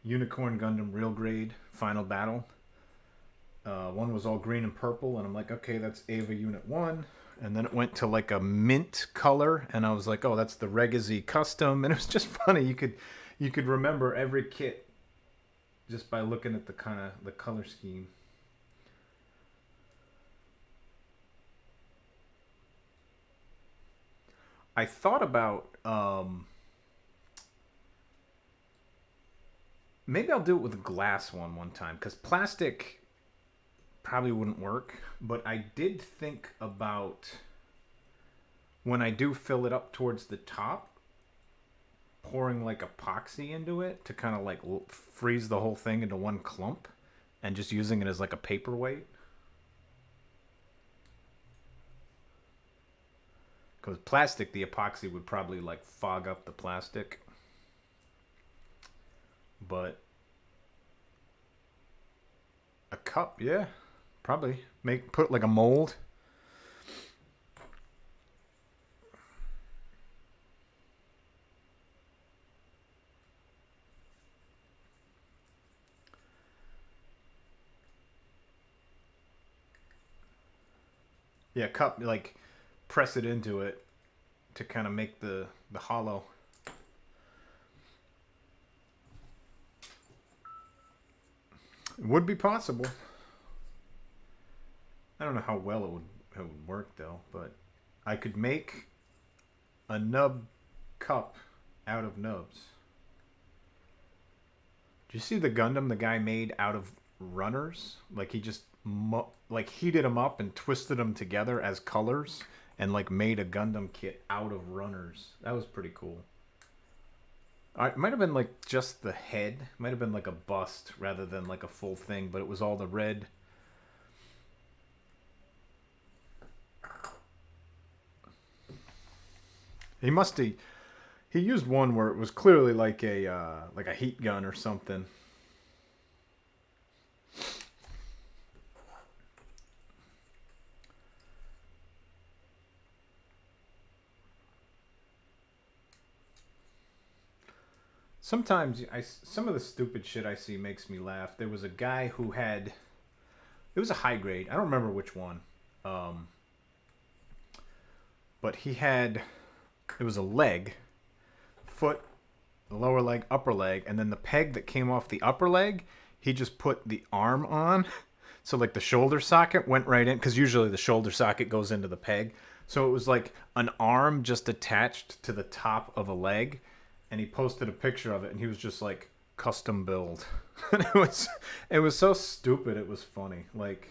Unicorn Gundam Real Grade Final Battle. One was all green and purple, and I'm like, okay, that's Ava Unit 1. And then it went to like a mint color, and I was like, oh, that's the Regazi Custom. And it was just funny. You could remember every kit just by looking at the kind of the color scheme. I thought about maybe I'll do it with a glass one time, because plastic probably wouldn't work. But I did think about when I do fill it up towards the top, pouring like epoxy into it to kind of like freeze the whole thing into one clump and just using it as like a paperweight. Because plastic, the epoxy would probably like fog up the plastic. But a cup, yeah, probably put like a mold. Yeah, cup, like press it into it to kind of make the hollow. It would be possible. I don't know how well it would work though, but I could make a nub cup out of nubs. Do you see the Gundam the guy made out of runners. Like he just like heated them up and twisted them together as colors and like made a Gundam kit out of runners. That was pretty cool. It might have been like just the head. It might have been like a bust rather than like a full thing, but it was all the red. He must have. He used one where it was clearly like a heat gun or something. Sometimes some of the stupid shit I see makes me laugh. There was a guy who had it was a high grade. I don't remember which one, um, but he had it was a leg, foot, lower leg, upper leg, and then the peg that came off the upper leg, he just put the arm on. So like the shoulder socket went right in because usually the shoulder socket goes into the peg. So it was like an arm just attached to the top of a leg, and he posted a picture of it, and he was just like custom build. And it was so stupid. It was funny. Like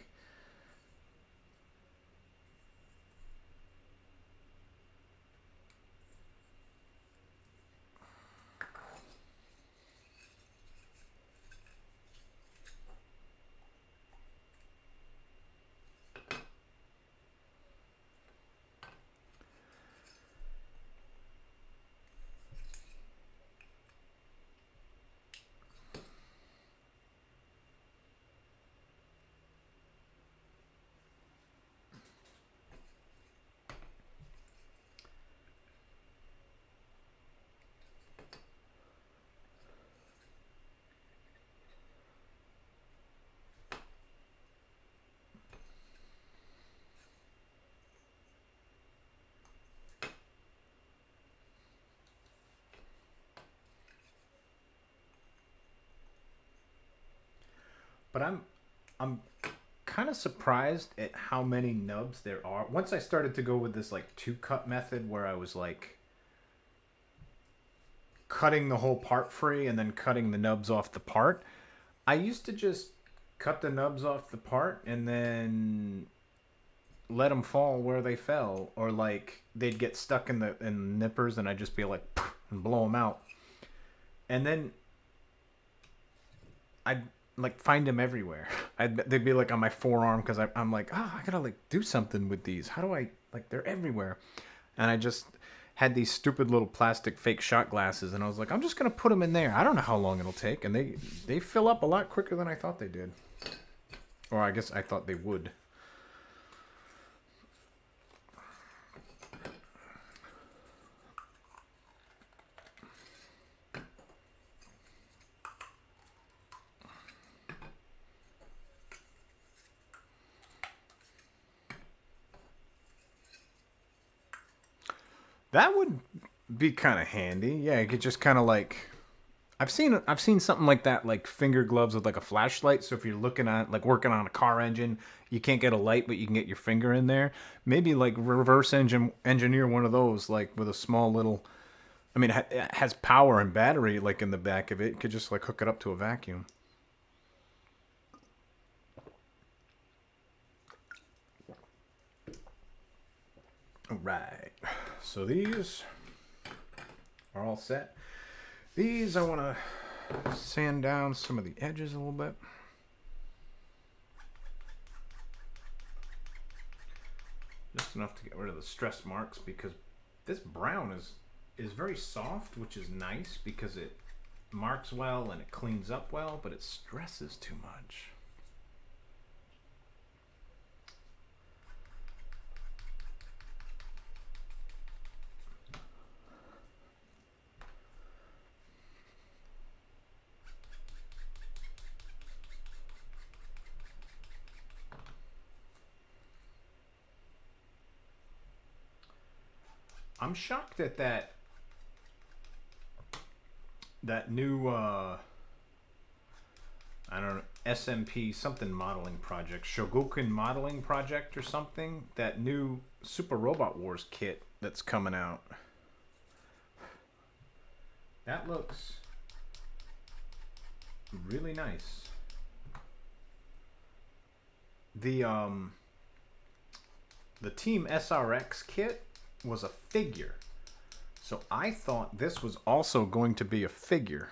but I'm kind of surprised at how many nubs there are. Once I started to go with this like two cut method where I was like cutting the whole part free and then cutting the nubs off the part, I used to just cut the nubs off the part and then let them fall where they fell, or like they'd get stuck in the nippers and I'd just be like and blow them out. And then I'd like find them everywhere. They'd be like on my forearm because I'm like, oh, I gotta like do something with these. How do I like? They're everywhere, and I just had these stupid little plastic fake shot glasses, and I was like, I'm just gonna put them in there. I don't know how long it'll take, and they fill up a lot quicker than I thought they did, or I guess I thought they would. That would be kind of handy. Yeah, you could just kind of like I've seen something like that, like finger gloves with like a flashlight. So if you're looking at like working on a car engine, you can't get a light, but you can get your finger in there. Maybe like reverse engineer one of those, like with a small little. I mean, it has power and battery like in the back of it. You could just like hook it up to a vacuum. All right. So these are all set. These I want to sand down some of the edges a little bit. Just enough to get rid of the stress marks, because this brown is very soft, which is nice because it marks well and it cleans up well, but it stresses too much. I'm shocked at that new I don't know, SMP something modeling project, Shogoken modeling project or something. That new Super Robot Wars kit that's coming out. That looks really nice. the Team SRX kit was a figure. So I thought this was also going to be a figure.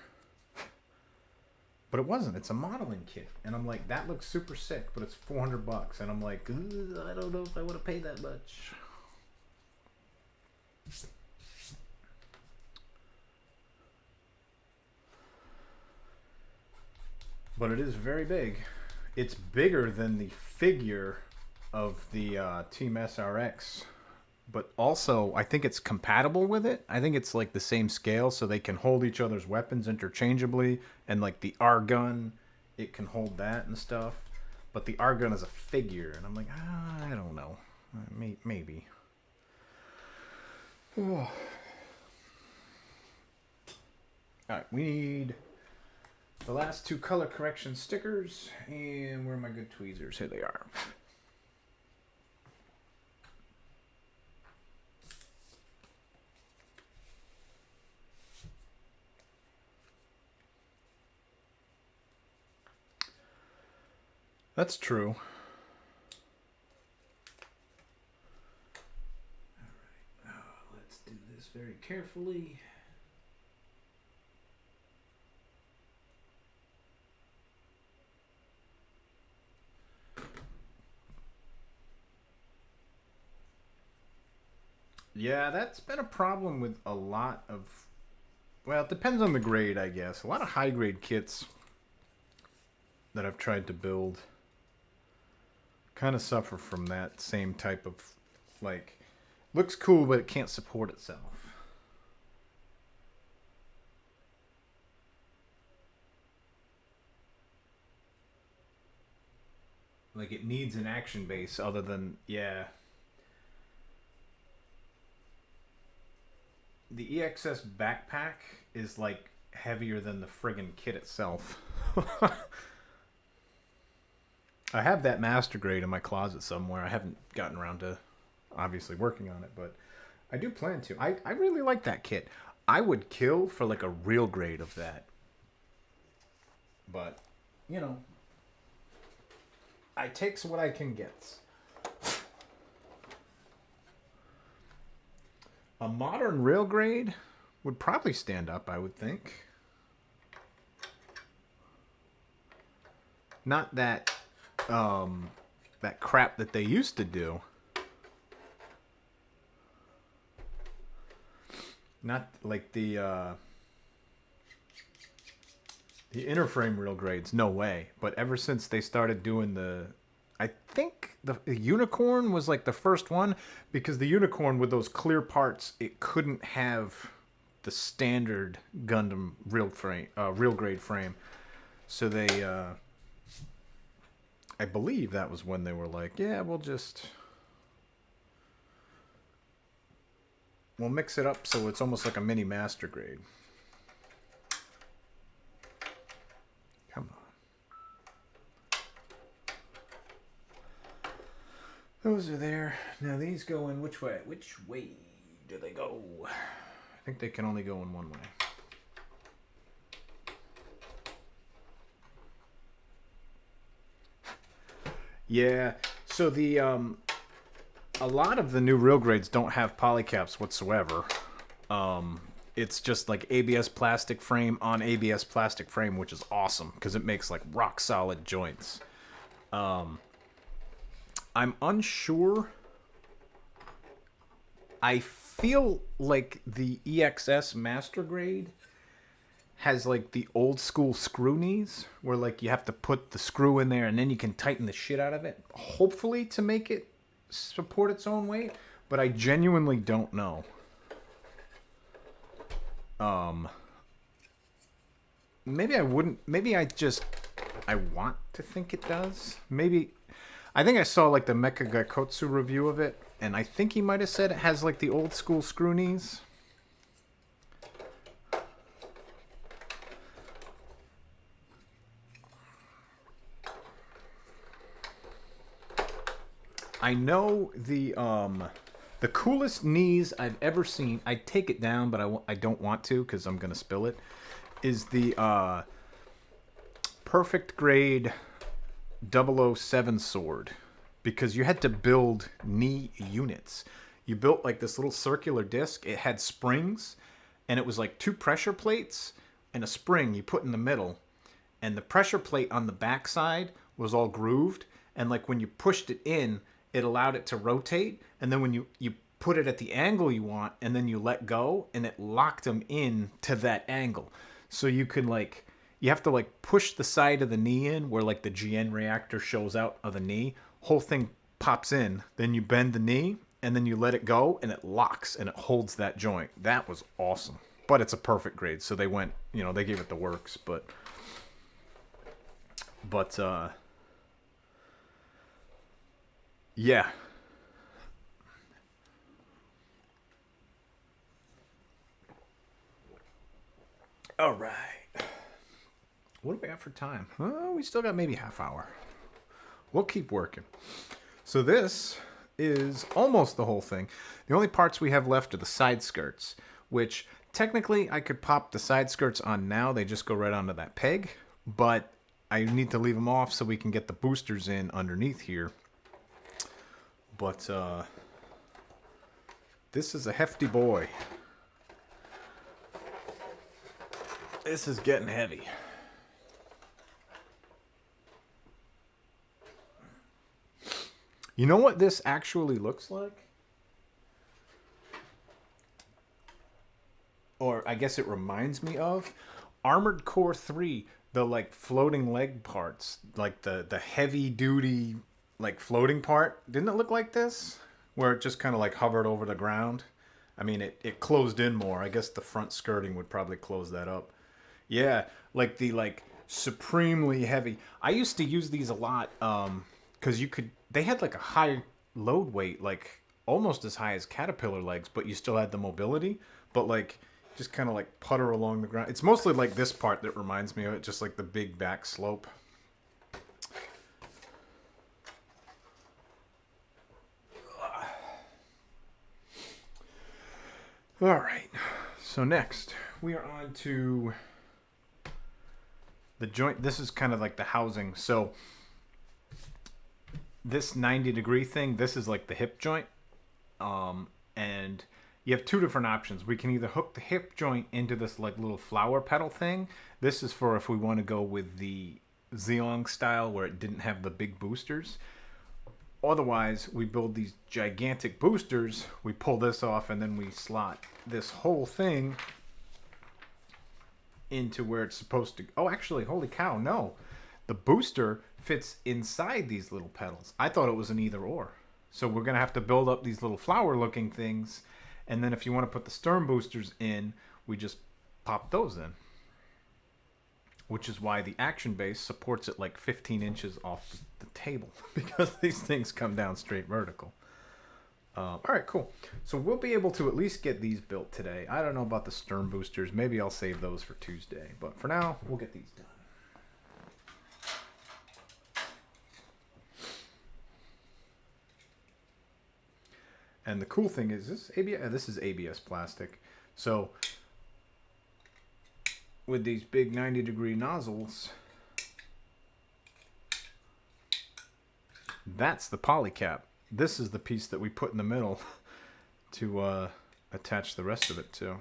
But it wasn't. It's a modeling kit. And I'm like, that looks super sick, but it's $400. And I'm like, I don't know if I want to pay that much. But it is very big. It's bigger than the figure of the Team SRX. But also, I think it's compatible with it. I think it's like the same scale, so they can hold each other's weapons interchangeably. And like the R gun, it can hold that and stuff. But the R gun is a figure, and I'm like, I don't know, maybe. All right, we need the last two color correction stickers, and where are my good tweezers? Here they are. That's true. All right, let's do this very carefully. Yeah, that's been a problem with a lot of... Well, it depends on the grade, I guess. A lot of high-grade kits that I've tried to build kind of suffer from that same type of, like, looks cool, but it can't support itself. Like, it needs an action base other than, yeah. The EXS backpack is, like, heavier than the friggin' kit itself. I have that master grade in my closet somewhere. I haven't gotten around to obviously working on it, but I do plan to. I really like that kit. I would kill for like a real grade of that. But, you know, I takes what I can get. A modern real grade would probably stand up, I would think. Not that that crap that they used to do. Not like the interframe real grades, no way. But ever since they started doing I think the unicorn was like the first one, because the unicorn with those clear parts, it couldn't have the standard Gundam real grade frame. So they I believe that was when they were like, yeah, we'll mix it up so it's almost like a mini master grade. Come on. Those are there. Now these go in which way? Which way do they go? I think they can only go in one way. Yeah, so the a lot of the new real grades don't have polycaps whatsoever. It's just like ABS plastic frame on ABS plastic frame, which is awesome because it makes like rock solid joints. I'm unsure. I feel like the EXS master grade has like the old school screw knees where like you have to put the screw in there and then you can tighten the shit out of it, hopefully to make it support its own weight, but I genuinely don't know. Maybe I wouldn't, maybe I want to think it does. Maybe I think I saw like the Mecha Gaikotsu review of it, and I think he might have said it has like the old school screw knees. I know the coolest knees I've ever seen. I take it down, but I don't want to because I'm gonna spill it. Is the perfect grade 007 sword because you had to build knee units. You built like this little circular disc. It had springs, and it was like two pressure plates and a spring you put in the middle. And the pressure plate on the backside was all grooved. And like when you pushed it in, it allowed it to rotate. And then when you put it at the angle you want, and then you let go, and it locked them in to that angle. So you could like, you have to like push the side of the knee in where like the GN reactor shows out of the knee. Whole thing pops in. Then you bend the knee, and then you let it go, and it locks, and it holds that joint. That was awesome. But it's a perfect grade, so they went, you know, they gave it the works, but yeah. All right. What do we got for time? Oh, we still got maybe half hour. We'll keep working. So this is almost the whole thing. The only parts we have left are the side skirts, which technically I could pop the side skirts on now. They just go right onto that peg, but I need to leave them off so we can get the boosters in underneath here. But this is a hefty boy. This is getting heavy. You know what this actually looks like? Or I guess it reminds me of Armored Core 3, the like floating leg parts, like the heavy duty like floating part. Didn't it look like this? Where it just kind of like hovered over the ground. I mean, it closed in more. I guess the front skirting would probably close that up. Yeah, like the like supremely heavy. I used to use these a lot because they had like a high load weight, like almost as high as caterpillar legs, but you still had the mobility. But like just kind of like putter along the ground. It's mostly like this part that reminds me of it, just like the big back slope. All right, so next we are on to the joint. This is kind of like the housing. So this 90-degree thing, this is like the hip joint. And you have two different options. We can either hook the hip joint into this like little flower petal thing. This is for if we want to go with the Zeong style where it didn't have the big boosters. Otherwise, we build these gigantic boosters, we pull this off, and then we slot this whole thing into where it's supposed to. Oh, actually, holy cow, no. The booster fits inside these little petals. I thought it was an either or. So we're going to have to build up these little flower-looking things, and then if you want to put the stern boosters in, we just pop those in. Which is why the action base supports it like 15 inches off the table, because these things come down straight vertical. All right, cool. So we'll be able to at least get these built today. I don't know about the stern boosters. Maybe I'll save those for Tuesday. But for now, we'll get these done. And the cool thing is this ABS. This is ABS plastic. So with these big 90-degree nozzles, that's the poly cap. This is the piece that we put in the middle to attach the rest of it to.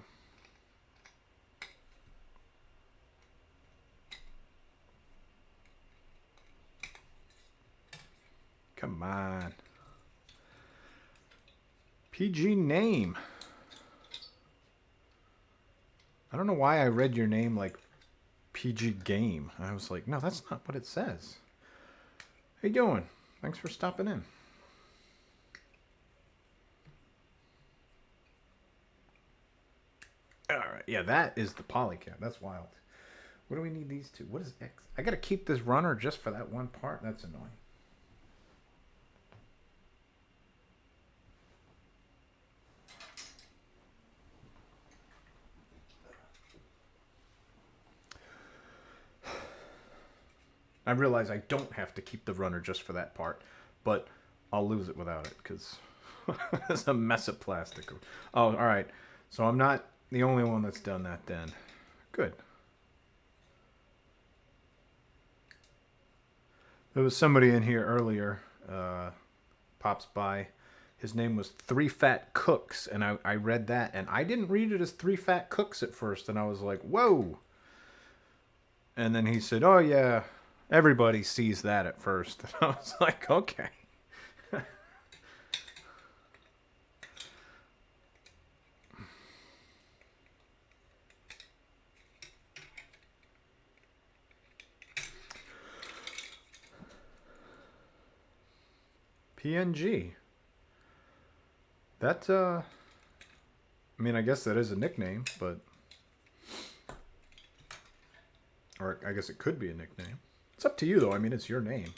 Come on. PG name. I don't know why I read your name like PG Game. I was like, no, that's not what it says. How you doing? Thanks for stopping in. All right, yeah, that is the polycap. That's wild. What do we need these two? What is X? I got to keep this runner just for that one part. That's annoying. I realize I don't have to keep the runner just for that part, but I'll lose it without it because it's a mess of plastic. Oh, all right. So I'm not the only one that's done that then. Good. There was somebody in here earlier, pops by. His name was Three Fat Cooks, and I read that, and I didn't read it as Three Fat Cooks at first, and I was like, whoa. And then he said, oh, yeah, everybody sees that at first. And I was like, okay. PNG. That, I mean, I guess that is a nickname, but... Or I guess it could be a nickname. It's up to you, though. I mean, it's your name.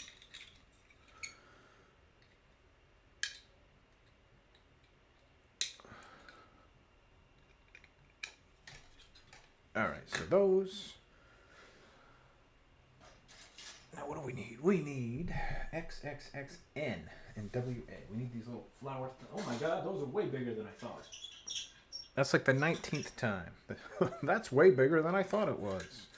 Alright, so those... Now, what do we need? We need XXXN and WA. We need these little flowers. Oh my god, those are way bigger than I thought. That's like the 19th time. That's way bigger than I thought it was.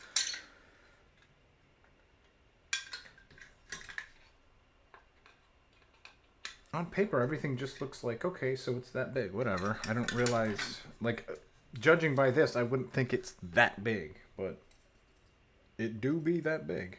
On paper, everything just looks like, okay, so it's that big. Whatever. I don't realize, like, judging by this, I wouldn't think it's that big. But it do be that big.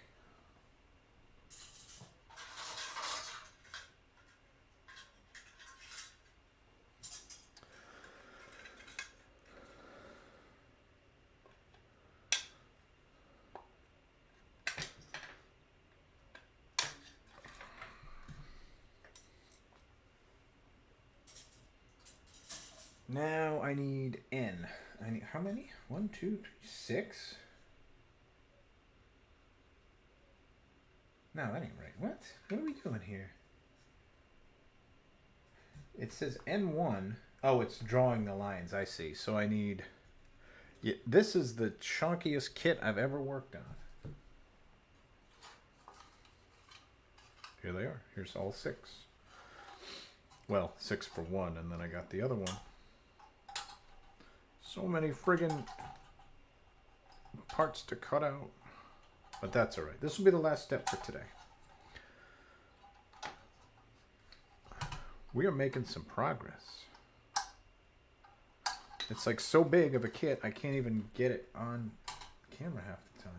Now I need N. I need how many? 1, 2, 3, 6. No, that ain't right. What? What are we doing here? It says N1. Oh, it's drawing the lines. I see. So I need... Yeah, this is the chunkiest kit I've ever worked on. Here they are. Here's all 6. Well, 6 for 1, and then I got the other one. So many friggin' parts to cut out. But that's alright. This will be the last step for today. We are making some progress. It's like so big of a kit, I can't even get it on camera half the time.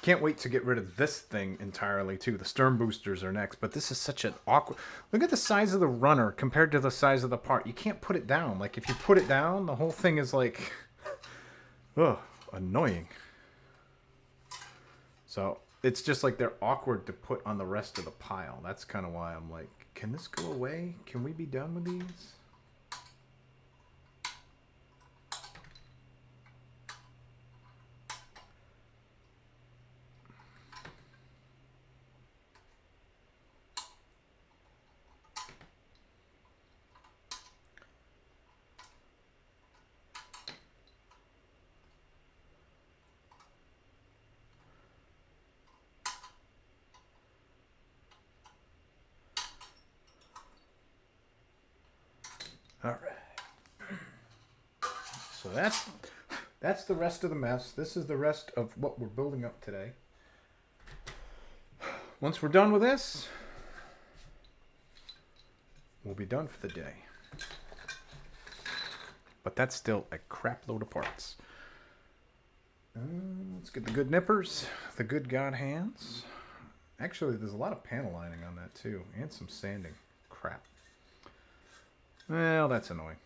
Can't wait to get rid of this thing entirely too. The stern boosters are next, but this is such an awkward... Look at the size of the runner compared to the size of the part. You can't put it down. Like if you put it down, the whole thing is like... Ugh, annoying. So it's just like they're awkward to put on the rest of the pile. That's kind of why I'm like, can this go away? Can we be done with these? All right. So that's the rest of the mess. This is the rest of what we're building up today. Once we're done with this, we'll be done for the day. But that's still a crap load of parts. Let's get the good nippers, the good God hands. Actually, there's a lot of panel lining on that too, and some sanding. Crap. Well, that's annoying.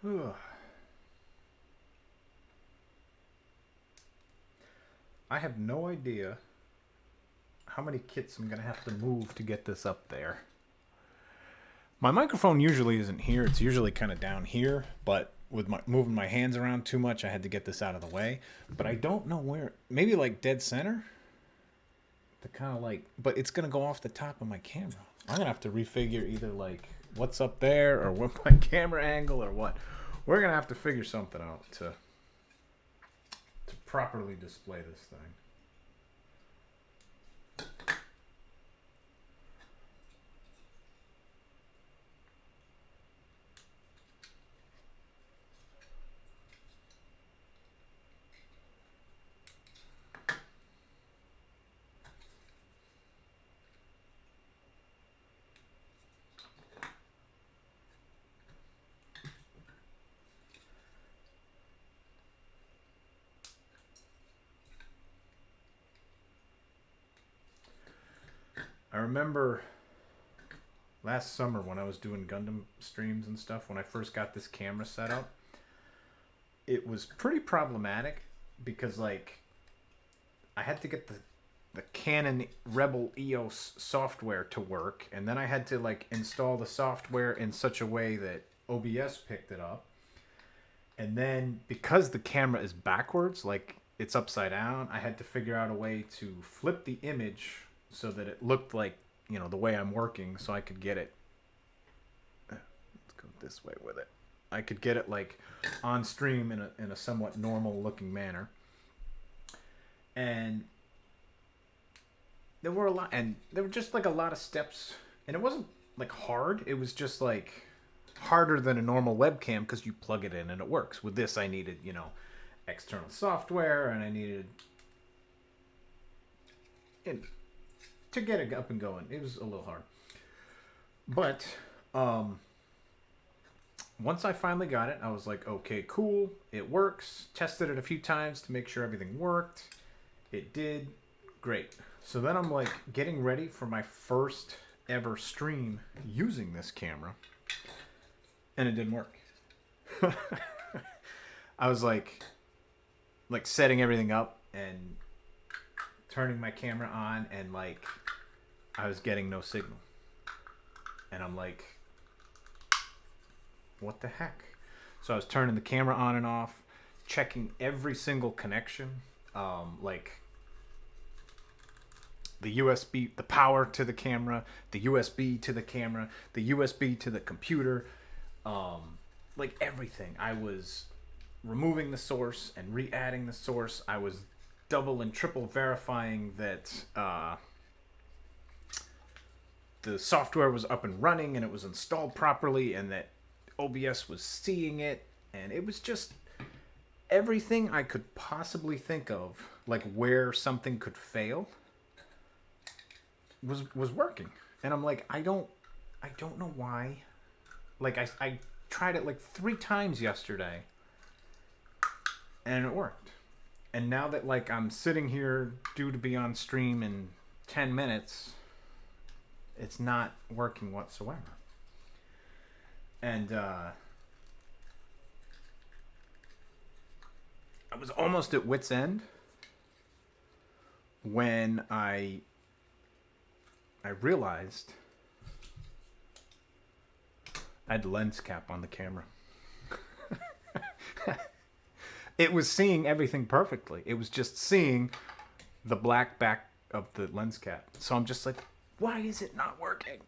I have no idea how many kits I'm gonna have to move to get this up there. My microphone usually isn't here. It's usually kind of down here, but with my moving my hands around too much, I had to get this out of the way. But I don't know where. Maybe like dead center. To kind of like, but it's gonna go off the top of my camera. I'm gonna have to refigure either like what's up there or what my camera angle or what. We're gonna have to figure something out to properly display this thing. I remember last summer when I was doing Gundam streams and stuff, when I first got this camera set up, it was pretty problematic because like I had to get the Canon Rebel EOS software to work, and then I had to like install the software in such a way that OBS picked it up. And then because the camera is backwards, like it's upside down, I had to figure out a way to flip the image so that it looked like, you know, the way I'm working, so I could get it. Let's go this way with it. I could get it like on stream in a somewhat normal looking manner. And there were just like a lot of steps, and it wasn't like hard. It was just like harder than a normal webcam because you plug it in and it works. With this, I needed, you know, external software, and I needed to get it up and going. It was a little hard. But once I finally got it, I was like, okay, cool. It works. Tested it a few times to make sure everything worked. It did. Great. So then I'm like getting ready for my first ever stream using this camera. And it didn't work. I was like setting everything up and turning my camera on, and like I was getting no signal. And I'm like, what the heck? So I was turning the camera on and off, checking every single connection, like the USB, the power to the camera, the USB to the camera, the USB to the computer, like everything. I was removing the source and re-adding the source. I was double and triple verifying that the software was up and running and it was installed properly and that OBS was seeing it. And it was just everything I could possibly think of, like where something could fail, was working. And I'm like, I don't know why. Like I tried it like 3 times yesterday and it worked. And now that like I'm sitting here due to be on stream in 10 minutes, it's not working whatsoever. And I was almost at wit's end when I realized I had the lens cap on the camera. It was seeing everything perfectly. It was just seeing the black back of the lens cap. So I'm just like, why is it not working?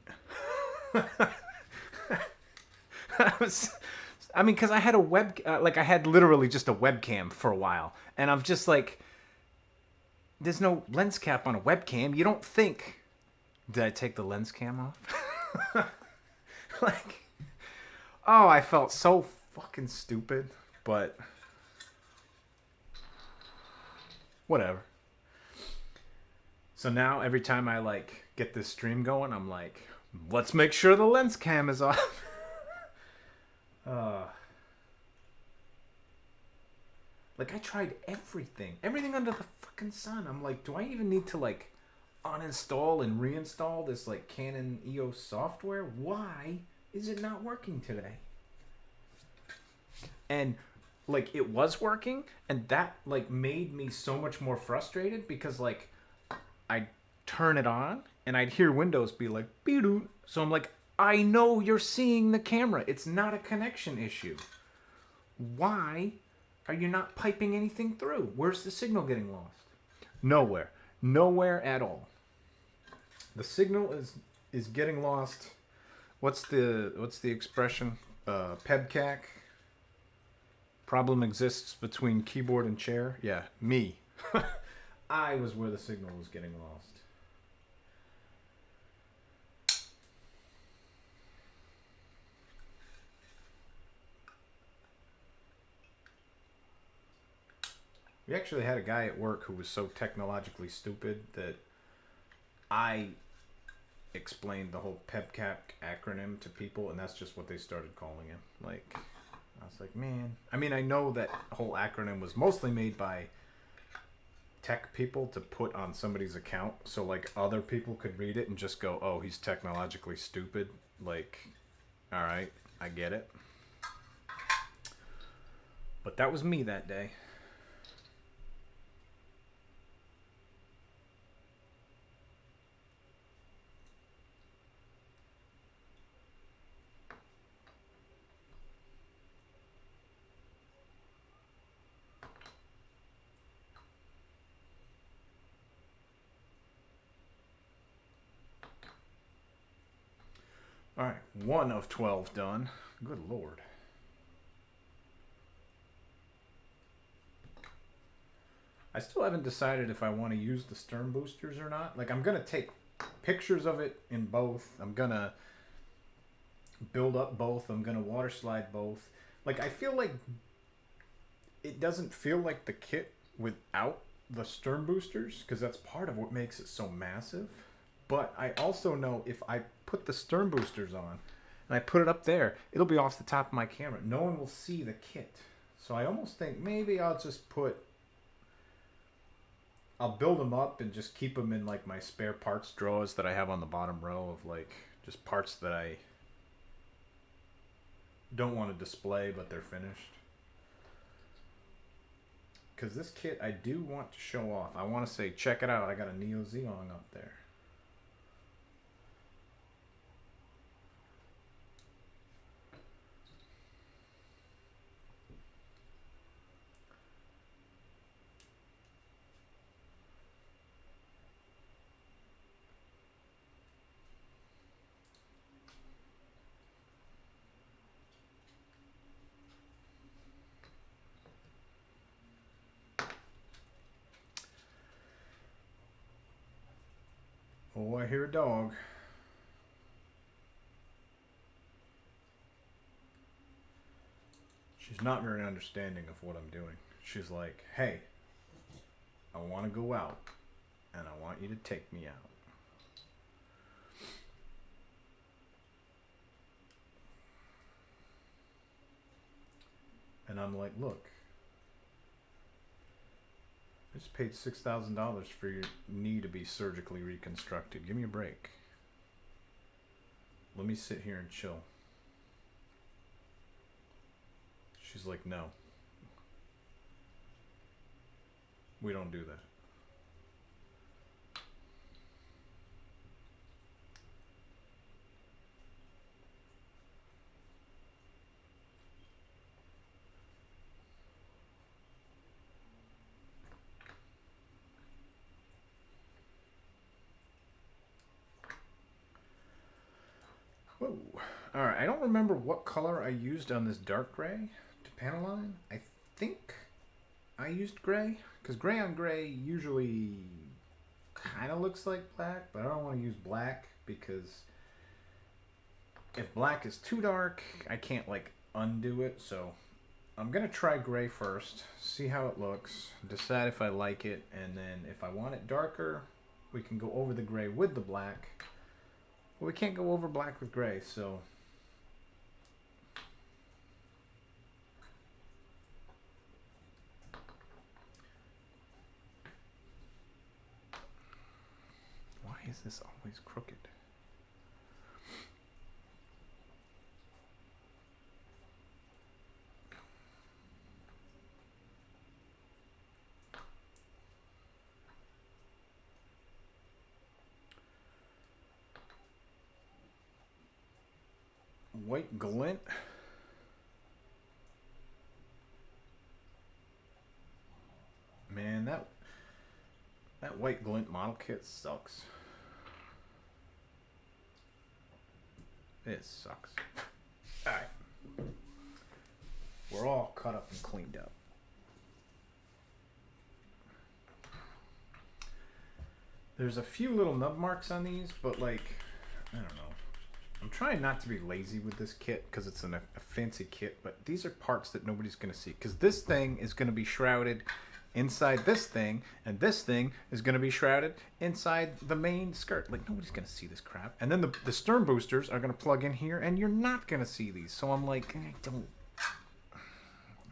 I mean, because I had I had literally just a webcam for a while. And I'm just like, there's no lens cap on a webcam. You don't think, did I take the lens cam off? Like, oh, I felt so fucking stupid. But whatever. So now every time I like get this stream going, I'm like, let's make sure the lens cam is off. Like I tried everything under the fucking sun. I'm like, do I even need to like uninstall and reinstall this like Canon EOS software? Why is it not working today? And like it was working, and that like made me so much more frustrated because like I'd turn it on and I'd hear Windows be like beep. So I'm like, I know you're seeing the camera. It's not a connection issue. Why are you not piping anything through? Where's the signal getting lost? Nowhere. Nowhere at all. The signal is getting lost. What's the expression? Pebcac. Problem exists between keyboard and chair. Yeah, me. I was where the signal was getting lost. We actually had a guy at work who was so technologically stupid that I explained the whole PEBCAP acronym to people, and that's just what they started calling him. Like, I was like, man. I mean, I know that whole acronym was mostly made by tech people to put on somebody's account, so like other people could read it and just go, "Oh, he's technologically stupid." Like, all right, I get it. But that was me that day. All right, 1 of 12 done. Good lord. I still haven't decided if I want to use the stern boosters or not. Like, I'm going to take pictures of it in both. I'm going to build up both. I'm going to water slide both. Like, I feel like it doesn't feel like the kit without the stern boosters, because that's part of what makes it so massive. But I also know if I put the stern boosters on and I put it up there, it'll be off the top of my camera. No one will see the kit. So I almost think maybe I'll just I'll build them up and just keep them in like my spare parts drawers that I have on the bottom row of like just parts that I don't want to display but they're finished. Because this kit I do want to show off. I want to say, check it out, I got a Neo Zeong up there. Oh, I hear a dog. She's not very understanding of what I'm doing. She's like, hey, I want to go out, and I want you to take me out. And I'm like, look, I just paid $6,000 for your knee to be surgically reconstructed. Give me a break. Let me sit here and chill. She's like, no. We don't do that. Whoa. Alright, I don't remember what color I used on this dark gray to panel line. I think I used gray, because gray on gray usually kind of looks like black, but I don't want to use black because if black is too dark, I can't like undo it. So I'm going to try gray first, see how it looks, decide if I like it, and then if I want it darker, we can go over the gray with the black. But we can't go over black with gray, so why is this always crooked? white glint. Man, that white glint model kit sucks. It sucks. Alright. We're all cut up and cleaned up. There's a few little nub marks on these, but like, I don't know. I'm trying not to be lazy with this kit because it's a fancy kit, but these are parts that nobody's going to see. Because this thing is going to be shrouded inside this thing, and this thing is going to be shrouded inside the main skirt. Like, nobody's going to see this crap. And then the stern boosters are going to plug in here, and you're not going to see these. So I'm like, I don't...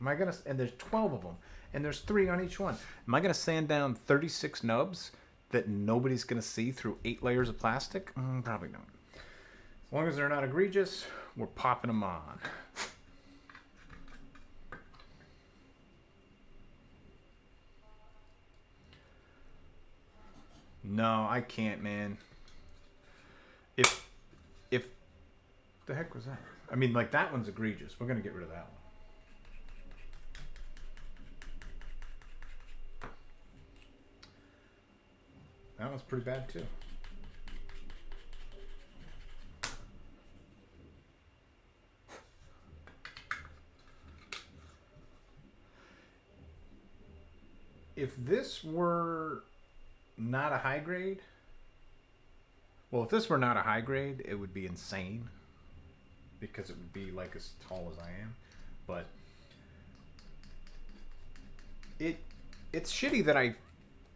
Am I going to... And there's 12 of them, and there's 3 on each one. Am I going to sand down 36 nubs that nobody's going to see through 8 layers of plastic? Probably not. As long as they're not egregious, we're popping them on. No, I can't, man. If the heck was that? I mean, like, that one's egregious. We're gonna get rid of that one. That one's pretty bad too. If this were not a high grade, well, if this were not a high grade, it would be insane because it would be like as tall as I am. But it's shitty that I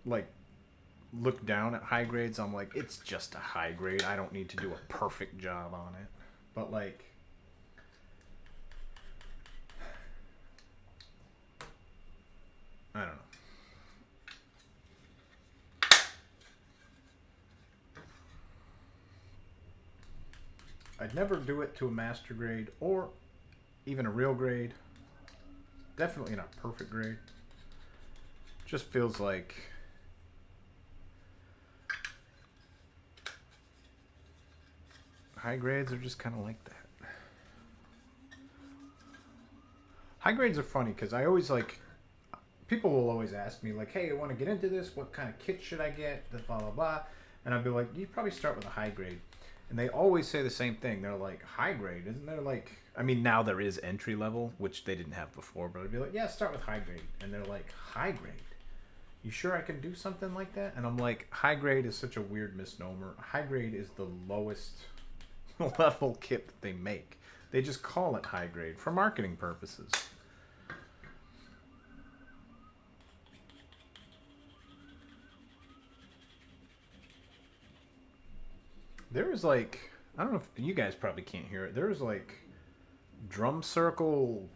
like look down at high grades. I'm like, it's just a high grade. I don't need to do a perfect job on it. But like, I don't know. I'd never do it to a master grade or even a real grade. Definitely not perfect grade. Just feels like high grades are just kind of like that. High grades are funny because I always like, people will always ask me like, hey, I want to get into this. What kind of kit should I get? Blah, blah, blah. And I'd be like, you probably start with a high grade. And they always say the same thing. They're like, high grade, isn't there like... I mean, now there is entry level, which they didn't have before. But I'd be like, yeah, start with high grade. And they're like, high grade? You sure I can do something like that? And I'm like, high grade is such a weird misnomer. High grade is the lowest level kit that they make. They just call it high grade for marketing purposes. There was like, I don't know if you guys probably can't hear it. There was like drum circle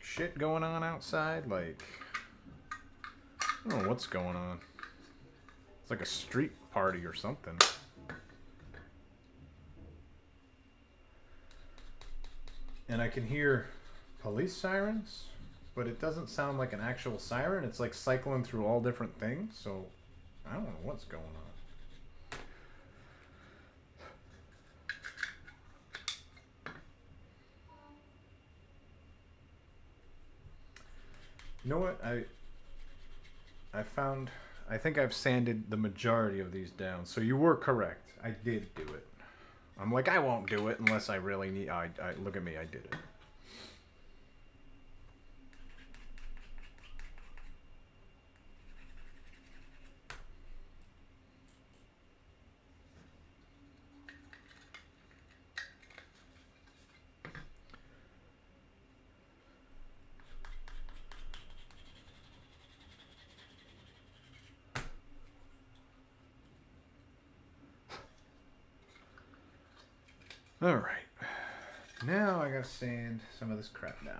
shit going on outside. Like, I don't know what's going on. It's like a street party or something. And I can hear police sirens, but it doesn't sound like an actual siren. It's like cycling through all different things. So I don't know what's going on. You know what? I think I've sanded the majority of these down. So you were correct. I did do it. I'm like, I won't do it unless I really need... look at me, I did it. Alright, now I gotta sand some of this crap down.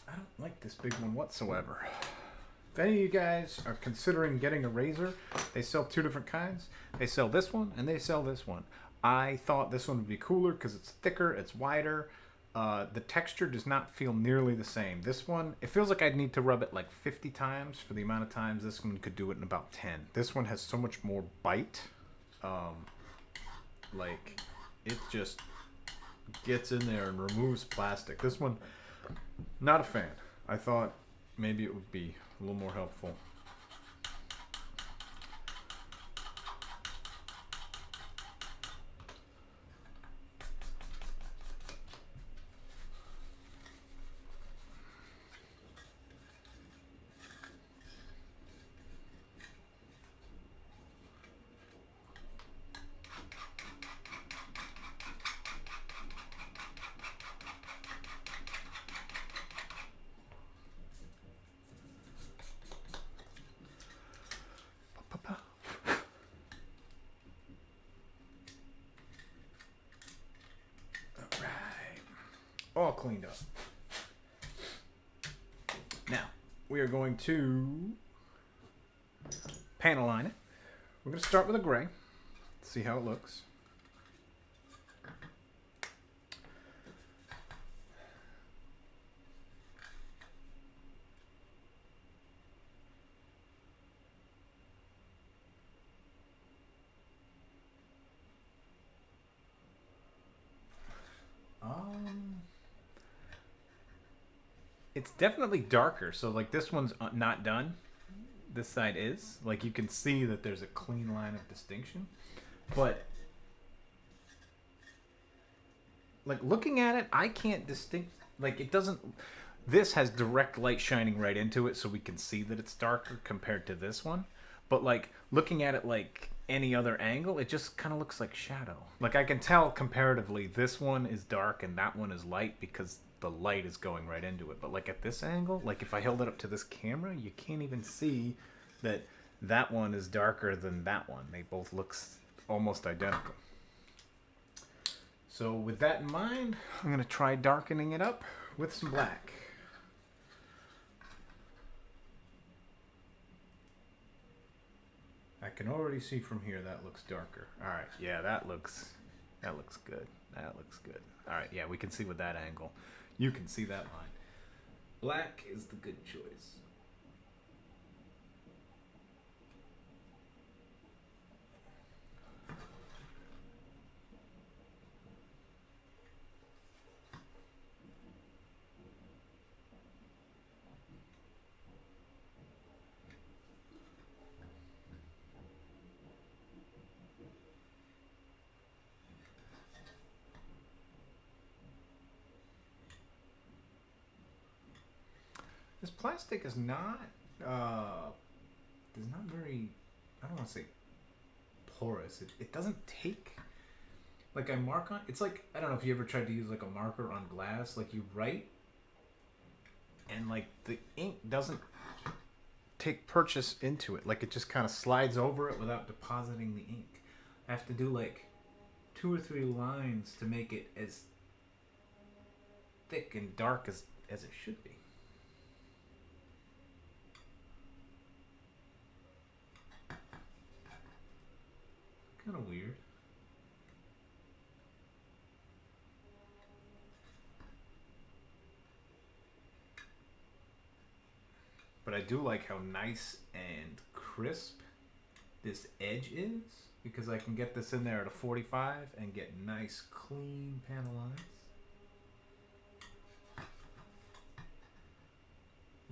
I don't like this big one whatsoever. if any of you guys are considering getting a razor, they sell two different kinds. They sell this one and they sell this one. I thought this one would be cooler because it's thicker, it's wider. The texture does not feel nearly the same. This one, it feels like I'd need to rub it like 50 times for the amount of times this one could do it in about 10. This one has so much more bite. Like, it just gets in there and removes plastic. This one, not a fan. I thought maybe it would be a little more helpful. All cleaned up. Now, we are going to panel line it. We're going to start with a gray, see how it looks. It's definitely darker. So like this one's not done. This side is. Like you can see that there's a clean line of distinction. But like looking at it, I can't distinct. Like it doesn't. This has direct light shining right into it, so we can see that it's darker compared to this one. But like looking at it like any other angle, it just kind of looks like shadow. Like I can tell comparatively, this one is dark and that one is light because the light is going right into it. But like at this angle, like if I held it up to this camera, you can't even see that that one is darker than that one. They both look almost identical. So with that in mind, I'm going to try darkening it up with some black. I can already see from here that looks darker. All right, yeah, that looks good. That looks good. All right, yeah, we can see with that angle. You can see that line. Black is the good choice. This plastic is not very, I don't want to say porous. It doesn't take, like I mark on, it's like, I don't know if you ever tried to use like a marker on glass, like you write and like the ink doesn't take purchase into it. Like it just kind of slides over it without depositing the ink. I have to do like 2 or 3 lines to make it as thick and dark as it should be. Kind of weird. But I do like how nice and crisp this edge is, because I can get this in there at a 45 and get nice clean panel lines.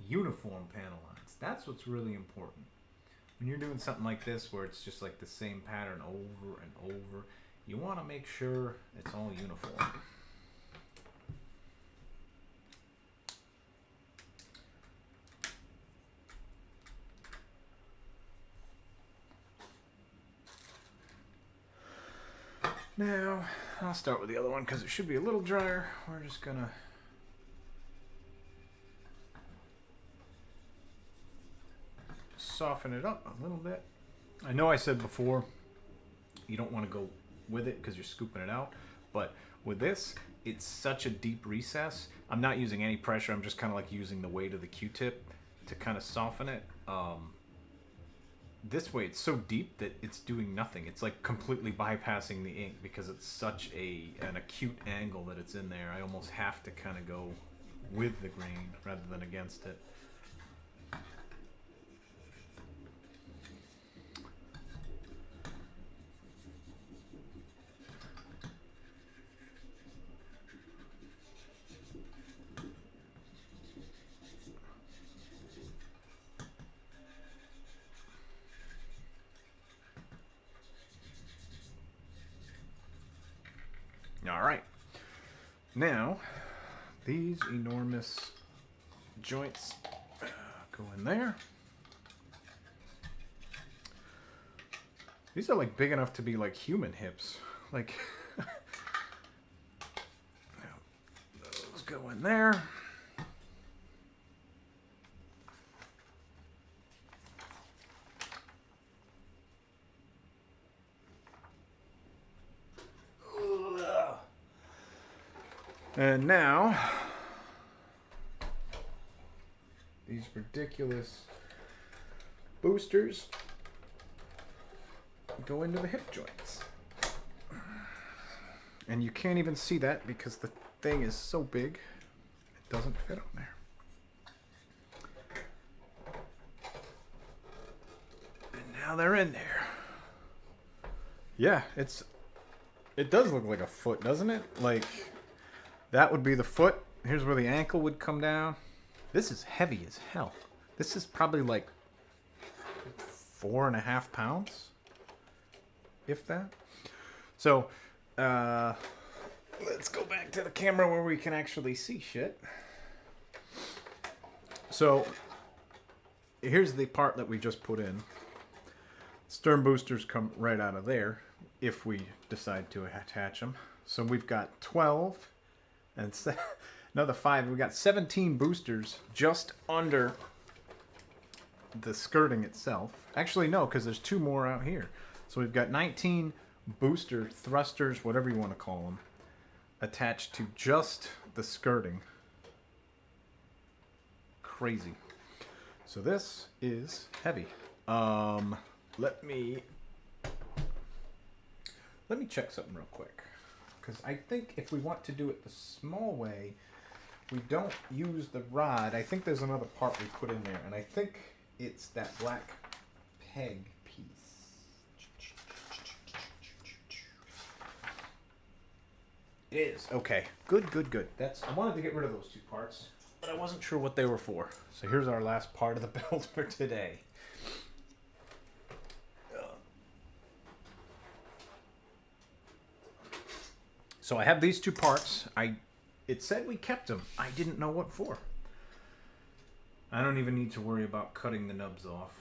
Uniform panel lines. That's what's really important. When you're doing something like this where it's just like the same pattern over and over, you want to make sure it's all uniform. Now, I'll start with the other one because it should be a little drier. We're just gonna soften it up a little bit. I know I said before you don't want to go with it because you're scooping it out, but with this, it's such a deep recess. I'm not using any pressure. I'm just kind of like using the weight of the Q-tip to kind of soften it. This way it's so deep that it's doing nothing. It's like completely bypassing the ink because it's such an acute angle that it's in there. I almost have to kind of go with the grain rather than against it. All right. Now, these enormous joints go in there. These are like big enough to be like human hips. Like, those go in there. And now, these ridiculous boosters go into the hip joints. And you can't even see that because the thing is so big, it doesn't fit on there. And now they're in there. Yeah, it does look like a foot, doesn't it? Like, that would be the foot. Here's where the ankle would come down. This is heavy as hell. This is probably like 4.5 pounds, if that. So, let's go back to the camera where we can actually see shit. So, here's the part that we just put in. Stern boosters come right out of there if we decide to attach them. So we've got 12 and another 5. We've got 17 boosters just under the skirting itself. Actually, no, because there's 2 more out here. So we've got 19 booster thrusters, whatever you want to call them, attached to just the skirting. Crazy. So this is heavy. Let me check something real quick. Because I think if we want to do it the small way, we don't use the rod. I think there's another part we put in there, and I think it's that black peg piece. It is. Okay. Good, good, good. I wanted to get rid of those 2 parts, but I wasn't sure what they were for. So here's our last part of the build for today. So I have these 2 parts. It said we kept them. I didn't know what for. I don't even need to worry about cutting the nubs off.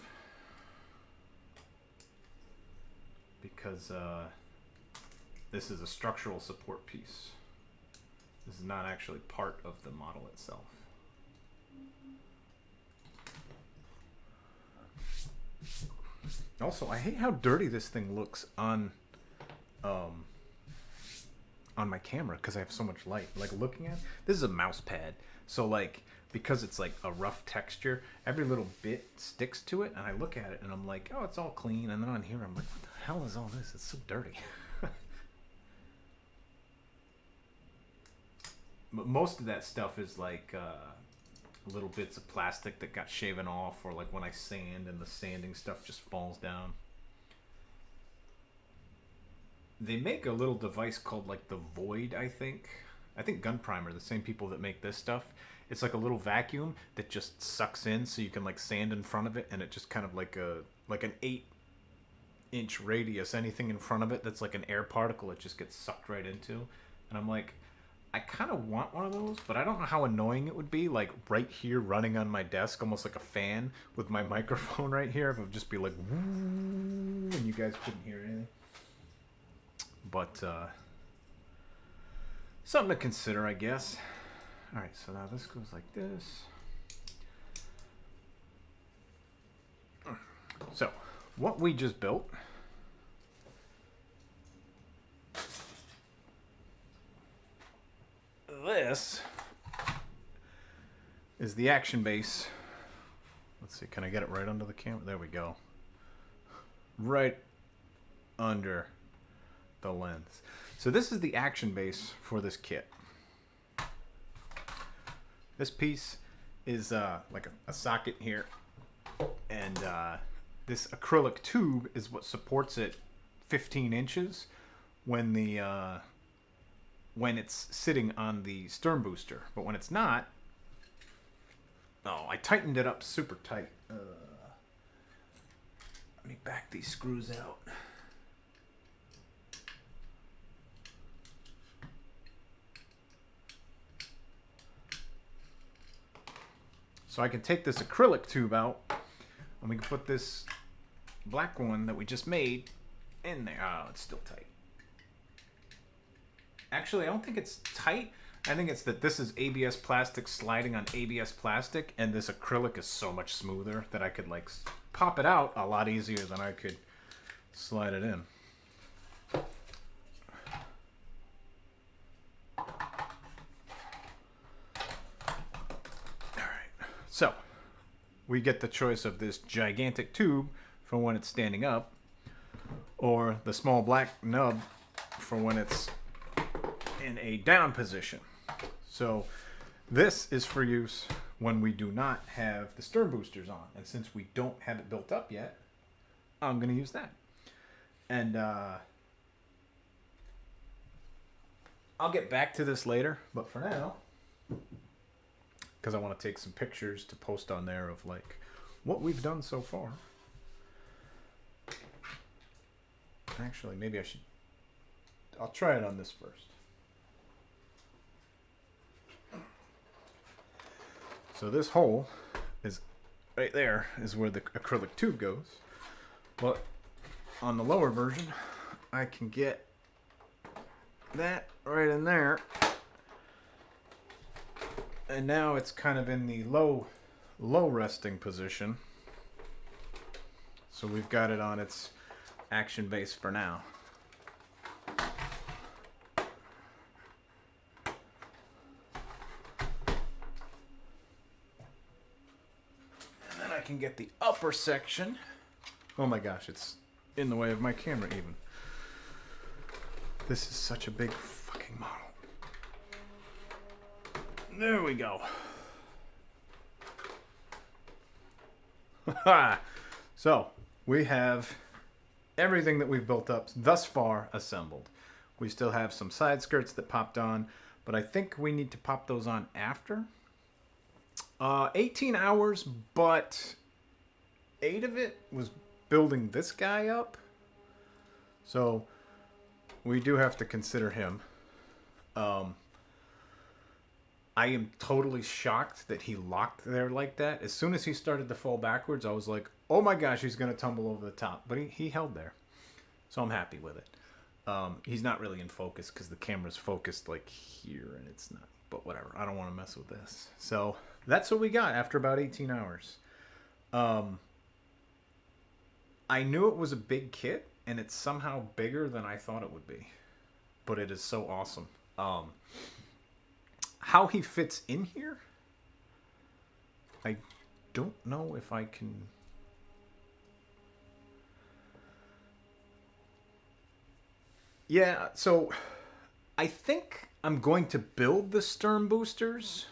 Because this is a structural support piece. This is not actually part of the model itself. Also, I hate how dirty this thing looks on my camera because I have so much light. Like, looking at this is a mouse pad, so like, because it's like a rough texture, every little bit sticks to it, and I look at it and I'm like, oh, it's all clean, and then on here I'm like, what the hell is all this? It's so dirty. But most of that stuff is like little bits of plastic that got shaven off, or like when I sand and the sanding stuff just falls down. They make a little device called like the Void, I think. I think Gunpla, the same people that make this stuff. It's like a little vacuum that just sucks in, so you can like sand in front of it, and it just kind of like an 8-inch radius. Anything in front of it that's like an air particle, it just gets sucked right into. And I'm like, I kind of want one of those, but I don't know how annoying it would be, like right here running on my desk, almost like a fan with my microphone right here. If it would just be like, woo, and you guys couldn't hear anything. But something to consider, I guess. All right, so now this goes like this. So, what we just built this is the action base Let's see, can I get it right under the camera? There we go. Right under the lens. So this is the action base for this kit. This piece is like a socket here, and this acrylic tube is what supports it 15 inches when it's sitting on the stern booster. But when it's not, oh, I tightened it up super tight. Let me back these screws out. So I can take this acrylic tube out, and we can put this black one that we just made in there. Oh, it's still tight. Actually, I don't think it's tight. I think it's that this is ABS plastic sliding on ABS plastic, and this acrylic is so much smoother that I could like pop it out a lot easier than I could slide it in. So, we get the choice of this gigantic tube for when it's standing up, or the small black nub for when it's in a down position. So, this is for use when we do not have the stern boosters on. And since we don't have it built up yet, I'm going to use that. And I'll get back to this later, but for now, because I want to take some pictures to post on there of like what we've done so far. Actually, maybe I'll try it on this first. So this hole is right there is where the acrylic tube goes. But on the lower version, I can get that right in there. And now it's kind of in the low resting position. So we've got it on its action base for now. And then I can get the upper section. Oh my gosh, it's in the way of my camera even. This is such a big fucking model. There we go. So, we have everything that we've built up thus far assembled. We still have some side skirts that popped on, but I think we need to pop those on after. 18 hours, but 8 of it was building this guy up. So, we do have to consider him. I am totally shocked that he locked there like that. As soon as he started to fall backwards, I was like, oh my gosh, he's going to tumble over the top. But he held there. So I'm happy with it. He's not really in focus because the camera's focused like here and it's not. But whatever. I don't want to mess with this. So that's what we got after about 18 hours. I knew it was a big kit and it's somehow bigger than I thought it would be. But it is so awesome. How he fits in here, I don't know if I can. Yeah, so I think I'm going to build the stern boosters,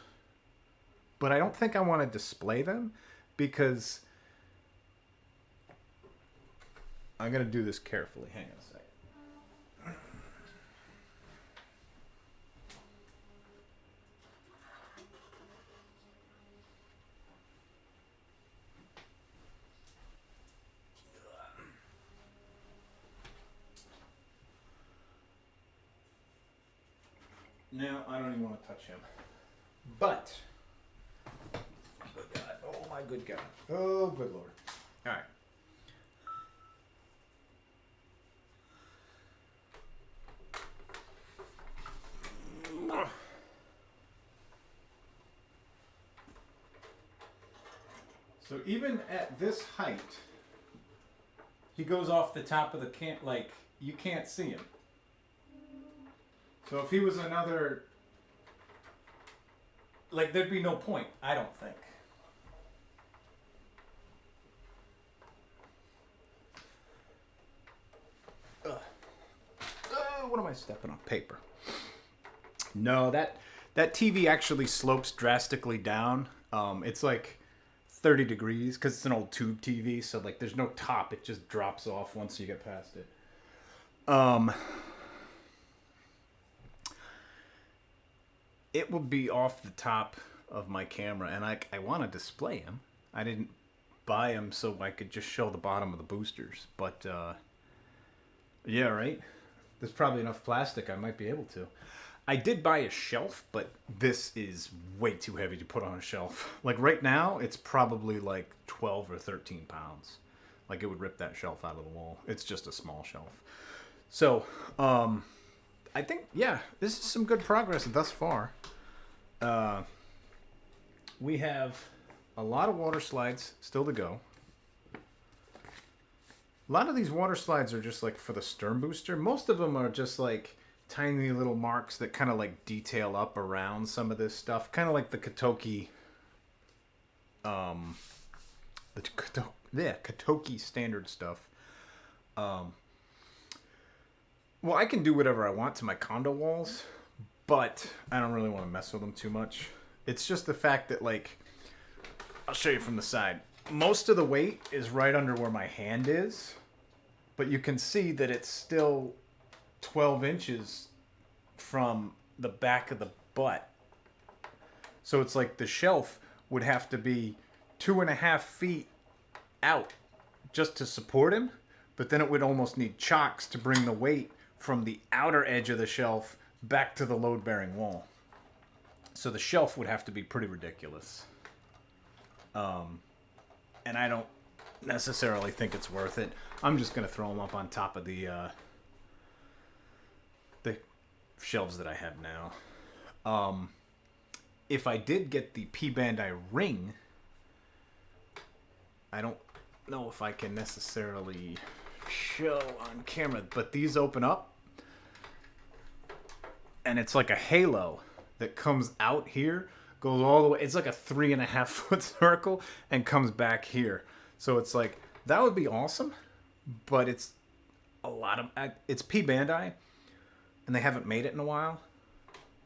but I don't think I want to display them because I'm going to do this carefully. Hang on a second. Now, I don't even want to touch him. But, good God. Oh, my good God. Oh, good Lord. All right. So even at this height, he goes off the top of the camp, like, you can't see him. So if he was another, like, there'd be no point, I don't think. Flies stepping on paper. No, that TV actually slopes drastically down. It's like 30 degrees because it's an old tube TV, so like there's no top. It just drops off once you get past it. Um, it will be off the top of my camera, and I want to display them. I didn't buy them so I could just show the bottom of the boosters, but yeah, right. There's probably enough plastic I might be able to. I did buy a shelf, but this is way too heavy to put on a shelf. Like right now, it's probably like 12 or 13 pounds. Like it would rip that shelf out of the wall. It's just a small shelf. So, I think, yeah, this is some good progress thus far. We have a lot of water slides still to go. A lot of these water slides are just like for the stern booster. Most of them are just like tiny little marks that kind of like detail up around some of this stuff, kind of like the Katoki, Katoki standard stuff. Well, I can do whatever I want to my condo walls, but I don't really want to mess with them too much. It's just the fact that, like, I'll show you from the side. Most of the weight is right under where my hand is, but you can see that it's still 12 inches from the back of the butt. So it's like the shelf would have to be 2.5 feet out just to support him, but then it would almost need chocks to bring the weight from the outer edge of the shelf back to the load-bearing wall. So the shelf would have to be pretty ridiculous. And I don't necessarily think it's worth it. I'm just going to throw them up on top of the shelves that I have now. If I did get the P-Bandai ring, I don't know if I can necessarily show on camera, but these open up and it's like a halo that comes out here, goes all the way. It's like a 3.5 foot circle and comes back here. So it's like, that would be awesome, but it's a lot of, it's P-Bandai and they haven't made it in a while.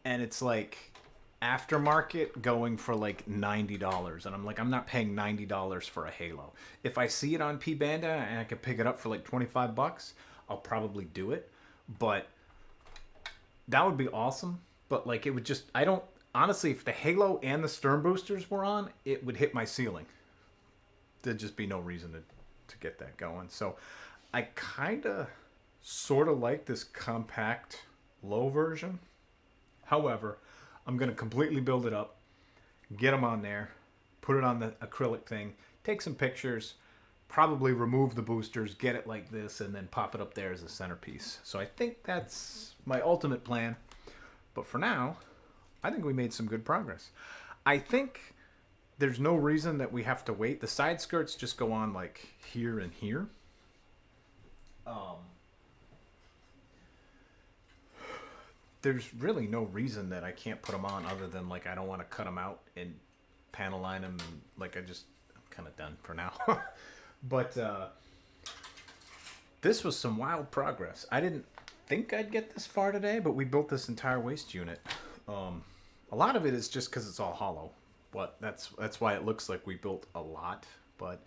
And it's like aftermarket going for like $90. And I'm like, I'm not paying $90 for a halo. If I see it on P-Bandai and I can pick it up for like 25 bucks, I'll probably do it. But that would be awesome. But like, it would just, I don't, honestly, if the halo and the stern boosters were on, it would hit my ceiling. There'd just be no reason to get that going. So I kind of sort of like this compact low version. However, I'm going to completely build it up, get them on there, put it on the acrylic thing, take some pictures, probably remove the boosters, get it like this, and then pop it up there as a centerpiece. So I think that's my ultimate plan. But for now, I think we made some good progress. I think there's no reason that we have to wait. The side skirts just go on like here and here. There's really no reason that I can't put them on other than like I don't want to cut them out and panel line them. And, like I'm kind of done for now. But this was some wild progress. I didn't think I'd get this far today, but we built this entire waist unit. A lot of it is just because it's all hollow, but that's why it looks like we built a lot. But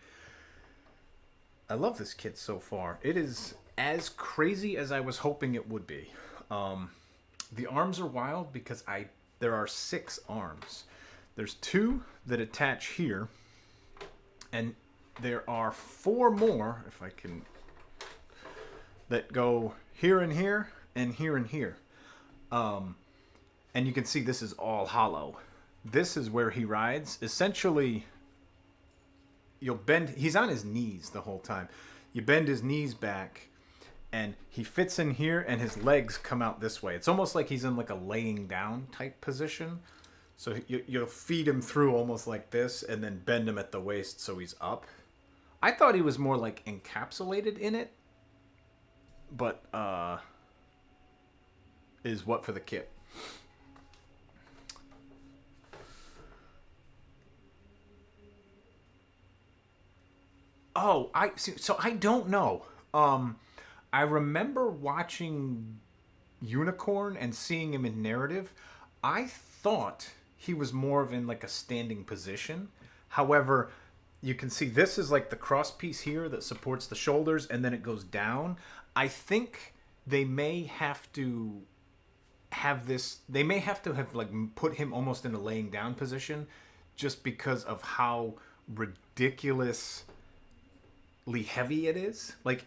I love this kit so far. It is as crazy as I was hoping it would be. The arms are wild because there are 6 arms. There's 2 that attach here, and there are 4 more, if I can, that go here and here and here and here. And you can see this is all hollow. This is where he rides. Essentially, you'll bend, he's on his knees the whole time. You bend his knees back and he fits in here and his legs come out this way. It's almost like he's in like a laying down type position. So you'll feed him through almost like this and then bend him at the waist so he's up. I thought he was more like encapsulated in it, but is what for the kit. Oh, I see. So I don't know. I remember watching unicorn and seeing him in narrative, I thought he was more of in like a standing position. However, you can see this is like the cross piece here that supports the shoulders and then it goes down. I think they may have to have this, they may have to have like put him almost in a laying down position just because of how ridiculously heavy it is. Like,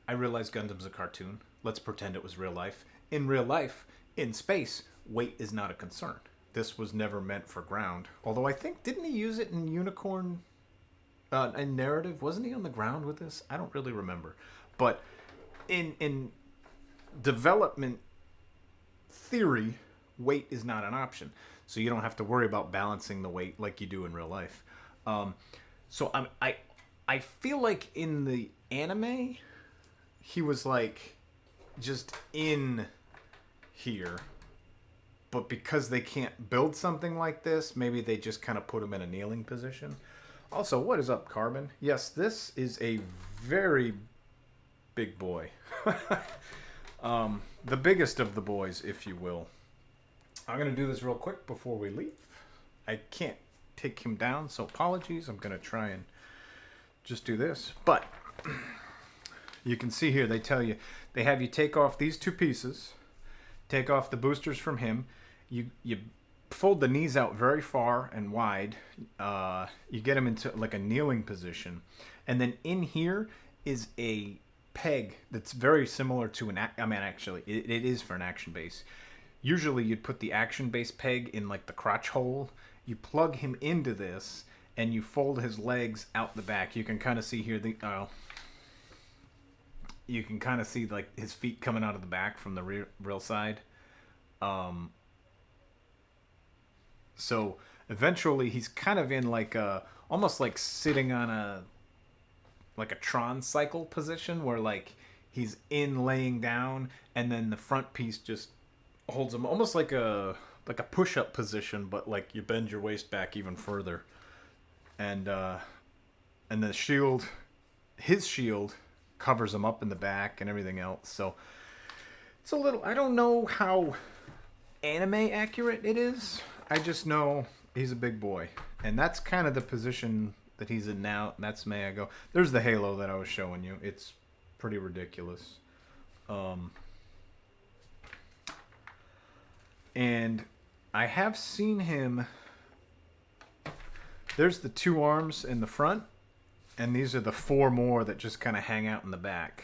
I realize Gundam's a cartoon. Let's pretend it was real life. In real life, in space, weight is not a concern. This was never meant for ground. Although I think, didn't he use it in Unicorn, in narrative? Wasn't he on the ground with this? I don't really remember. But in development theory, weight is not an option. So you don't have to worry about balancing the weight like you do in real life. I feel like in the anime, he was like just in here. But because they can't build something like this, maybe they just kind of put him in a kneeling position. Also, what is up, Carbon? Yes, this is a very big boy. The biggest of the boys, if you will. I'm going to do this real quick before we leave. I can't take him down, so apologies. I'm going to try and just do this. But you can see here, they tell you, they have you take off these two pieces, take off the boosters from him. You fold the knees out very far and wide. You get him into like a kneeling position. And then in here is a peg that's very similar to actually, it is for an action base. Usually you'd put the action base peg in like the crotch hole. You plug him into this and you fold his legs out the back. You can kind of see here you can kind of see like his feet coming out of the back from the real side. So eventually he's kind of in like almost like sitting on a Tron cycle position where like he's in laying down and then the front piece just holds him almost like a push-up position, but like you bend your waist back even further. And the shield, his shield covers him up in the back and everything else. So it's a little, I don't know how anime accurate it is. I just know he's a big boy. And that's kind of the position that he's in now. That's Mayago. There's the halo that I was showing you. It's pretty ridiculous. And I have seen him. There's the two arms in the front, and these are the four more that just kind of hang out in the back.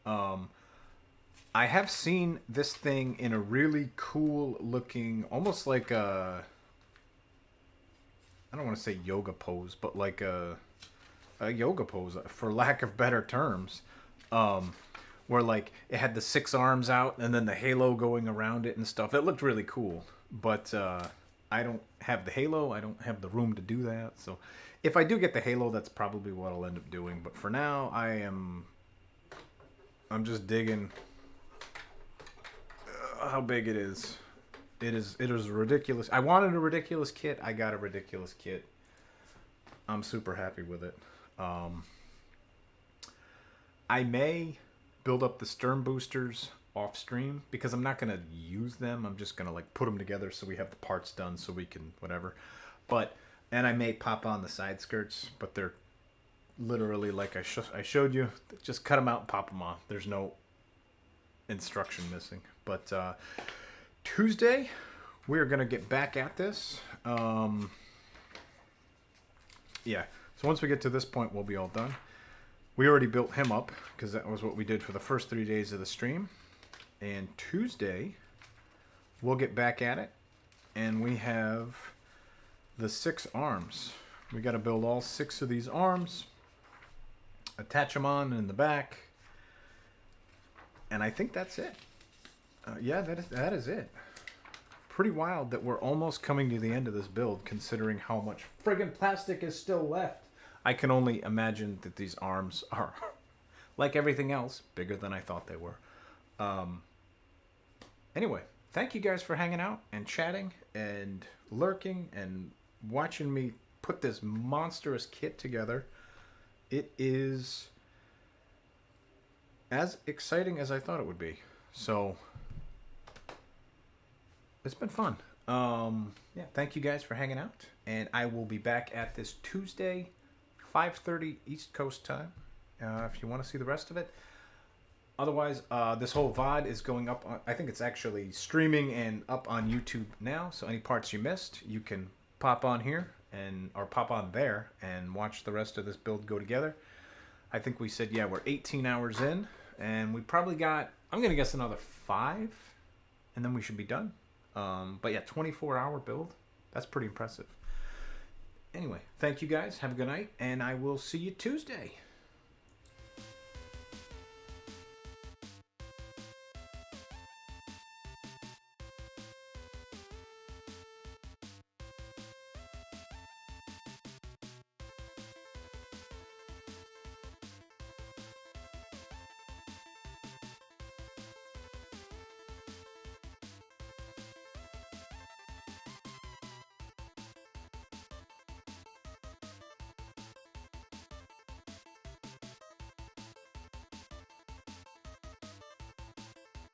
I have seen this thing in a really cool looking, almost like a, I don't want to say yoga pose, but like a yoga pose, for lack of better terms, where like it had the 6 arms out and then the halo going around it and stuff. It looked really cool, but I don't have the halo. I don't have the room to do that. So if I do get the halo, that's probably what I'll end up doing. But for now, I'm just digging how big it is. It is ridiculous. I wanted a ridiculous kit. I got a ridiculous kit. I'm super happy with it. I may build up the stern boosters off stream because I'm not going to use them. I'm just going to like put them together so we have the parts done so we can whatever. And I may pop on the side skirts, but they're literally like I showed you. Just cut them out and pop them on. There's no instruction missing. But Tuesday, we are going to get back at this. Yeah. So once we get to this point, we'll be all done. We already built him up because that was what we did for the first 3 days of the stream. And Tuesday, we'll get back at it. And we have the 6 arms. We got to build all 6 of these arms. Attach them on in the back. And I think that's it. Yeah, that is it. Pretty wild that we're almost coming to the end of this build, considering how much friggin' plastic is still left. I can only imagine that these arms are, like everything else, bigger than I thought they were. Anyway, thank you guys for hanging out and chatting and lurking and watching me put this monstrous kit together. It is as exciting as I thought it would be. So it's been fun. Yeah, thank you guys for hanging out, and I will be back at this Tuesday, 5:30 East Coast time. If you want to see the rest of it. Otherwise, this whole VOD is going up on, I think it's actually streaming and up on YouTube now. So any parts you missed, you can pop on here or pop on there and watch the rest of this build go together. I think we said, yeah, we're 18 hours in, and we probably got, I'm going to guess another 5, and then we should be done. But yeah, 24-hour build. That's pretty impressive. Anyway, thank you guys. Have a good night, and I will see you Tuesday.